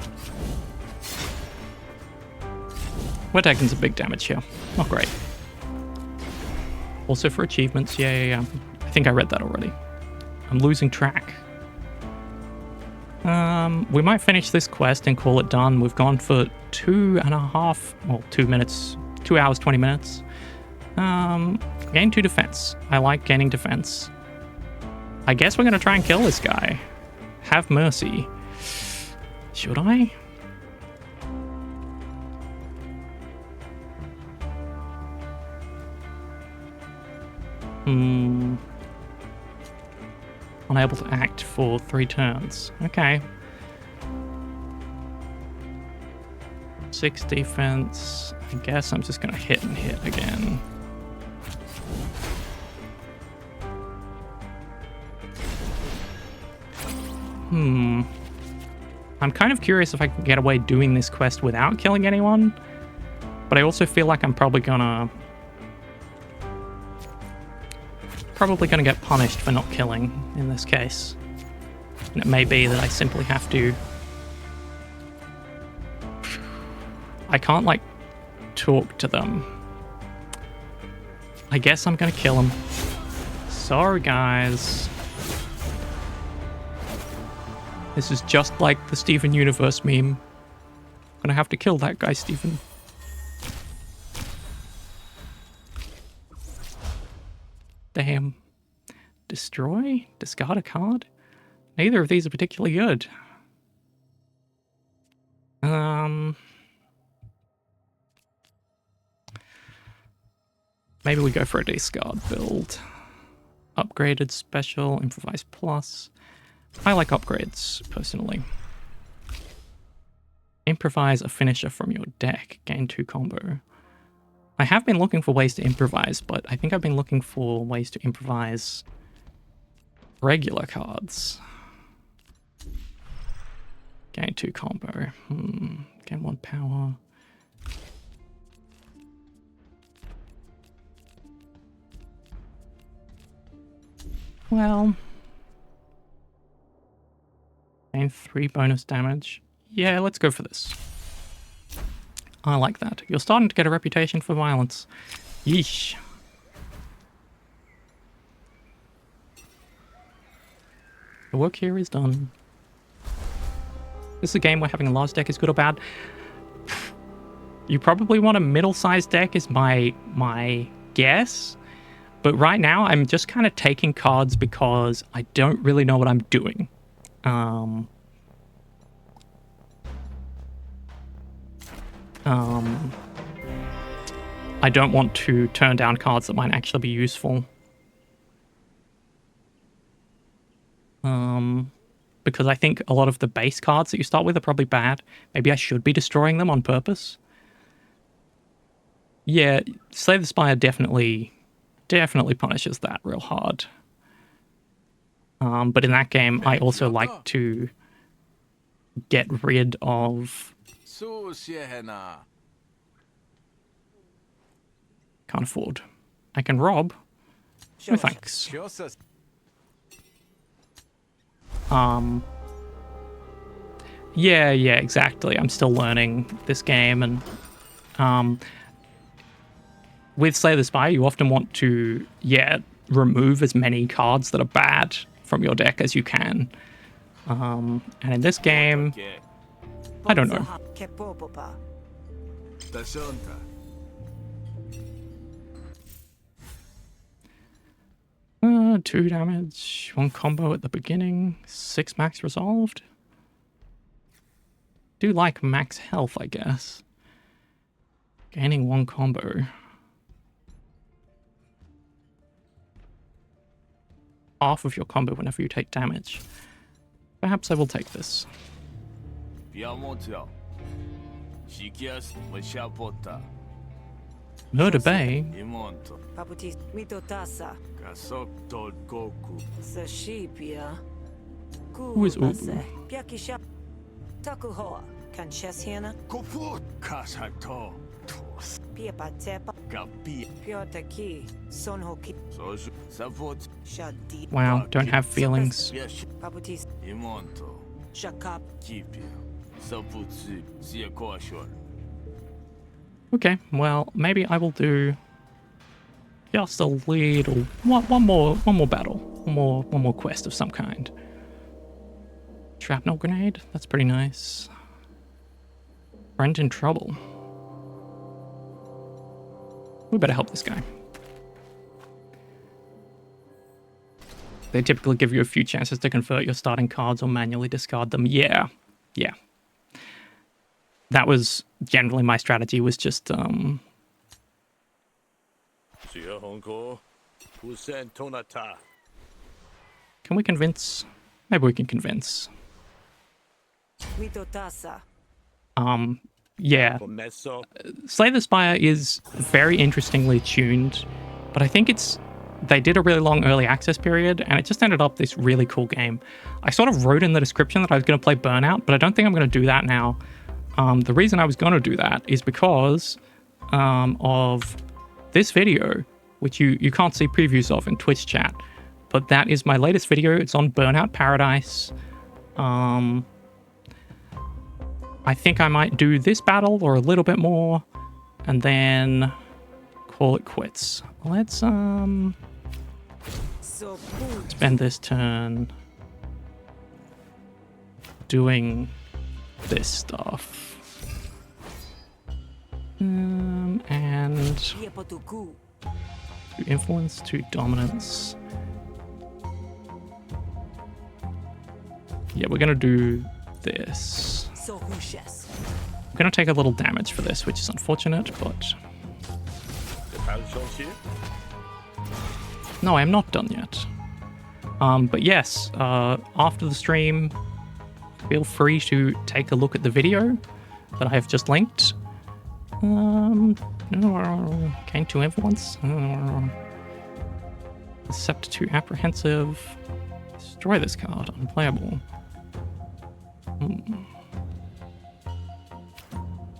We're taking some big damage here. Not great. Also for achievements, yeah. I think I read that already. I'm losing track. We might finish this quest and call it done. We've gone for 2.5, well, 2 minutes, 2 hours, 20 minutes. Gain 2 defense. I like gaining defense. I guess we're going to try and kill this guy. Have mercy. Should I? Unable to act for 3 turns. Okay. 6 defense. I guess I'm just gonna hit and hit again. I'm kind of curious if I can get away doing this quest without killing anyone, but I also feel like I'm probably gonna get punished for not killing in this case. And it may be that I simply have to... I can't, like, talk to them. I guess I'm gonna kill them. Sorry, guys. This is just like the Steven Universe meme. I'm gonna have to kill that guy, Steven. Damn. Destroy? Discard a card? Neither of these are particularly good. Maybe we go for a discard build. Upgraded special, improvise plus. I like upgrades, personally. Improvise a finisher from your deck. Gain 2 combo. I have been looking for ways to improvise, but I think I've been looking for ways to improvise regular cards. Gain 2 combo. Gain 1 power. Well, gain 3 bonus damage. Yeah, let's go for this. I like that. You're starting to get a reputation for violence. Yeesh. The work here is done. This is a game where having a large deck is good or bad. You probably want a middle-sized deck is my guess. But right now, I'm just kind of taking cards because I don't really know what I'm doing. I don't want to turn down cards that might actually be useful. Because I think a lot of the base cards that you start with are probably bad. Maybe I should be destroying them on purpose. Yeah, Slay the Spire definitely punishes that real hard. But in that game, I also like to get rid of... Can't afford. I can rob. No thanks. Yeah, exactly. I'm still learning this game, and with Slay the Spire, you often want to, remove as many cards that are bad from your deck as you can. And in this game, I don't know. 2 damage, 1 combo at the beginning, 6 max resolved. Do like max health, I guess. Gaining 1 combo. Half of your combo whenever you take damage. Perhaps I will take this. Murder Bay? Imonto. Paputis mito tasa. Kasok tol Goku. Sashipia. Who is Ubu? Piakisha. Takuhoa. Kanchesiana. Kofu. Kasato. Tos. Piapatepa. Kapi. Piotaki. Sonhoki. Soju. Savot. Shadi. Wow, don't have feelings. Yes. Paputis. Imonto. Shakap. Kipia. Savutsi. Siakoashon. Okay, well, maybe I will do just a little one more battle. One more quest of some kind. Shrapnel grenade, that's pretty nice. Friend in trouble. We better help this guy. They typically give you a few chances to convert your starting cards or manually discard them. Yeah. That was generally my strategy, was just Sia Honko. Husen Tonata. can we convince? Maybe we can convince. Mito tasa. Yeah. Comesso. Slay the Spire is very interestingly tuned, but I think they did a really long early access period, and it just ended up this really cool game. I sort of wrote in the description that I was going to play Burnout, but I don't think I'm going to do that now. The reason I was going to do that is because of this video, which you can't see previews of in Twitch chat, but that is my latest video. It's on Burnout Paradise. I think I might do this battle or a little bit more, and then call it quits. Let's So spend this turn doing this stuff. And Piapotuku. to influence, to dominance. Yeah, we're gonna do this. So hushes. I'm gonna take a little damage for this, which is unfortunate, but The Palchonsi. no, I am not done yet. But yes, after the stream, feel free to take a look at the video that I have just linked. Gain 2 influence. Accept 2 apprehensive. Destroy this card. Unplayable.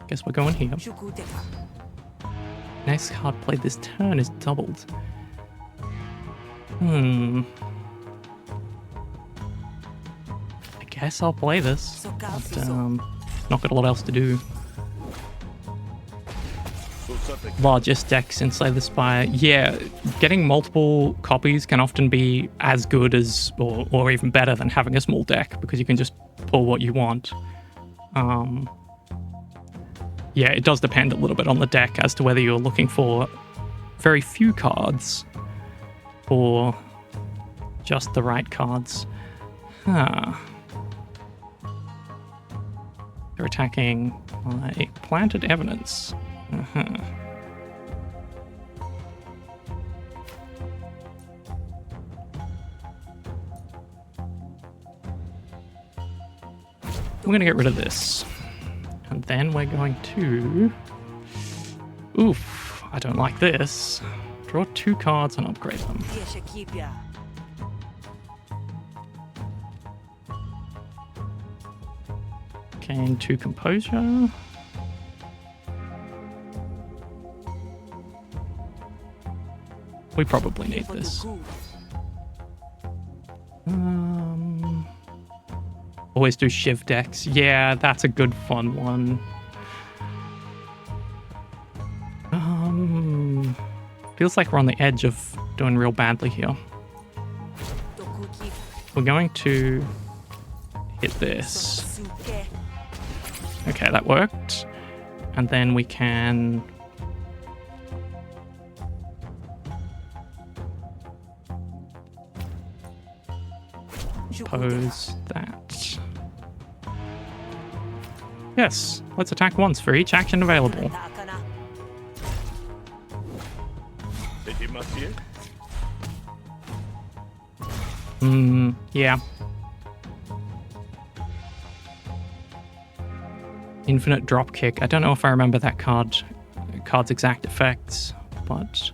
Guess we're going here. Shukuteka. Next card played this turn is doubled. I guess I'll play this. But, not got a lot else to do. Largest decks in Slay the Spire. Yeah, getting multiple copies can often be as good as, or even better than having a small deck, because you can just pull what you want. Yeah, it does depend a little bit on the deck as to whether you're looking for very few cards or just the right cards. They're attacking my planted evidence. We're going to get rid of this. And then we're going to... Oof, I don't like this. Draw 2 cards and upgrade them. Piashakipia. Gain 2 composure. We probably need this. Always do Shiv decks. Yeah, that's a good fun one. Feels like we're on the edge of doing real badly here. We're going to hit this. Okay, that worked. And then we can... Pose that. Yes, let's attack once for each action available. Yeah. Infinite Dropkick. I don't know if I remember that card card's exact effects, but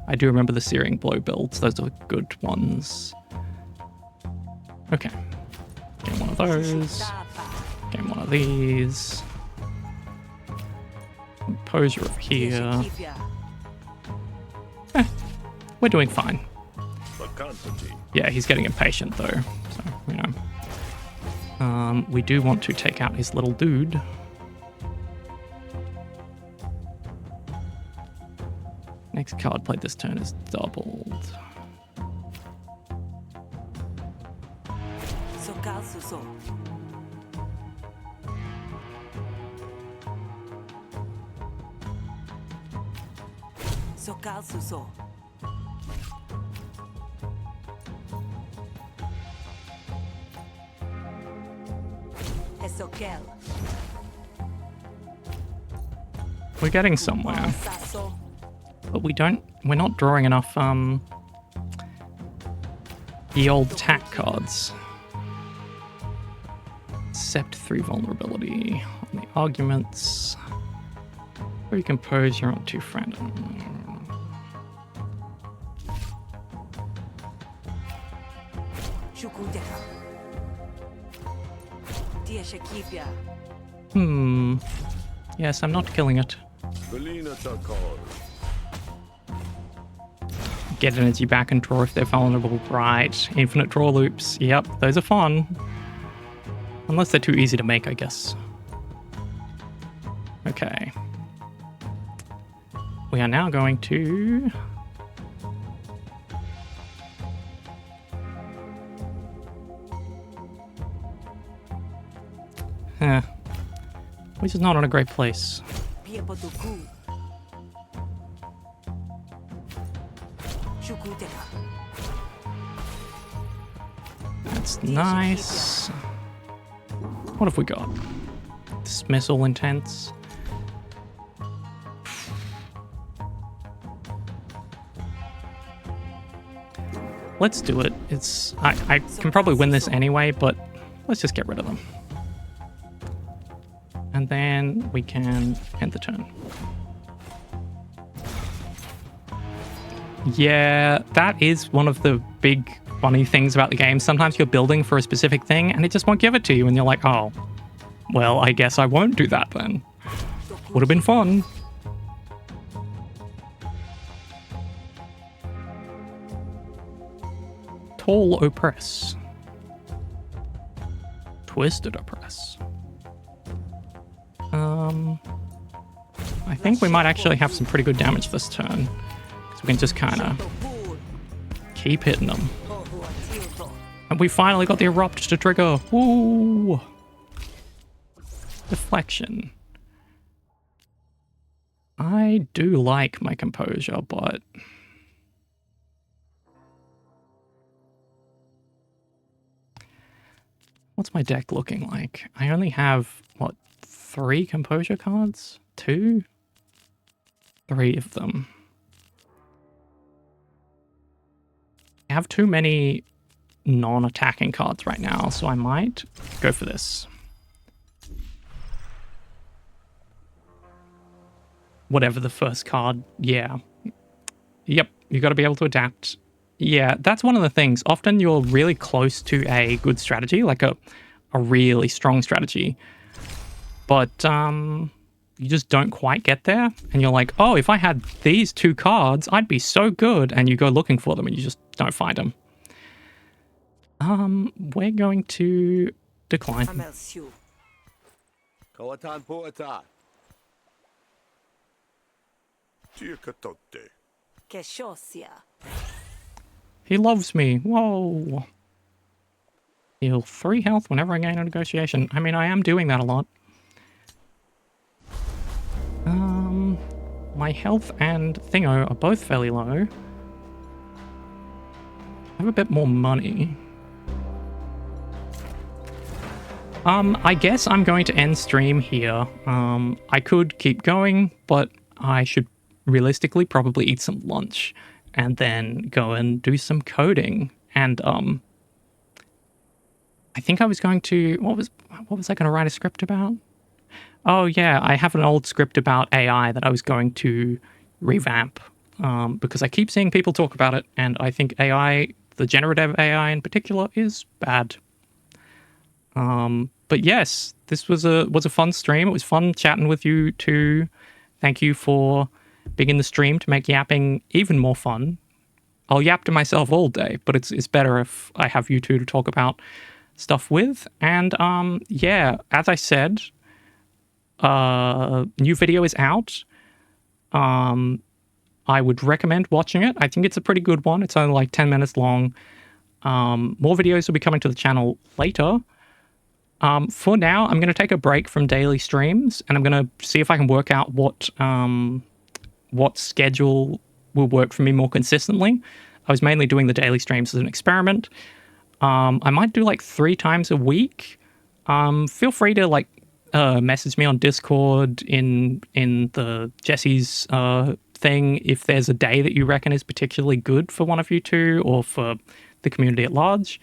I do remember the Searing Blow builds. Those are good ones. Okay. Get one of those. Get one of these. Composure over here. We're doing fine. Yeah, he's getting impatient though, so, you know. We do want to take out his little dude. Next card played this turn is doubled. We're getting somewhere. But we're not drawing enough, the old attack cards. Accept 3 vulnerability on the arguments. Recompose, you're on 2 friend. Yes, I'm not killing it. Get energy back and draw if they're vulnerable. Right. Infinite draw loops. Yep, those are fun. Unless they're too easy to make, I guess. Okay. We are now going to... Which is not in a great place. That's nice. What have we got? Dismissal intense. Let's do it. I can probably win this anyway, but let's just get rid of them. And then we can end the turn. Yeah, that is one of the big funny things about the game. Sometimes you're building for a specific thing and it just won't give it to you and you're like, oh, well, I guess I won't do that then. Would have been fun. Tall oppress. Twisted oppress. I think we might actually have some pretty good damage this turn. Because we can just kind of keep hitting them. And we finally got the Erupt to trigger. Woo! Deflection. I do like my composure, but... What's my deck looking like? I only have, what, 3 composure cards? 2? 3 of them. I have too many non-attacking cards right now, so I might go for this. Whatever the first card, yeah. Yep, you got to be able to adapt. Yeah, that's one of the things. Often you're really close to a good strategy, like a really strong strategy. But you just don't quite get there. And you're like, oh, if I had these 2 cards, I'd be so good. And you go looking for them and you just don't find them. We're going to decline. He loves me. Whoa. Heal 3 health whenever I gain a negotiation. I mean, I am doing that a lot. My health and thingo are both fairly low. I have a bit more money. I guess I'm going to end stream here. I could keep going, but I should realistically probably eat some lunch and then go and do some coding. And I think I was going to... What was I going to write a script about? Oh yeah, I have an old script about AI that I was going to revamp because I keep seeing people talk about it, and I think AI, the generative AI in particular, is bad. But yes, this was a fun stream. It was fun chatting with you too. Thank you for being in the stream to make yapping even more fun. I'll yap to myself all day, but it's better if I have you two to talk about stuff with. And yeah, as I said, new video is out. I would recommend watching it. I think it's a pretty good one. It's only like 10 minutes long. More videos will be coming to the channel later. For now, I'm going to take a break from daily streams, and I'm going to see if I can work out what schedule will work for me more consistently. I was mainly doing the daily streams as an experiment. I might do like 3 times a week. Feel free to like message me on Discord in the Jesse's thing if there's a day that you reckon is particularly good for one of you two or for the community at large.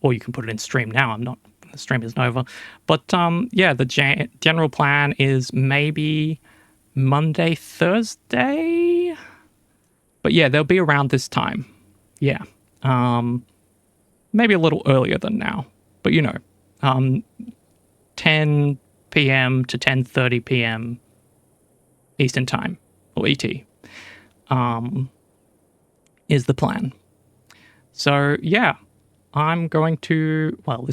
Or you can put it in stream now. The stream isn't over. But yeah, the general plan is maybe Monday, Thursday. But yeah, they'll be around this time. Yeah. Maybe a little earlier than now. But you know, 10 p.m. to 10:30 p.m. Eastern Time, or ET, is the plan. So yeah, I'm going to, well,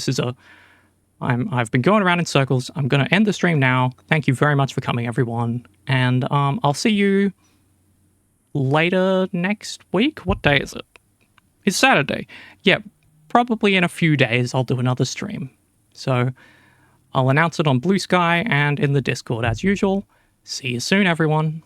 I've been going around in circles. I'm going to end the stream now. Thank you very much for coming, everyone. And I'll see you later next week. What day is it? It's Saturday. Yeah, probably in a few days I'll do another stream. So I'll announce it on Blue Sky and in the Discord as usual. See you soon, everyone.